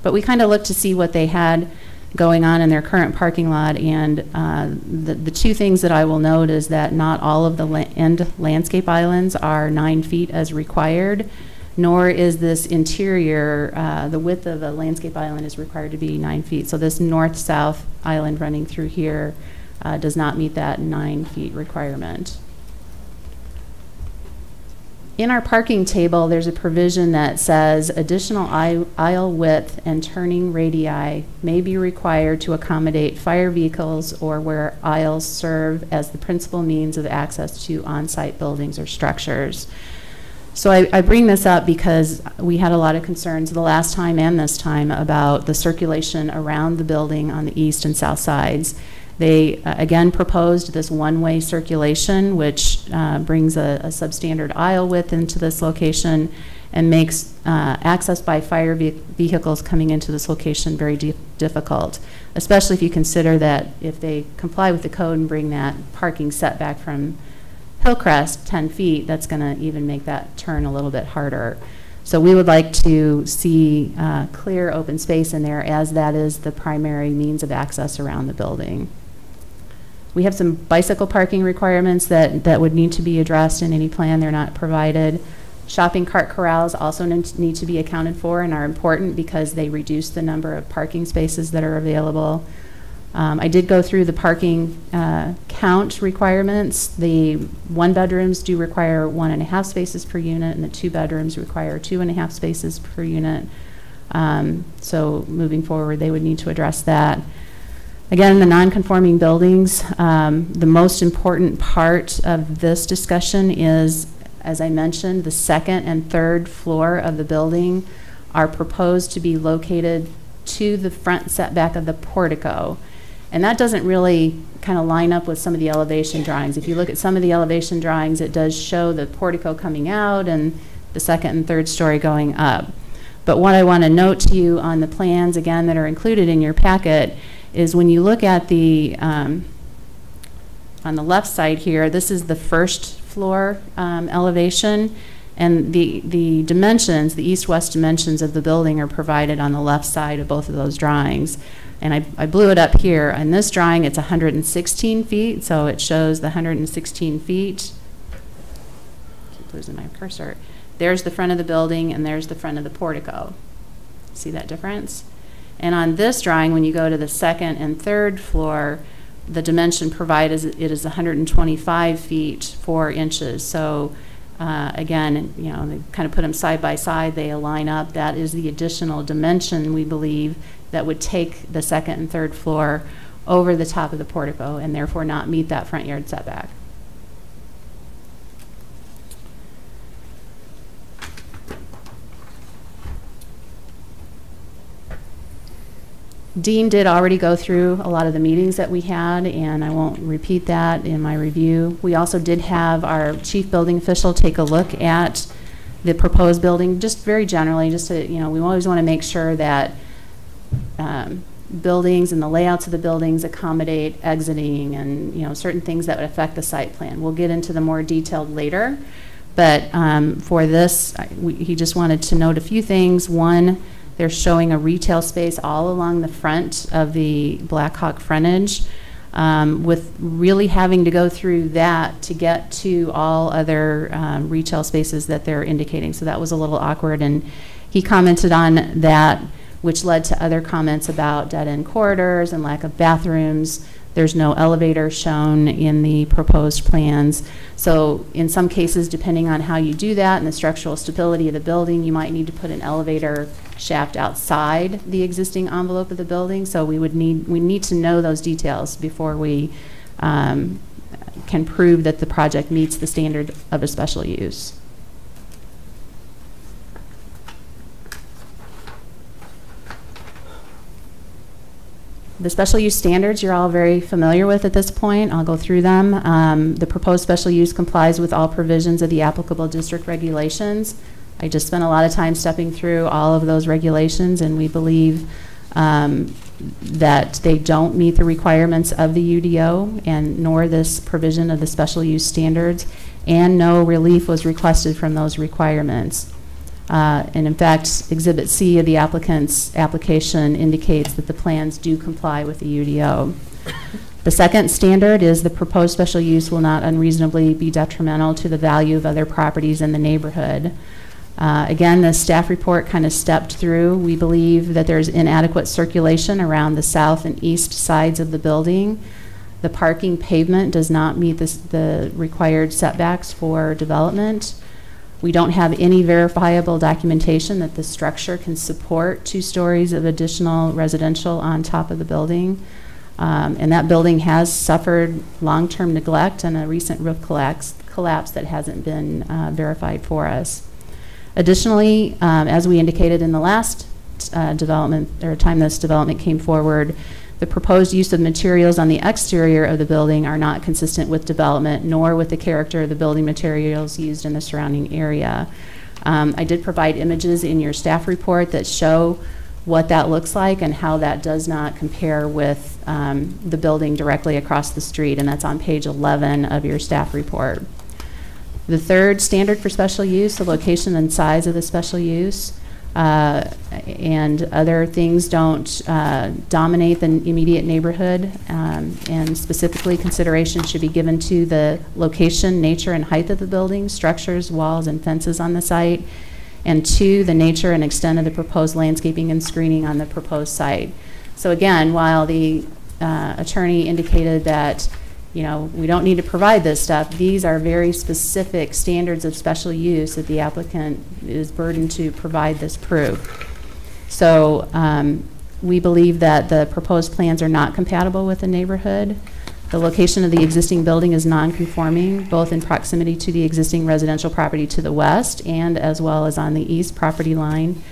But we kind of looked to see what they had going on in their current parking lot, and the two things that I will note is that not all of the end landscape islands are 9 feet as required, nor is this interior, the width of a landscape island is required to be 9 feet. So this north-south island running through here does not meet that 9 feet requirement. In our parking table, there's a provision that says additional aisle width and turning radii may be required to accommodate fire vehicles or where aisles serve as the principal means of access to on-site buildings or structures. So I bring this up because we had a lot of concerns the last time and this time about the circulation around the building on the east and south sides. They again proposed this one-way circulation, which brings a substandard aisle width into this location and makes access by fire vehicles coming into this location very difficult, especially if you consider that if they comply with the code and bring that parking setback from Hillcrest 10 feet, that's going to even make that turn a little bit harder. So we would like to see clear open space in there, as that is the primary means of access around the building. We have some bicycle parking requirements that would need to be addressed in any plan. They're not provided. Shopping cart corrals also need to be accounted for and are important because they reduce the number of parking spaces that are available. I did go through the parking count requirements. The 1-bedrooms do require 1.5 spaces per unit, and the 2 bedrooms require 2.5 spaces per unit. So moving forward, they would need to address that. Again, the non-conforming buildings, the most important part of this discussion is, as I mentioned, the 2nd and 3rd floor of the building are proposed to be located to the front setback of the portico. And that doesn't really kind of line up with some of the elevation drawings. If you look at some of the elevation drawings, it does show the portico coming out and the 2nd and 3rd story going up. But what I want to note to you on the plans, again, that are included in your packet, is when you look at the, on the left side here, this is the 1st floor elevation, and the dimensions, the east-west dimensions of the building are provided on the left side of both of those drawings. And I blew it up here. On this drawing, it's 116 feet, so it shows the 116 feet. Keep losing my cursor. There's the front of the building, and there's the front of the portico. See that difference? And on this drawing, when you go to the second and third floor, the dimension provided is it is 125 feet 4 inches. So again, you know, they kind of put them side by side, they align up. That is the additional dimension, we believe, that would take the second and third floor over the top of the portico and therefore not meet that front yard setback. Dean did already go through a lot of the meetings that we had, and I won't repeat that in my review. We also did have our chief building official take a look at the proposed building, just very generally, just to, you know, we always want to make sure that buildings and the layouts of the buildings accommodate exiting and, you know, certain things that would affect the site plan. We'll get into the more detailed later, but for this, he just wanted to note a few things. One, they're showing a retail space all along the front of the Blackhawk frontage, with really having to go through that to get to all other retail spaces that they're indicating. So that was a little awkward, and he commented on that, which led to other comments about dead-end corridors and lack of bathrooms. There's no elevator shown in the proposed plans. So in some cases, depending on how you do that and the structural stability of the building, you might need to put an elevator shaft outside the existing envelope of the building. So we need to know those details before we can prove that the project meets the standard of a special use. The special use standards you're all very familiar with at this point. I'll go through them. The proposed special use complies with all provisions of the applicable district regulations. I just spent a lot of time stepping through all of those regulations, and we believe that they don't meet the requirements of the UDO and nor this provision of the special use standards, and no relief was requested from those requirements. And in fact, Exhibit C of the applicant's application indicates that the plans do comply with the UDO. The second standard is the proposed special use will not unreasonably be detrimental to the value of other properties in the neighborhood. Again, the staff report kind of stepped through. We believe that there's inadequate circulation around the south and east sides of the building. The parking pavement does not meet the required setbacks for development. We don't have any verifiable documentation that the structure can support 2 stories of additional residential on top of the building. And that building has suffered long-term neglect and a recent roof collapse that hasn't been verified for us. Additionally, as we indicated in the last development, or time this development came forward, the proposed use of materials on the exterior of the building are not consistent with development, nor with the character of the building materials used in the surrounding area. I did provide images in your staff report that show what that looks like and how that does not compare with the building directly across the street, and that's on page 11 of your staff report. The third standard for special use, the location and size of the special use, and other things don't dominate the immediate neighborhood, and specifically consideration should be given to the location, nature, and height of the building, structures, walls, and fences on the site, and 2, the nature and extent of the proposed landscaping and screening on the proposed site. So again, while the attorney indicated that, you know, we don't need to provide this stuff, these are very specific standards of special use that the applicant is burdened to provide this proof. So we believe that the proposed plans are not compatible with the neighborhood. The location of the existing building is non-conforming, both in proximity to the existing residential property to the west and as well as on the east property line.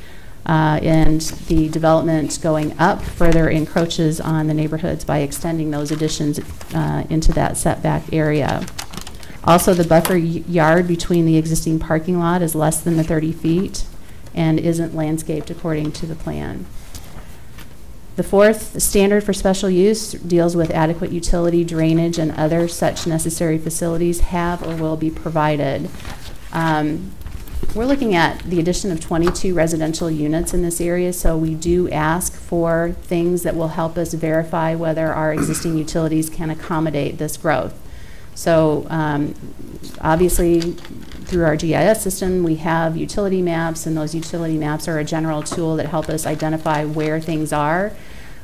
And the development going up further encroaches on the neighborhoods by extending those additions into that setback area. Also, the buffer yard between the existing parking lot is less than the 30 feet and isn't landscaped according to the plan. The fourth standard for special use deals with adequate utility, drainage, and other such necessary facilities have or will be provided. We're looking at the addition of 22 residential units in this area, so we do ask for things that will help us verify whether our existing utilities can accommodate this growth. So obviously through our GIS system, we have utility maps, and those utility maps are a general tool that help us identify where things are.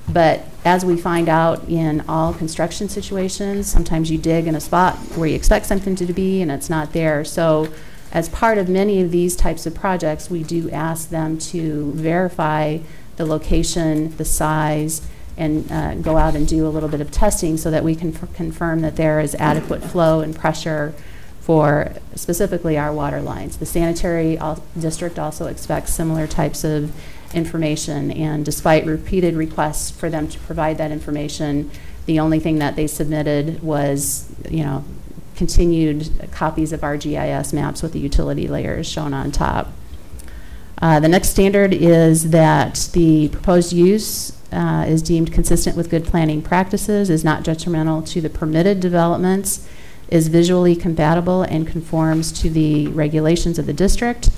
But as we find out in all construction situations, sometimes you dig in a spot where you expect something to be and it's not there. So as part of many of these types of projects, we do ask them to verify the location, the size, and go out and do a little bit of testing so that we can confirm that there is adequate flow and pressure for specifically our water lines. The sanitary district also expects similar types of information, and despite repeated requests for them to provide that information, the only thing that they submitted was, continued copies of our GIS maps with the utility layers shown on top. The next standard is that the proposed use is deemed consistent with good planning practices, is not detrimental to the permitted developments, is visually compatible and conforms to the regulations of the district,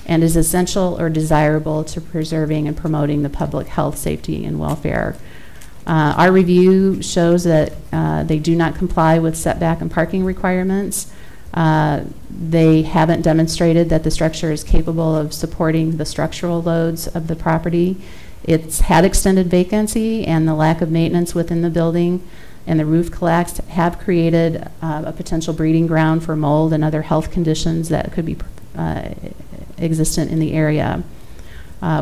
and is essential or desirable to preserving and promoting the public health, safety, and welfare. Our review shows that they do not comply with setback and parking requirements. They haven't demonstrated that the structure is capable of supporting the structural loads of the property. It's had extended vacancy, and the lack of maintenance within the building and the roof collapse have created a potential breeding ground for mold and other health conditions that could be existent in the area.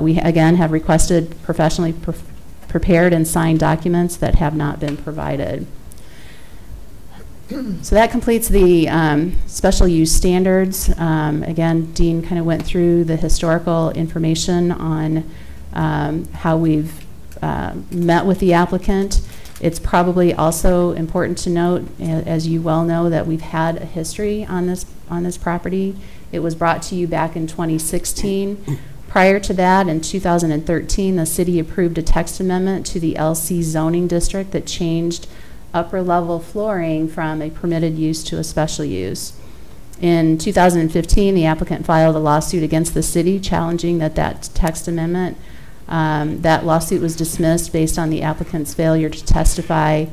We again have requested professionally prepared and signed documents that have not been provided. So that completes the special use standards. Again, Dean kind of went through the historical information on how we've met with the applicant. It's probably also important to note, as you well know, that we've had a history on this property. It was brought to you back in 2016. Prior to that, in 2013, the city approved a text amendment to the LC zoning district that changed upper level flooring from a permitted use to a special use. In 2015, the applicant filed a lawsuit against the city challenging that text amendment. That lawsuit was dismissed based on the applicant's failure to testify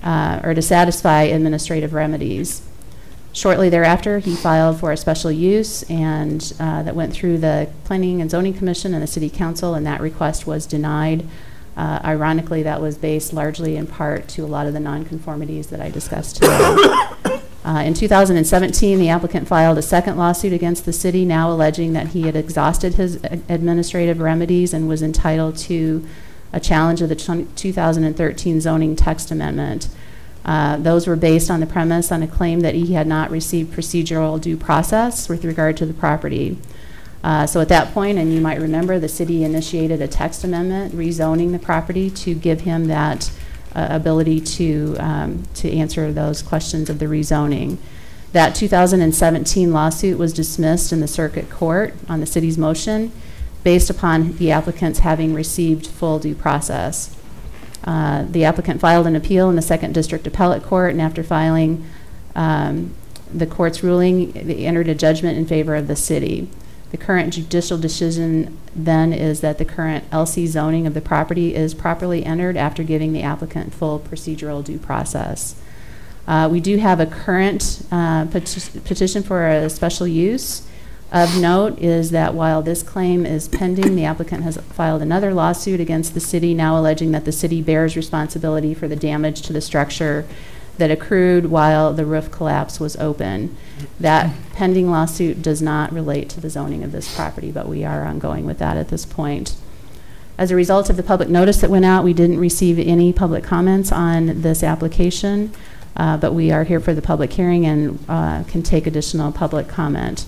or to satisfy administrative remedies. Shortly thereafter, he filed for a special use, and that went through the Planning and Zoning Commission and the City Council, and that request was denied. Ironically, that was based largely in part to a lot of the nonconformities that I discussed today. In 2017, the applicant filed a second lawsuit against the city, now alleging that he had exhausted his administrative remedies and was entitled to a challenge of the 2013 zoning text amendment. Those were based on the premise on a claim that he had not received procedural due process with regard to the property. So at that point, and you might remember, the city initiated a text amendment rezoning the property to give him that ability to answer those questions of the rezoning. That 2017 lawsuit was dismissed in the circuit court on the city's motion based upon the applicants having received full due process. The applicant filed an appeal in the 2nd District Appellate Court, and after filing the court's ruling, they entered a judgment in favor of the city. The current judicial decision then is that the current LC zoning of the property is properly entered after giving the applicant full procedural due process. We do have a current petition for a special use. Of note is that while this claim is pending, the applicant has filed another lawsuit against the city, now alleging that the city bears responsibility for the damage to the structure that accrued while the roof collapse was open. That pending lawsuit does not relate to the zoning of this property, but we are ongoing with that at this point. As a result of the public notice that went out, we didn't receive any public comments on this application, but we are here for the public hearing and can take additional public comment.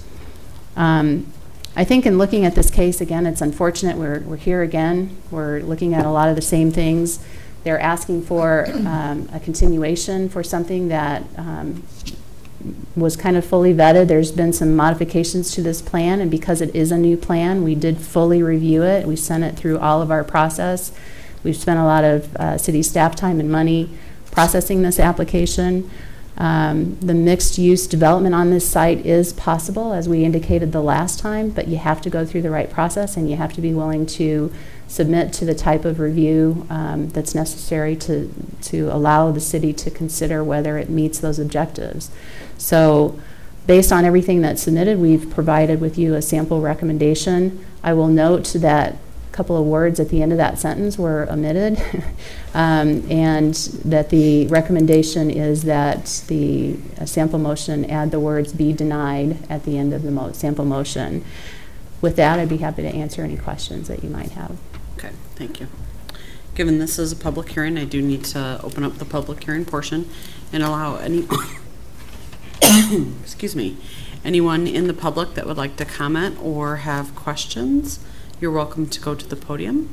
I think in looking at this case, again, it's unfortunate we're here again. We're looking at a lot of the same things. They're asking for a continuation for something that was kind of fully vetted. There's been some modifications to this plan, and because it is a new plan, we did fully review it. We sent it through all of our process. We've spent a lot of city staff time and money processing this application. The mixed-use development on this site is possible, as we indicated the last time, but you have to go through the right process, and you have to be willing to submit to the type of review that's necessary to allow the city to consider whether it meets those objectives. So Based on everything that's submitted, we've provided with you a sample recommendation. I will note that a couple of words at the end of that sentence were omitted, and that the recommendation is that the sample motion add the words "be denied" at the end of the sample motion. With that, I'd be happy to answer any questions that you might have. Okay, thank you. Given this is a public hearing, I do need to open up the public hearing portion and allow any, excuse me, anyone in the public that would like to comment or have questions, you're welcome to go to the podium.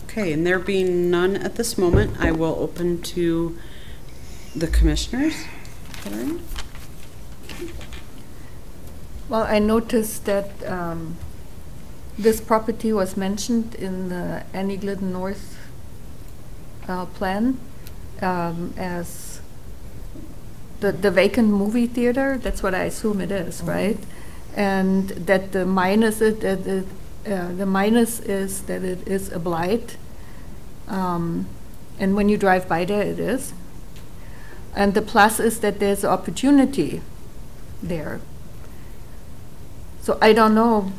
Okay, and there being none at this moment, I will open to the commissioners. Well, I noticed that this property was mentioned in the Annie Glidden North plan as the vacant movie theater. That's what I assume it is, right? And that the minus is that it is a blight. And when you drive by there, it is. And the plus is that there's opportunity there. So I don't know.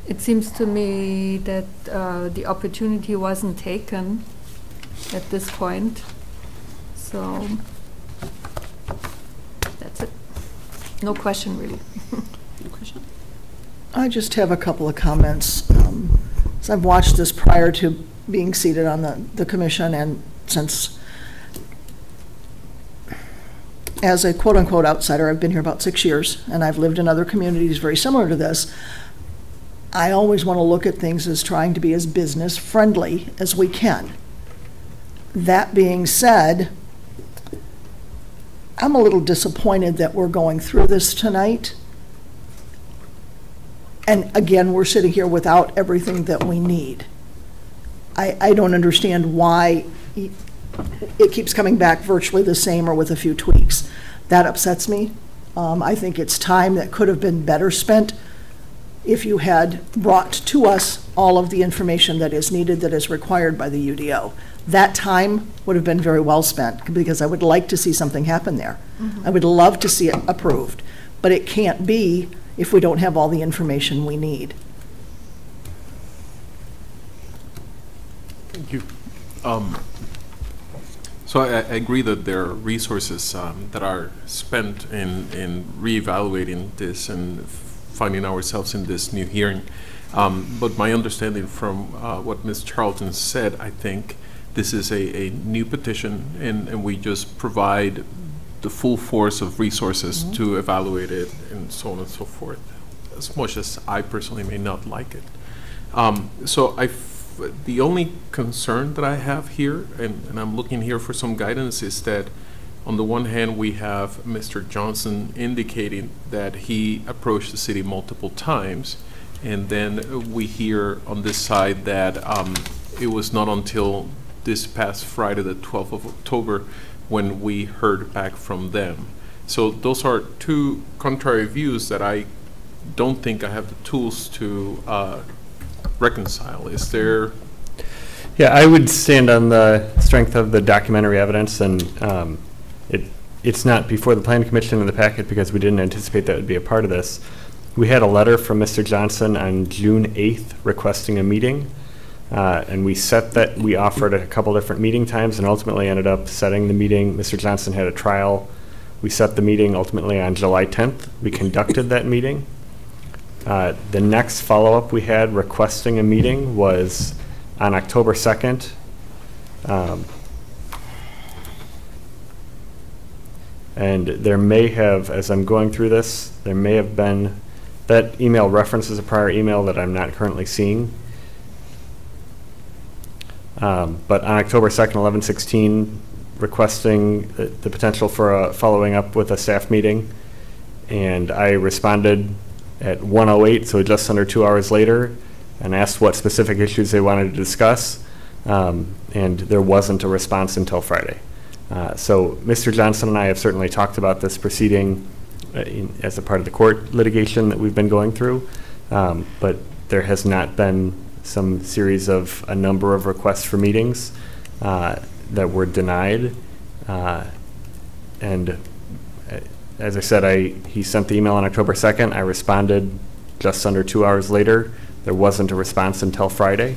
It seems to me that the opportunity wasn't taken at this point. So that's it. No question, really. No question? I just have a couple of comments. So I've watched this prior to being seated on the commission, and since as a quote-unquote outsider, I've been here about 6 years, and I've lived in other communities very similar to this. I always want to look at things as trying to be as business-friendly as we can. That being said, I'm a little disappointed that we're going through this tonight. And again, we're sitting here without everything that we need. I don't understand why it keeps coming back virtually the same or with a few tweaks. That upsets me. I think it's time that could have been better spent if you had brought to us all of the information that is needed, that is required by the UDO. That time would have been very well spent, because I would like to see something happen there. I would love to see it approved, but it can't be if we don't have all the information we need. Thank you. So I agree that there are resources that are spent in reevaluating this and finding ourselves in this new hearing. But my understanding from what Ms. Charlton said, I think this is a new petition, and we just provide the full force of resources to evaluate it and so on and so forth, as much as I personally may not like it. So the only concern that I have here, and I'm looking here for some guidance, is that on the one hand we have Mr. Johnson indicating that he approached the city multiple times, and then we hear on this side that it was not until this past Friday, the 12th of October, when we heard back from them. So those are two contrary views that I don't think I have the tools to reconcile. Is there? Yeah, I would stand on the strength of the documentary evidence, and it's not before the Planning Commission in the packet because we didn't anticipate that would be a part of this. We had a letter from Mr. Johnson on June 8th requesting a meeting, and we offered a couple different meeting times and ultimately ended up setting the meeting. Mr. Johnson had a trial. We set the meeting ultimately on July 10th. We conducted that meeting. The next follow-up we had requesting a meeting was on October 2nd. And there may have, as I'm going through this, there may have been, that email references a prior email that I'm not currently seeing. But on October 2nd, 11/16, requesting the potential for following up with a staff meeting. And I responded at 1:08, so just under 2 hours later, and asked what specific issues they wanted to discuss. And there wasn't a response until Friday. So Mr. Johnson and I have certainly talked about this proceeding as a part of the court litigation that we've been going through, but there has not been some series of a number of requests for meetings. that were denied. And as I said, he sent the email on October 2nd. I responded just under 2 hours later. There wasn't a response until Friday.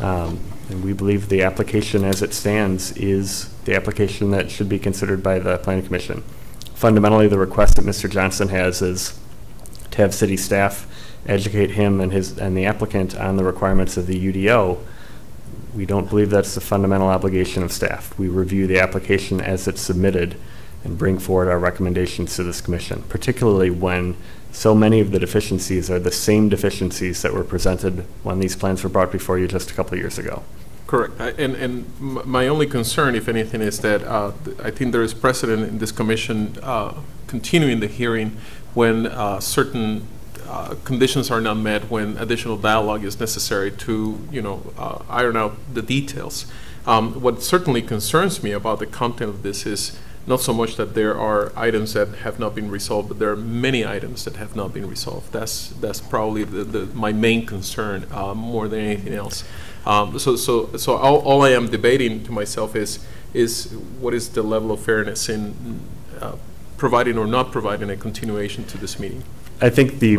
And we believe the application as it stands is the application that should be considered by the Planning Commission. Fundamentally, the request that Mr. Johnson has is to have city staff educate him and the applicant on the requirements of the UDO. We don't believe that's the fundamental obligation of staff. We review the application as it's submitted and bring forward our recommendations to this commission, particularly when so many of the deficiencies are the same deficiencies that were presented when these plans were brought before you just a couple of years ago. Correct. And my only concern, if anything, is that I think there is precedent in this commission continuing the hearing when certain conditions are not met, when additional dialogue is necessary to, iron out the details. What certainly concerns me about the content of this is not so much that there are items that have not been resolved, but there are many items that have not been resolved. That's probably my main concern more than anything else. So all I am debating to myself is what is the level of fairness in providing or not providing a continuation to this meeting. I think the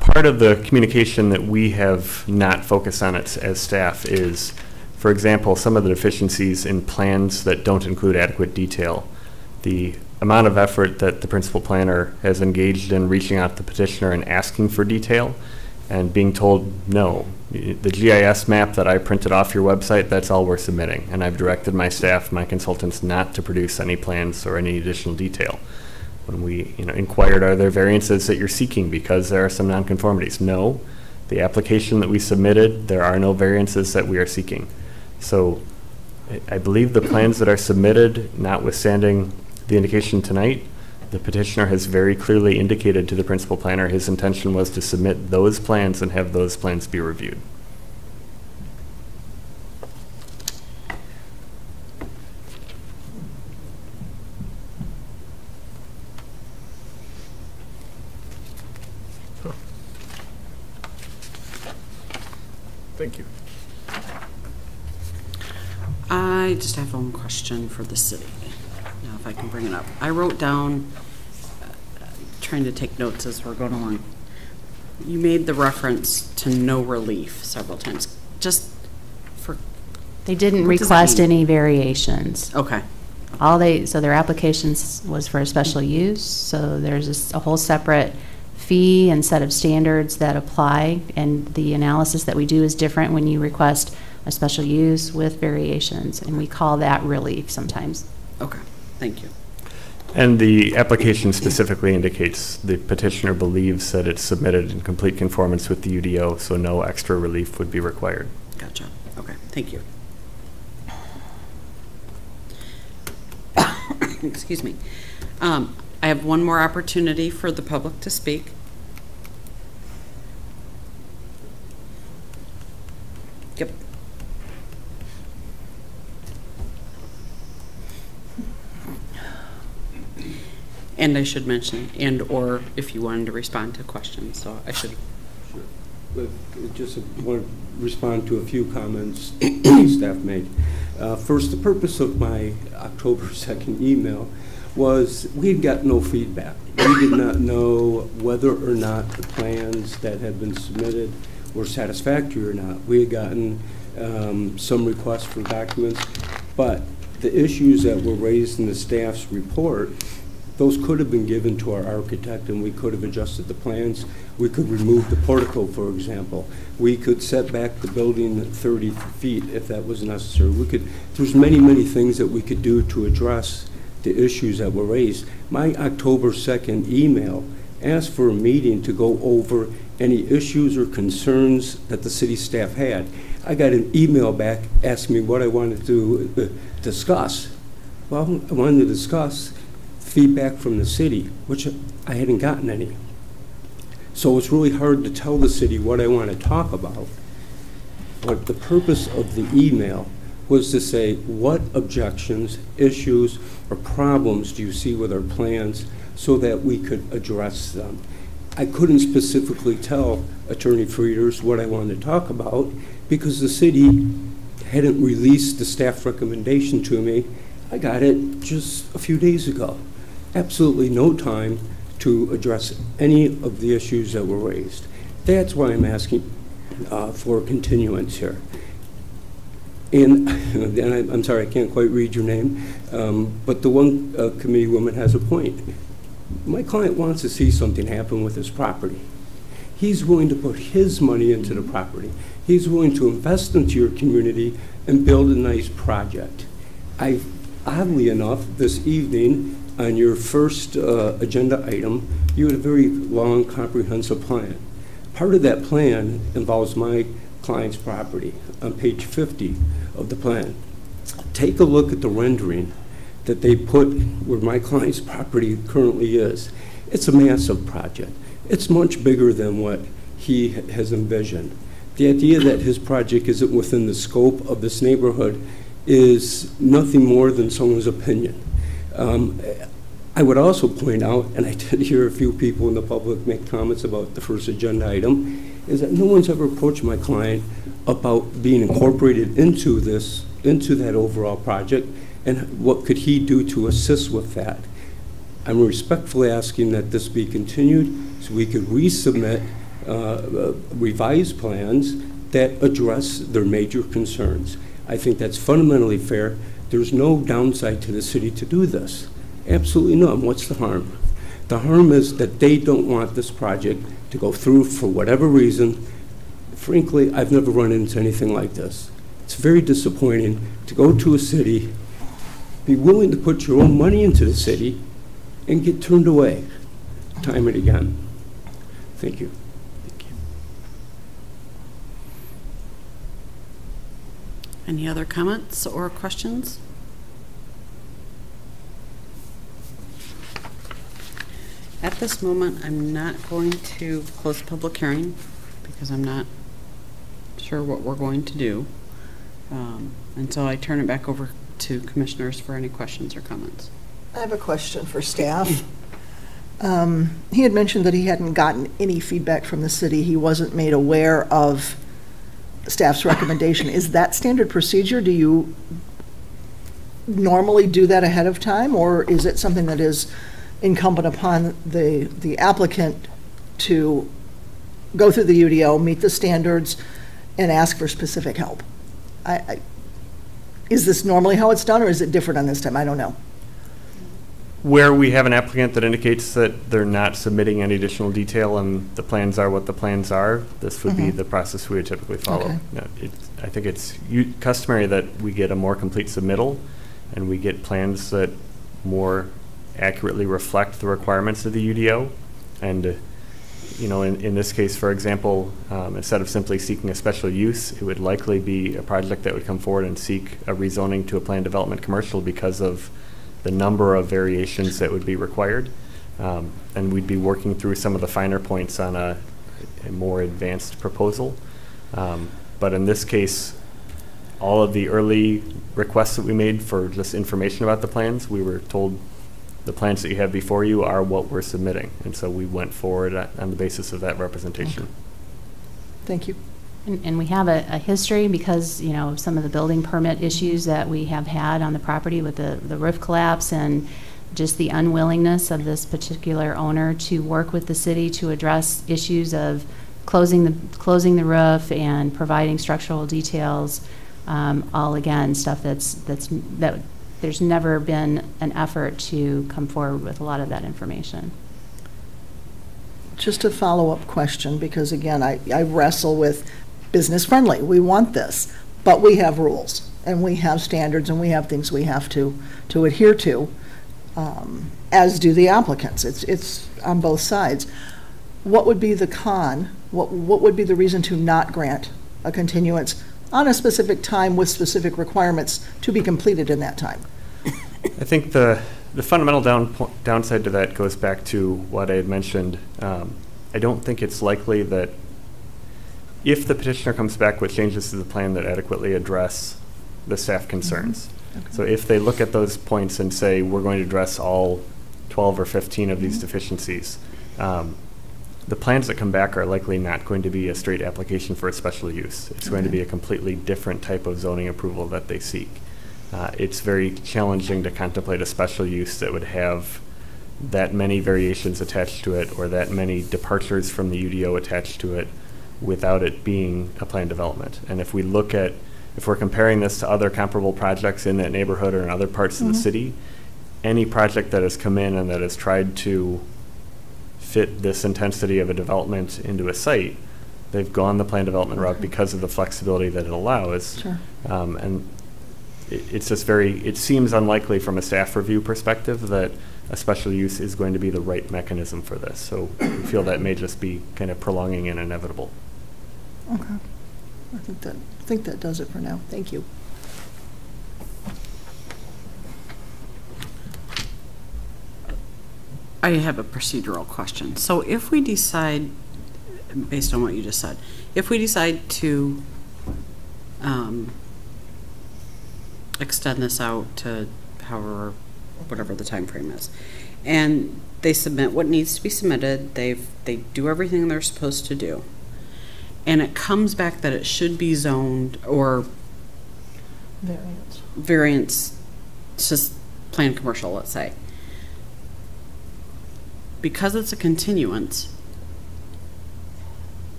part of the communication that we have not focused on it as staff is, for example, some of the deficiencies in plans that don't include adequate detail. The amount of effort that the principal planner has engaged in reaching out to the petitioner and asking for detail and being told no. The GIS map that I printed off your website, that's all we're submitting. And I've directed my staff, my consultants, not to produce any plans or any additional detail. When we inquired, are there variances that you're seeking because there are some nonconformities? No. The application that we submitted, there are no variances that we are seeking. So I believe the plans that are submitted, notwithstanding the indication tonight, the petitioner has very clearly indicated to the principal planner his intention was to submit those plans and have those plans be reviewed. Thank you. I just have one question for the city. Now, if I can bring it up. I wrote down, trying to take notes as we're going along. You made the reference to no relief several times. Just for... They didn't request any variations. Okay. So their applications was for a special use, so there's a whole separate fee and set of standards that apply, and the analysis that we do is different when you request a special use with variations, and we call that relief sometimes. Okay, thank you. And the application specifically indicates the petitioner believes that it's submitted in complete conformance with the UDO, so no extra relief would be required. Gotcha. Okay, thank you. Excuse me. I have one more opportunity for the public to speak. Yep. And I should mention, and or if you wanted to respond to questions, so I should. Sure. But just want to respond to a few comments staff made. First, the purpose of my October 2nd email was we had got no feedback. We did not know whether or not the plans that had been submitted were satisfactory or not. We had gotten some requests for documents, but the issues that were raised in the staff's report, those could have been given to our architect and we could have adjusted the plans. We could remove the portico, for example. We could set back the building 30 feet if that was necessary. There's many, many things that we could do to address the issues that were raised. My October 2nd email asked for a meeting to go over any issues or concerns that the city staff had. I got an email back asking me what I wanted to discuss. Well, I wanted to discuss feedback from the city, which I hadn't gotten any. So it's really hard to tell the city what I want to talk about. But the purpose of the email was to say, what objections, issues, or problems do you see with our plans so that we could address them? I couldn't specifically tell Attorney Frieders what I wanted to talk about because the city hadn't released the staff recommendation to me. I got it just a few days ago. Absolutely no time to address any of the issues that were raised. That's why I'm asking for continuance here. And I'm sorry, I can't quite read your name, but the one committee woman has a point. My client wants to see something happen with his property. He's willing to put his money into the property. He's willing to invest into your community and build a nice project. Oddly enough, this evening, on your first agenda item, you had a very long, comprehensive plan. Part of that plan involves my client's property on page 50 of the plan. Take a look at the rendering that they put where my client's property currently is. It's a massive project. It's much bigger than what he has envisioned. The idea that his project isn't within the scope of this neighborhood is nothing more than someone's opinion. I would also point out, and I did hear a few people in the public make comments about the first agenda item, is that no one's ever approached my client about being incorporated into that overall project, and what could he do to assist with that. I'm respectfully asking that this be continued so we could resubmit revised plans that address their major concerns. I think that's fundamentally fair. There's no downside to the city to do this. Absolutely none. What's the harm? The harm is that they don't want this project to go through for whatever reason. Frankly, I've never run into anything like this. It's very disappointing to go to a city, be willing to put your own money into the city, and get turned away time and again. Thank you. Any other comments or questions? At this moment, I'm not going to close the public hearing because I'm not sure what we're going to do. And so I turn it back over to commissioners for any questions or comments. I have a question for staff. He had mentioned that he hadn't gotten any feedback from the city. He wasn't made aware of staff's recommendation. Is that standard procedure? Do you normally do that ahead of time, or is it something that is incumbent upon the applicant to go through the UDO, meet the standards, and ask for specific help? Is this normally how it's done, or is it different on this time? I don't know. Where we have an applicant that indicates that they're not submitting any additional detail and the plans are what the plans are, this would be the process we would typically follow. Okay. No, I think it's customary that we get a more complete submittal and we get plans that more accurately reflect the requirements of the UDO. And you know, in this case, for example, instead of simply seeking a special use, it would likely be a project that would come forward and seek a rezoning to a planned development commercial because of the number of variations that would be required. And we'd be working through some of the finer points on a more advanced proposal. But in this case, all of the early requests that we made for just information about the plans, we were told the plans that you have before you are what we're submitting. And so we went forward on the basis of that representation. Okay. Thank you. And we have a history because, you know, some of the building permit issues that we have had on the property with the roof collapse and just the unwillingness of this particular owner to work with the city to address issues of closing the roof and providing structural details. All again, stuff that there's never been an effort to come forward with a lot of that information. Just a follow-up question, because again, I wrestle with business friendly. We want this, but we have rules and we have standards and we have things we have to adhere to, as do the applicants. It's on both sides. What would be the con? What would be the reason to not grant a continuance on a specific time with specific requirements to be completed in that time? I think the fundamental downside to that goes back to what I had mentioned. I don't think it's likely that if the petitioner comes back with changes to the plan that adequately address the staff concerns. Okay. So if they look at those points and say, we're going to address all 12 or 15 of these deficiencies, the plans that come back are likely not going to be a straight application for a special use. It's going to be a completely different type of zoning approval that they seek. It's very challenging to contemplate a special use that would have that many variations attached to it or that many departures from the UDO attached to it without it being a planned development. And if we look at, if we're comparing this to other comparable projects in that neighborhood or in other parts of the city, any project that has come in and that has tried to fit this intensity of a development into a site, they've gone the planned development route because of the flexibility that it allows. Sure. And it's just very, it seems unlikely from a staff review perspective that a special use is going to be the right mechanism for this. So we feel that may just be kind of prolonging and inevitable. Okay. I think that does it for now. Thank you. I have a procedural question. So if we decide, based on what you just said, if we decide to extend this out to however, whatever the time frame is, and they submit what needs to be submitted, they do everything they're supposed to do, and it comes back that it should be zoned or variance, just planned commercial, let's say. Because it's a continuance,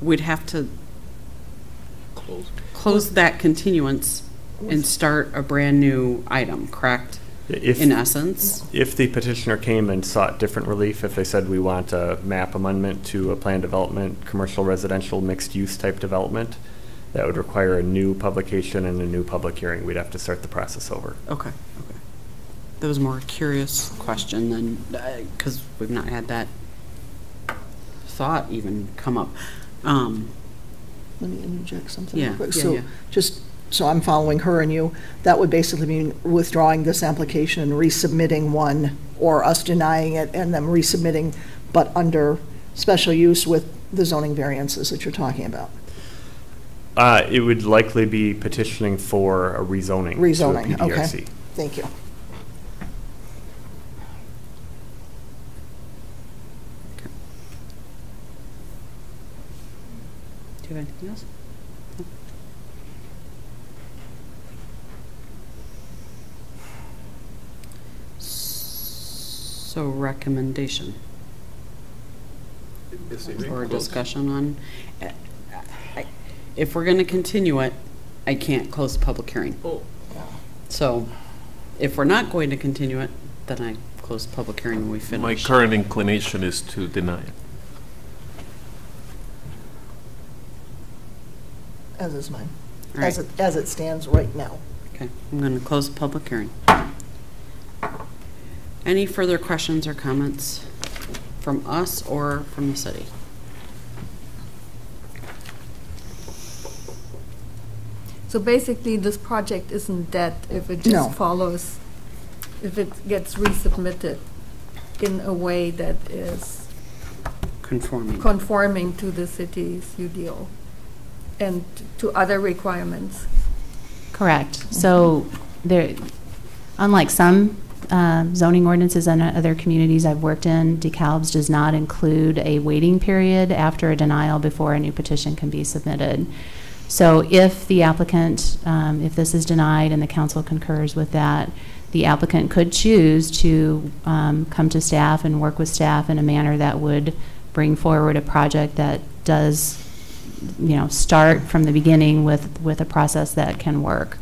we'd have to close that continuance and start a brand new item, correct? In essence? If the petitioner came and sought different relief, if they said we want a map amendment to a planned development, commercial, residential, mixed use type development, that would require a new publication and a new public hearing. We'd have to start the process over. Okay. That was more a curious question than, because we've not had that thought even come up. Let me interject something real quick. Yeah. Just so I'm following her and you, that would basically mean withdrawing this application and resubmitting one, or us denying it and then resubmitting, but under special use with the zoning variances that you're talking about. It would likely be petitioning for a rezoning. Rezoning, to a PDRC. okay. Thank you. Do you have anything else? No. So recommendation or a discussion on, if we're going to continue it, I can't close the public hearing. So if we're not going to continue it, then I close the public hearing when we finish. My current inclination is to deny it. As is mine. Right. As it stands right now. Okay, I'm going to close the public hearing. Any further questions or comments from us or from the city? So basically, this project isn't dead if it just follows, if it gets resubmitted in a way that is conforming to the city's UDO and to other requirements. Correct. So there, unlike some zoning ordinances in other communities I've worked in, DeKalb's does not include a waiting period after a denial before a new petition can be submitted. So if the applicant, if this is denied and the council concurs with that, the applicant could choose to come to staff and work with staff in a manner that would bring forward a project that does, you know, start from the beginning with a process that can work.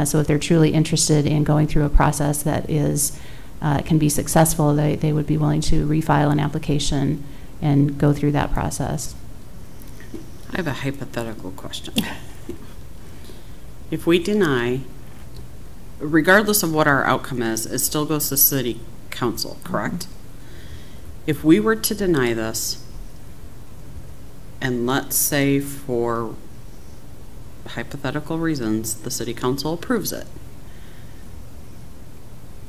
So if they're truly interested in going through a process that is can be successful, they would be willing to refile an application and go through that process. I have a hypothetical question. If we deny, regardless of what our outcome is, it still goes to city council, correct? Mm-hmm. If we were to deny this, and let's say for hypothetical reasons, the city council approves it,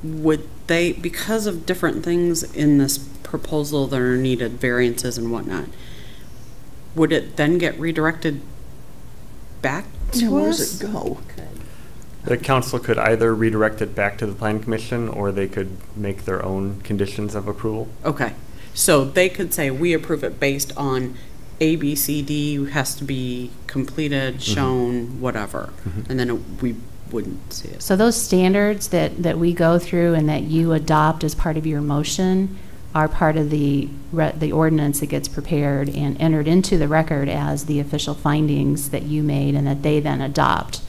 would they, because of different things in this proposal that are needed, variances and whatnot, would it then get redirected back to us? Where does it go? The council could either redirect it back to the Plan Commission, or they could make their own conditions of approval. Okay. So they could say, we approve it based on A, B, C, D has to be completed, shown, whatever. And then we wouldn't see it. So those standards that we go through and that you adopt as part of your motion are part of the ordinance that gets prepared and entered into the record as the official findings that you made and that they then adopt.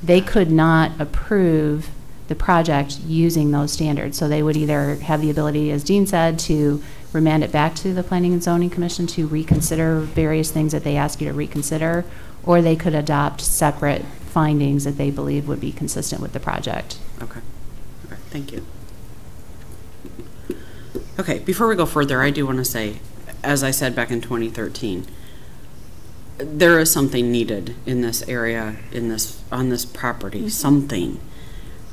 They could not approve the project using those standards. So they would either have the ability, as Dean said, to remand it back to the Planning and Zoning Commission to reconsider various things that they ask you to reconsider, or they could adopt separate findings that they believe would be consistent with the project. Okay. Okay, thank you. Okay, before we go further, I do want to say, as I said back in 2013, there is something needed in this area, on this property, something.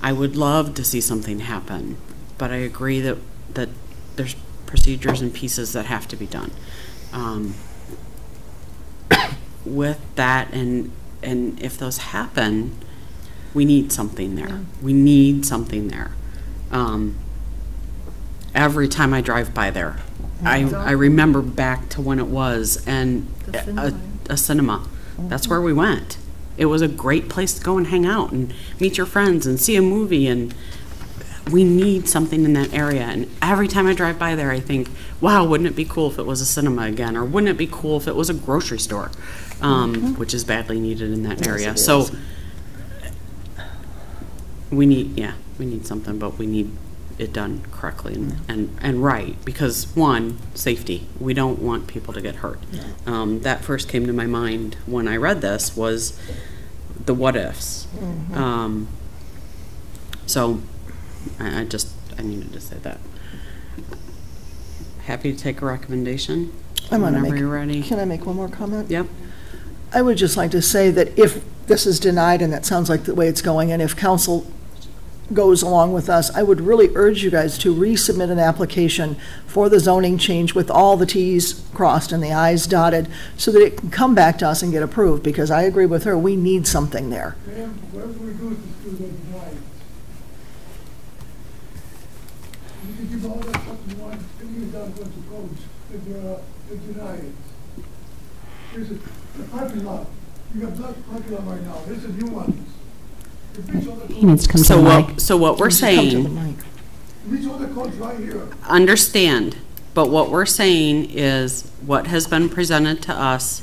I would love to see something happen, but I agree that there's procedures and pieces that have to be done. With that, and if those happen, we need something there. We need something there. Every time I drive by there, I remember back to when it was and a cinema. That's where we went. It was a great place to go and hang out and meet your friends and see a movie, and we need something in that area. And every time I drive by there, I think, wow, wouldn't it be cool if it was a cinema again, or wouldn't it be cool if it was a grocery store, which is badly needed in that area. So we need something, but we need it done correctly and right, because one, safety. We don't want people to get hurt. That first came to my mind when I read this was the what ifs. So I needed to say that. Happy to take a recommendation whenever you're ready. Can I make one more comment? Yep. I would just like to say that if this is denied, and that sounds like the way it's going, and if council goes along with us, I would really urge you guys to resubmit an application for the zoning change with all the T's crossed and the I's dotted, so that it can come back to us and get approved, because I agree with her, we need something there. What if we do this to the denied? You can give all that stuff you want, and you down with the codes to deny it. Here's the parking lot. You have that parking lot right now. Here's a new one. He needs to come to the mic. So what we're saying, understand, but what we're saying is what has been presented to us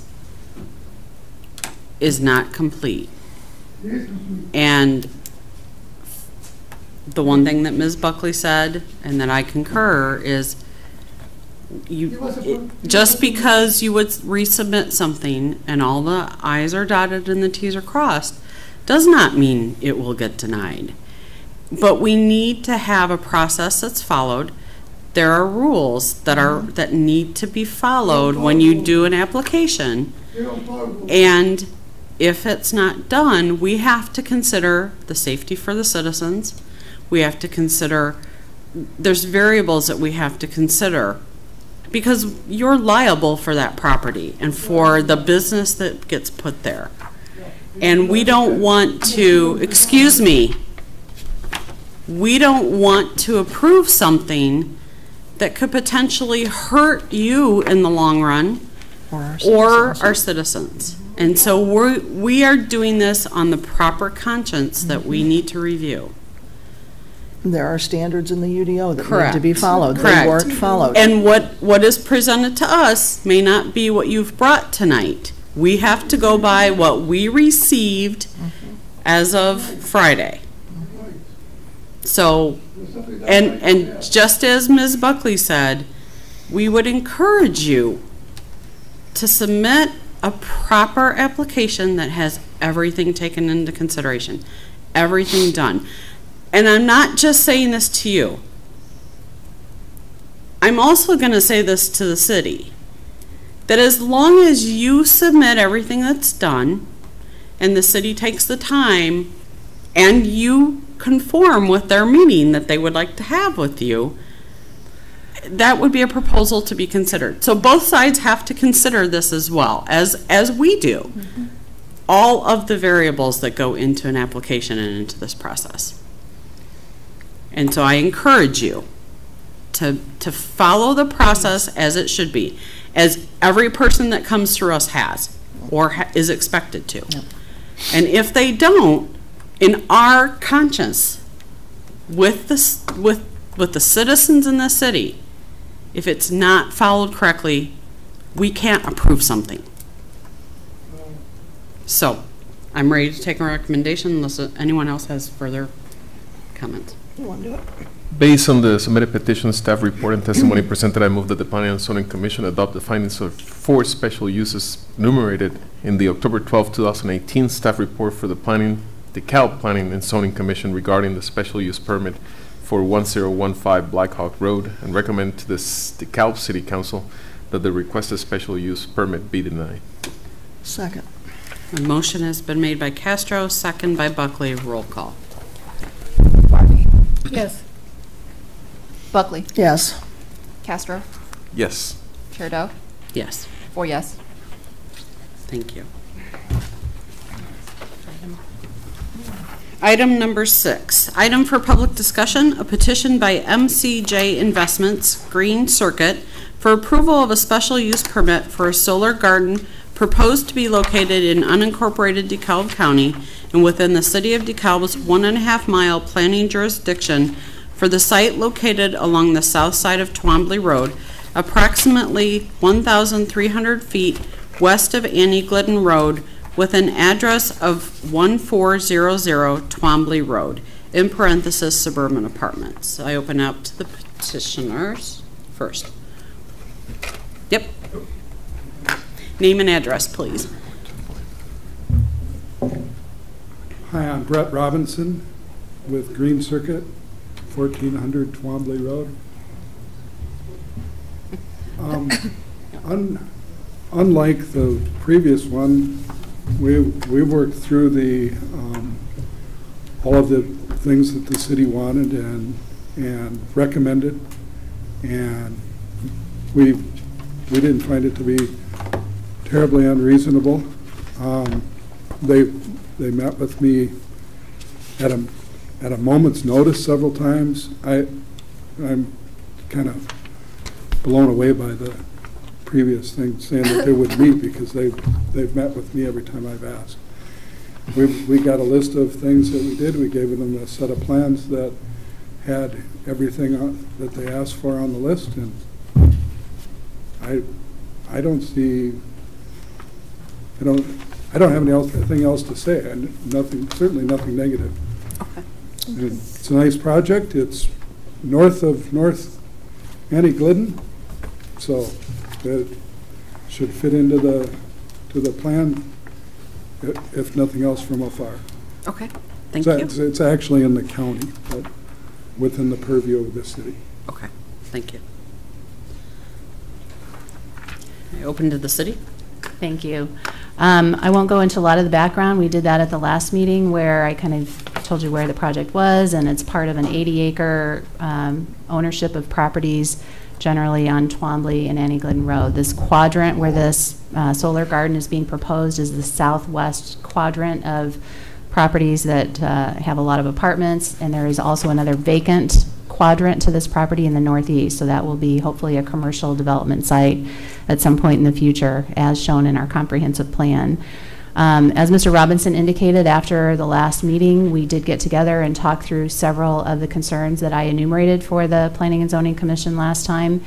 is not complete. And the one thing that Ms. Buckley said, and that I concur, is just because you would resubmit something and all the I's are dotted and the T's are crossed, does not mean it will get denied. But we need to have a process that's followed. There are rules that need to be followed when you do an application. And if it's not done, we have to consider the safety for the citizens. We have to consider, there's variables that we have to consider, because you're liable for that property and for the business that gets put there. And we don't want to, excuse me, we don't want to approve something that could potentially hurt you in the long run or our citizens. And so we are doing this on the proper conscience that we need to review. There are standards in the UDO that Correct. need to be followed. Correct. They weren't followed. And what is presented to us may not be what you've brought tonight. We have to go by what we received as of Friday. So, and just as Ms. Buckley said, we would encourage you to submit a proper application that has everything taken into consideration, everything done. And I'm not just saying this to you. I'm also going to say this to the city, that as long as you submit everything that's done and the city takes the time and you conform with their meeting that they would like to have with you, that would be a proposal to be considered. So both sides have to consider this as well, as we do, all of the variables that go into an application and into this process. And so I encourage you to follow the process as it should be, as every person that comes through us has, or is expected to. Yep. And if they don't, in our conscience, with the citizens in the city, if it's not followed correctly, we can't approve something. So, I'm ready to take a recommendation unless anyone else has further comments. You want to do it? Based on the submitted petition, staff report, and testimony presented, I move that the Planning and Zoning Commission adopt the findings of 4 special uses enumerated in the October 12, 2018 staff report for the DeKalb Planning and Zoning Commission regarding the special use permit for 1015 Blackhawk Road, and recommend to the DeKalb City Council that the requested special use permit be denied. Second. A motion has been made by Castro, second by Buckley. Roll call. Barbie. Yes. Buckley. Yes. Castro. Yes. Chair Doe. Yes. 4 yes. Thank you. Item number 6, item for public discussion, a petition by MCJ Investments, Green Circuit, for approval of a special use permit for a solar garden proposed to be located in unincorporated DeKalb County and within the City of DeKalb's 1.5-mile planning jurisdiction for the site located along the south side of Twombly Road, approximately 1,300 feet west of Annie Glidden Road, with an address of 1400 Twombly Road, in parenthesis, suburban apartments. I open up to the petitioners first. Yep. Name and address, please. Hi, I'm Brett Robinson with Green Circuit, 1400 Twombly Road. Unlike the previous one, we worked through the all of the things that the city wanted and recommended, and we didn't find it to be terribly unreasonable. They met with me at a moment's notice several times. I'm kind of blown away by the previous thing, saying that they would meet, because they've met with me every time I've asked. We got a list of things that we did. We gave them a set of plans that had everything that they asked for on the list, and I don't see. I don't have anything else to say, and certainly nothing negative. Okay. It's a nice project. It's north of North Annie Glidden, so it should fit into the plan, if nothing else, from afar. Okay, thank you. It's actually in the county, but within the purview of the city. Okay, thank you. I open to the city. Thank you. I won't go into a lot of the background. We did that at the last meeting, where I kind of told you where the project was, and it's part of an 80-acre ownership of properties generally on Twombly and Annie Glidden Road. This quadrant where this solar garden is being proposed is the southwest quadrant of properties that have a lot of apartments, and there is also another vacant quadrant to this property in the northeast, so that will be hopefully a commercial development site at some point in the future, as shown in our comprehensive plan. As Mr. Robinson indicated, after the last meeting, we did get together and talk through several of the concerns that I enumerated for the Planning and Zoning Commission last time.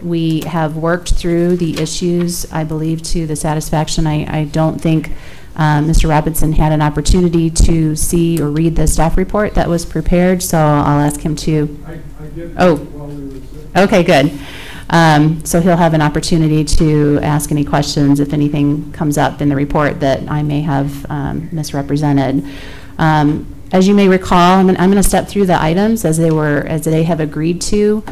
We have worked through the issues, I believe, to the satisfaction. I don't think Mr. Robinson had an opportunity to see or read the staff report that was prepared, so I'll ask him to. I did. Oh, okay, good. So he'll have an opportunity to ask any questions if anything comes up in the report that I may have misrepresented. As you may recall, I'm going to step through the items as they have agreed to.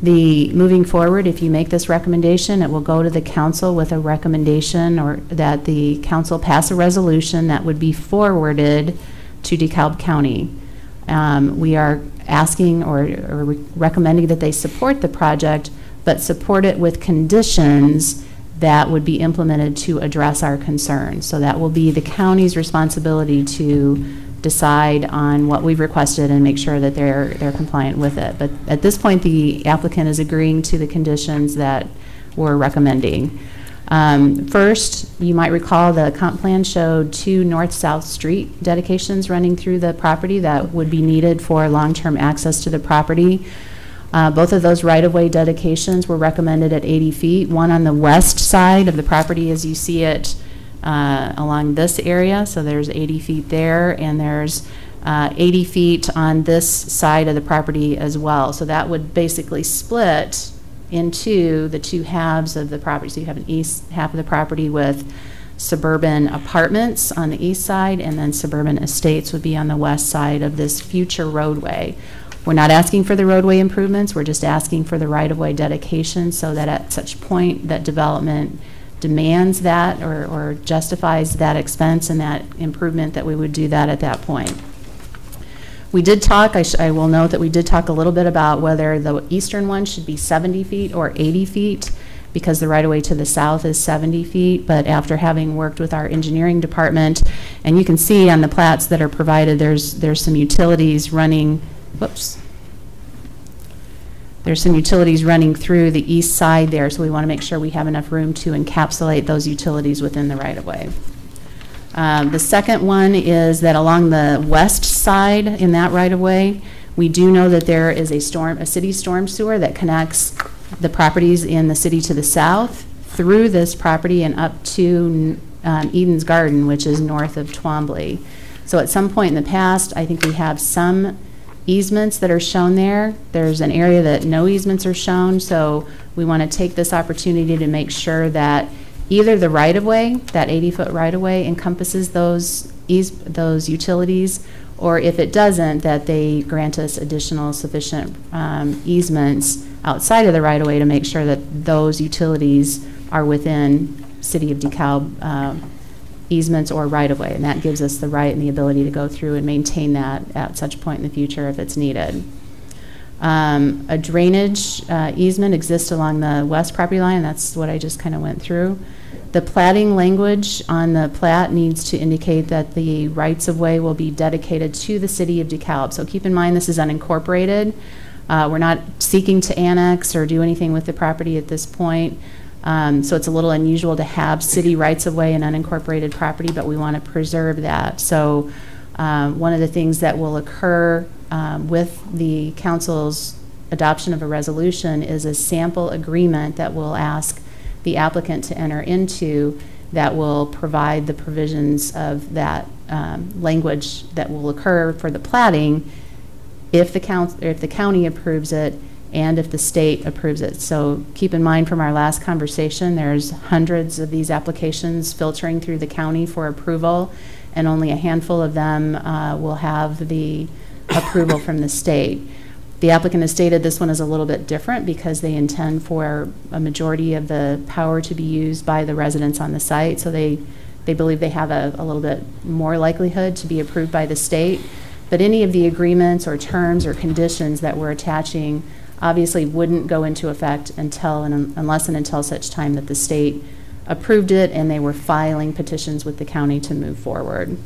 Moving forward, if you make this recommendation, it will go to the council with a recommendation, or that the council pass a resolution that would be forwarded to DeKalb County. We are asking or recommending that they support the project, but support it with conditions that would be implemented to address our concerns. So that will be the county's responsibility to decide on what we've requested and make sure that they're compliant with it. But at this point, the applicant is agreeing to the conditions that we're recommending. First, you might recall the comp plan showed 2 north-south street dedications running through the property that would be needed for long-term access to the property. Both of those right-of-way dedications were recommended at 80 feet, one on the west side of the property as you see it along this area, so there's 80 feet there, and there's 80 feet on this side of the property as well. So that would basically split into the 2 halves of the property. So you have an east half of the property with suburban apartments on the east side, and then suburban estates would be on the west side of this future roadway. We're not asking for the roadway improvements, we're just asking for the right-of-way dedication so that at such point that development demands that or justifies that expense and that improvement, that we would do that at that point. We did talk, I will note that we did talk a little bit about whether the eastern one should be 70 feet or 80 feet because the right-of-way to the south is 70 feet, but after having worked with our engineering department, and you can see on the plats that are provided, there's some utilities running, whoops. There's some utilities running through the east side there, so we want to make sure we have enough room to encapsulate those utilities within the right-of-way. The second one is that along the west side in that right-of-way, we do know that there is a city storm sewer that connects the properties in the city to the south through this property and up to Eden's Garden, which is north of Twombly. So at some point in the past, I think we have some easements that are shown there. There's an area that no easements are shown, so we want to take this opportunity to make sure that either the right-of-way, that 80-foot right-of-way, encompasses those utilities, or if it doesn't, that they grant us additional sufficient easements outside of the right-of-way to make sure that those utilities are within City of DeKalb easements or right-of-way, and that gives us the right and the ability to go through and maintain that at such point in the future if it's needed. A drainage easement exists along the west property line. That's what I just kind of went through. The platting language on the plat needs to indicate that the rights-of-way will be dedicated to the City of DeKalb. So keep in mind this is unincorporated. We're not seeking to annex or do anything with the property at this point. So it's a little unusual to have city rights-of-way and unincorporated property, but we want to preserve that. So one of the things that will occur with the council's adoption of a resolution is a sample agreement that we'll ask the applicant to enter into that will provide the provisions of that language that will occur for the platting if the county approves it and if the state approves it. So keep in mind from our last conversation, there's hundreds of these applications filtering through the county for approval, and only a handful of them will have the approval from the state. The applicant has stated this one is a little bit different because they intend for a majority of the power to be used by the residents on the site, so they believe they have a little bit more likelihood to be approved by the state. But any of the agreements or terms or conditions that we're attaching obviously wouldn't go into effect unless and until such time that the state approved it and they were filing petitions with the county to move forward.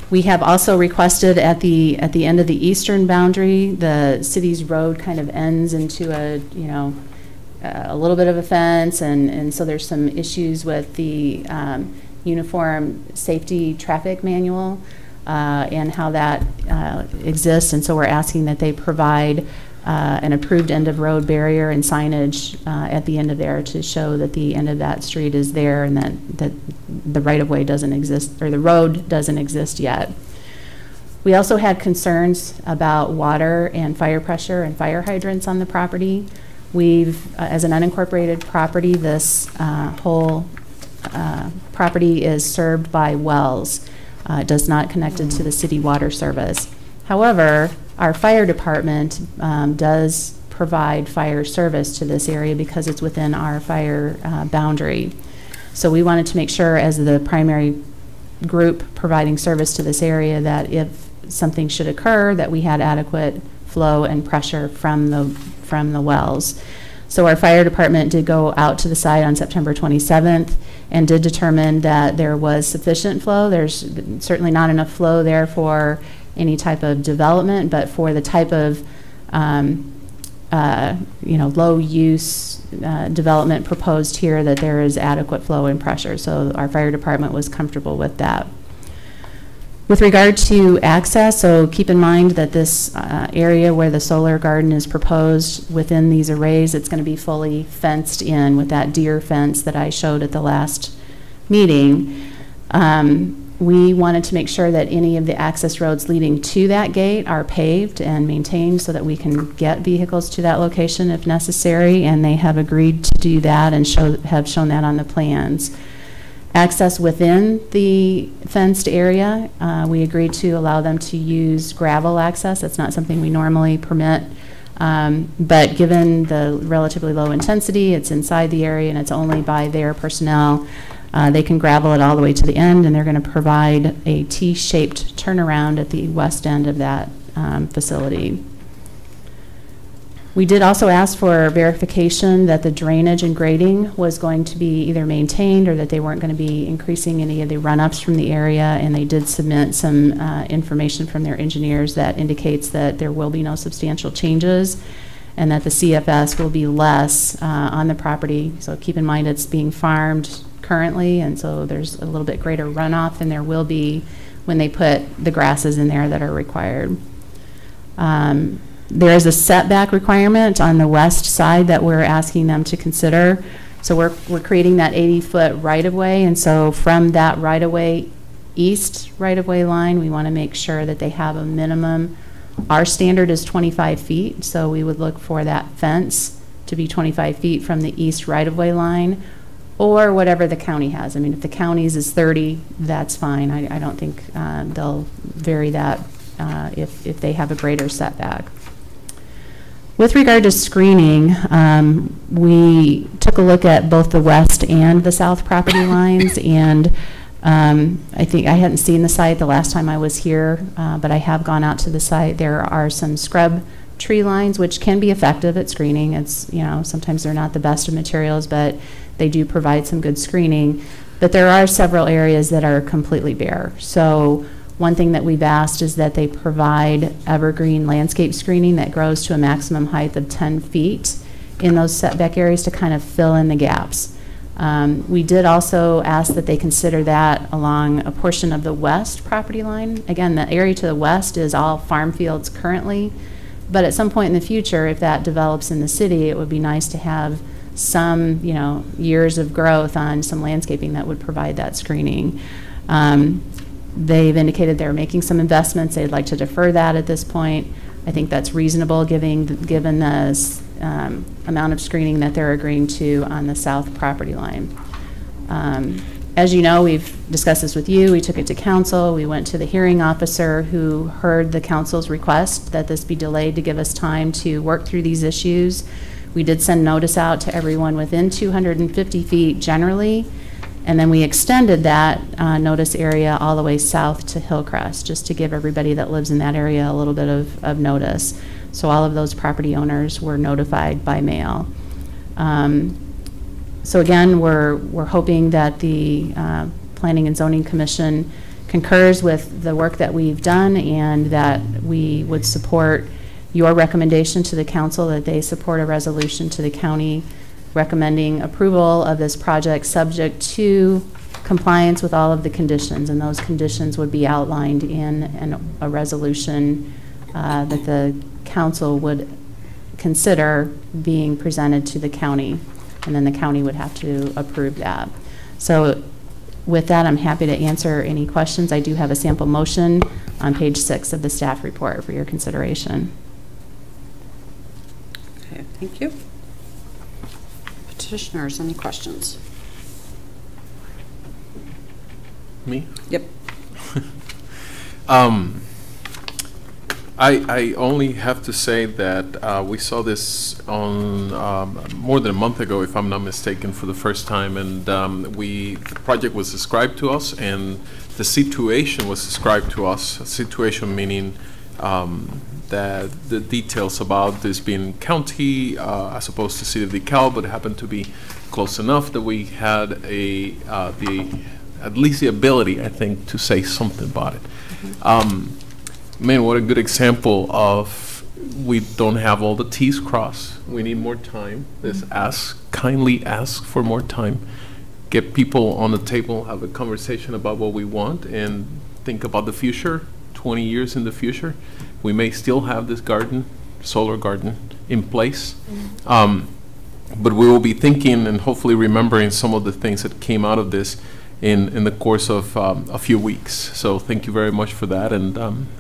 We have also requested at the end of the eastern boundary, the city's road kind of ends into a little bit of a fence, and so there's some issues with the uniform safety traffic manual and how that exists, and so we're asking that they provide an approved end of road barrier and signage at the end of there to show that the end of that street is there and that the right-of-way doesn't exist, or the road doesn't exist yet. We also had concerns about water and fire pressure and fire hydrants on the property. We've, as an unincorporated property, this whole property is served by wells. It does not connect into the city water service. However, our fire department does provide fire service to this area because it's within our fire boundary. So we wanted to make sure, as the primary group providing service to this area, that if something should occur, that we had adequate flow and pressure from the wells. So our fire department did go out to the site on September 27th and did determine that there was sufficient flow. There's certainly not enough flow there for any type of development, but for the type of low use development proposed here, that there is adequate flow and pressure. So our fire department was comfortable with that. With regard to access, so keep in mind that this area where the solar garden is proposed within these arrays, it's going to be fully fenced in with that deer fence that I showed at the last meeting. We wanted to make sure that any of the access roads leading to that gate are paved and maintained so that we can get vehicles to that location if necessary, and they have agreed to do that and have shown that on the plans. Access within the fenced area, we agreed to allow them to use gravel access. That's not something we normally permit, but given the relatively low intensity, it's inside the area and it's only by their personnel. They can gravel it all the way to the end, and they're going to provide a T-shaped turnaround at the west end of that facility. We did also ask for verification that the drainage and grading was going to be either maintained or that they weren't going to be increasing any of the run-ups from the area, and they did submit some information from their engineers that indicates that there will be no substantial changes and that the CFS will be less on the property. So keep in mind it's being farmed currently, and so there's a little bit greater runoff than there will be when they put the grasses in there that are required. There is a setback requirement on the west side that we're asking them to consider. So we're creating that 80-foot right-of-way, and so from that right-of-way, east right-of-way line, we want to make sure that they have a minimum. Our standard is 25 feet, so we would look for that fence to be 25 feet from the east right-of-way line, or whatever the county has. I mean, if the county's is 30, that's fine. I don't think they'll vary that if they have a greater setback. With regard to screening, we took a look at both the west and the south property lines, and I think I hadn't seen the site the last time I was here, but I have gone out to the site. There are some scrub tree lines which can be effective at screening. It's, you know, sometimes they're not the best of materials, but they do provide some good screening. But there are several areas that are completely bare. So one thing that we've asked is that they provide evergreen landscape screening that grows to a maximum height of 10 feet in those setback areas to kind of fill in the gaps. We did also ask that they consider that along a portion of the west property line. Again, the area to the west is all farm fields currently, but at some point in the future, if that develops in the city, it would be nice to have some, you know, years of growth on some landscaping that would provide that screening. They've indicated they're making some investments. They'd like to defer that at this point. I think that's reasonable given the amount of screening that they're agreeing to on the south property line. As you know, we've discussed this with you. We took it to council. We went to the hearing officer who heard the council's request that this be delayed to give us time to work through these issues. We did send notice out to everyone within 250 feet generally, and then we extended that notice area all the way south to Hillcrest, just to give everybody that lives in that area a little bit of notice. So all of those property owners were notified by mail. So again, we're hoping that the Planning and Zoning Commission concurs with the work that we've done, and that we would support your recommendation to the council that they support a resolution to the county recommending approval of this project subject to compliance with all of the conditions, and those conditions would be outlined in a resolution that the council would consider being presented to the county, and then the county would have to approve that. So with that, I'm happy to answer any questions. I do have a sample motion on page 6 of the staff report for your consideration. Okay, thank you. Petitioners, any questions? Me? Yep. I only have to say that we saw this on more than a month ago, if I'm not mistaken, for the first time, and the project was described to us, and the situation was described to us. A situation meaning that the details about this being county as opposed to city of DeKalb, but it happened to be close enough that we had at least the ability, I think, to say something about it. Man, what a good example of we don't have all the T's crossed. We need more time. Let's kindly ask for more time. Get people on the table, have a conversation about what we want, and think about the future, 20 years in the future. We may still have this garden, solar garden, in place. But we will be thinking and hopefully remembering some of the things that came out of this in the course of a few weeks. So thank you very much for that, and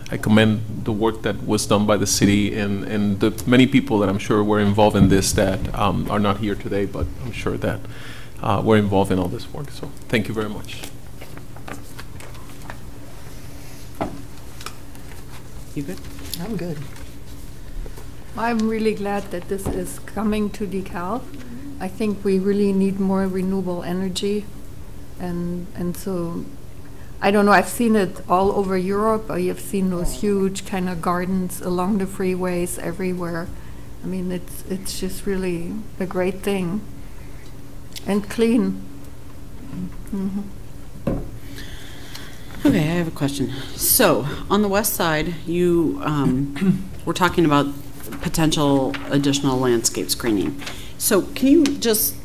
I commend the work that was done by the city and the many people that I'm sure were involved in this that are not here today, but I'm sure that were involved in all this work. So thank you very much. You good? I'm good. I'm really glad that this is coming to DeKalb. I think we really need more renewable energy. And so, I don't know, I've seen it all over Europe. You've seen those huge kind of gardens along the freeways everywhere. I mean, it's just really a great thing. And clean. Okay, I have a question. So, on the west side, you we're talking about potential additional landscape screening. So, can you just,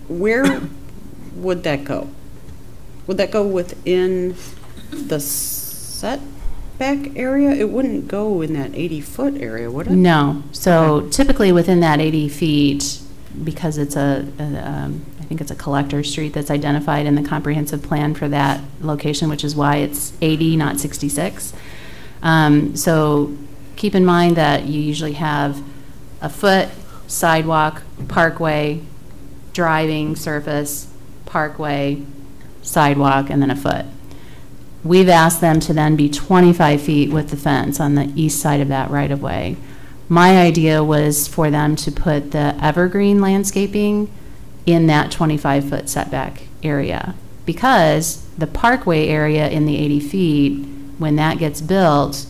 where would that go? Would that go within the setback area? It wouldn't go in that 80-foot area, would it? No. So typically within that 80 feet, because it's I think it's a collector street that's identified in the comprehensive plan for that location, which is why it's 80, not 66. So keep in mind that you usually have a foot, sidewalk, parkway, driving surface, parkway, sidewalk, and then a foot. We've asked them to then be 25 feet with the fence on the east side of that right-of-way. My idea was for them to put the evergreen landscaping in that 25-foot setback area, because the parkway area in the 80 feet, when that gets built,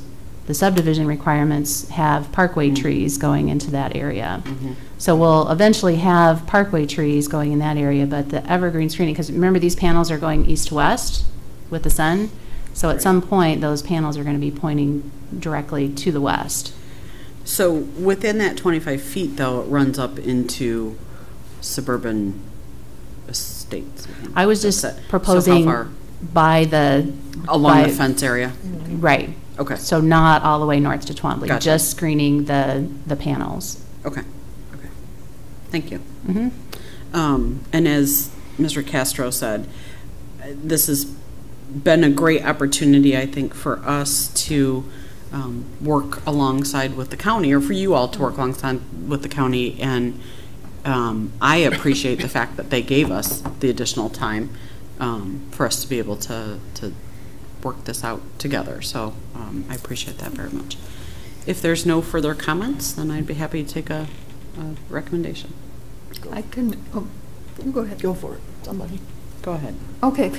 the subdivision requirements have parkway trees going into that area. So we'll eventually have parkway trees going in that area, but the evergreen screening, because remember these panels are going east to west with the sun, so at some point those panels are going to be pointing directly to the west. So within that 25 feet, though, it runs up into suburban estates. I was just proposing by the... Along the fence area? Right. Okay. So not all the way north to Twombly, Gotcha. just screening the panels. Okay. Okay. Thank you. And as Mr. Castro said, this has been a great opportunity, I think, for us to work alongside with the county, or for you all to work alongside with the county. And I appreciate the fact that they gave us the additional time for us to be able to work this out together. So I appreciate that very much. If there's no further comments, then I'd be happy to take a recommendation. I can, you go ahead. Go for it, somebody. Go ahead. Okay.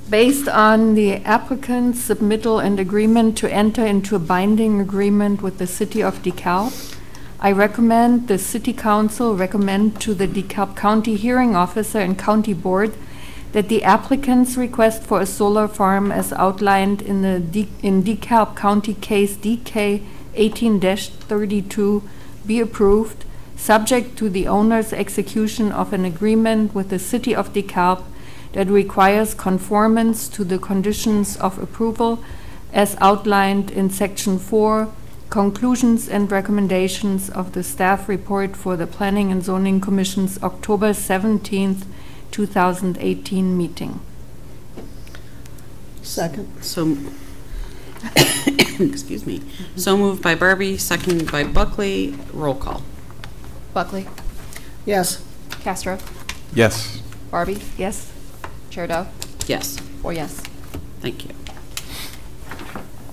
Based on the applicant's submittal and agreement to enter into a binding agreement with the City of DeKalb, I recommend the City Council recommend to the DeKalb County Hearing Officer and County Board that the applicant's request for a solar farm as outlined in DeKalb County Case DK 18-32 be approved, subject to the owner's execution of an agreement with the City of DeKalb that requires conformance to the conditions of approval as outlined in Section 4, Conclusions and Recommendations of the Staff Report for the Planning and Zoning Commission's October 17th, 2018 meeting. Second. So, excuse me. So moved by Barbie, seconded by Buckley. Roll call. Buckley? Yes. Castro? Yes. Barbie? Yes. Chair Doe? Yes. 4 yes. Thank you.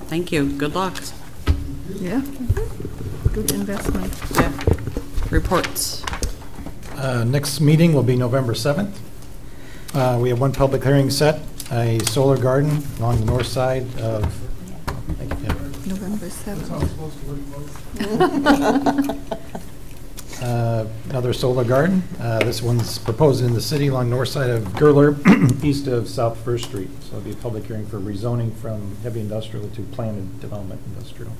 Thank you. Good luck. Yeah. Good investment. Yeah. Reports. Next meeting will be November 7th. We have one public hearing set, a solar garden along the north side of Thank you, Tim. November 7th. Another solar garden. This one's proposed in the city along north side of Gerler, east of South First Street. So it'll be a public hearing for rezoning from heavy industrial to planned development industrial.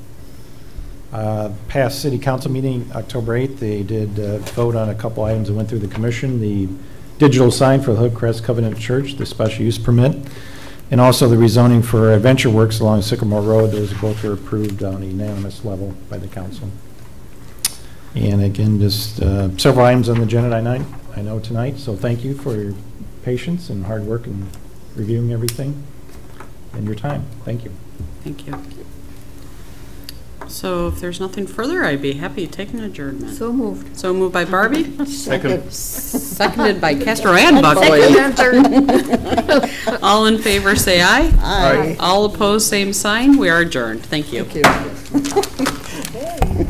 Past city council meeting, October 8th, they did vote on a couple items that went through the commission. The digital sign for the Hillcrest Covenant Church, the special use permit, and also the rezoning for Adventure Works along Sycamore Road. Those both were approved on a unanimous level by the council. And again, just several items on the agenda I know tonight, so thank you for your patience and hard work in reviewing everything and your time. Thank you. Thank you. So if there's nothing further, I'd be happy to take an adjournment. So moved. So moved by Barbie. Second. Seconded by Castro and Buckley. All in favor, say aye. Aye. All opposed, same sign. We are adjourned. Thank you. Thank you.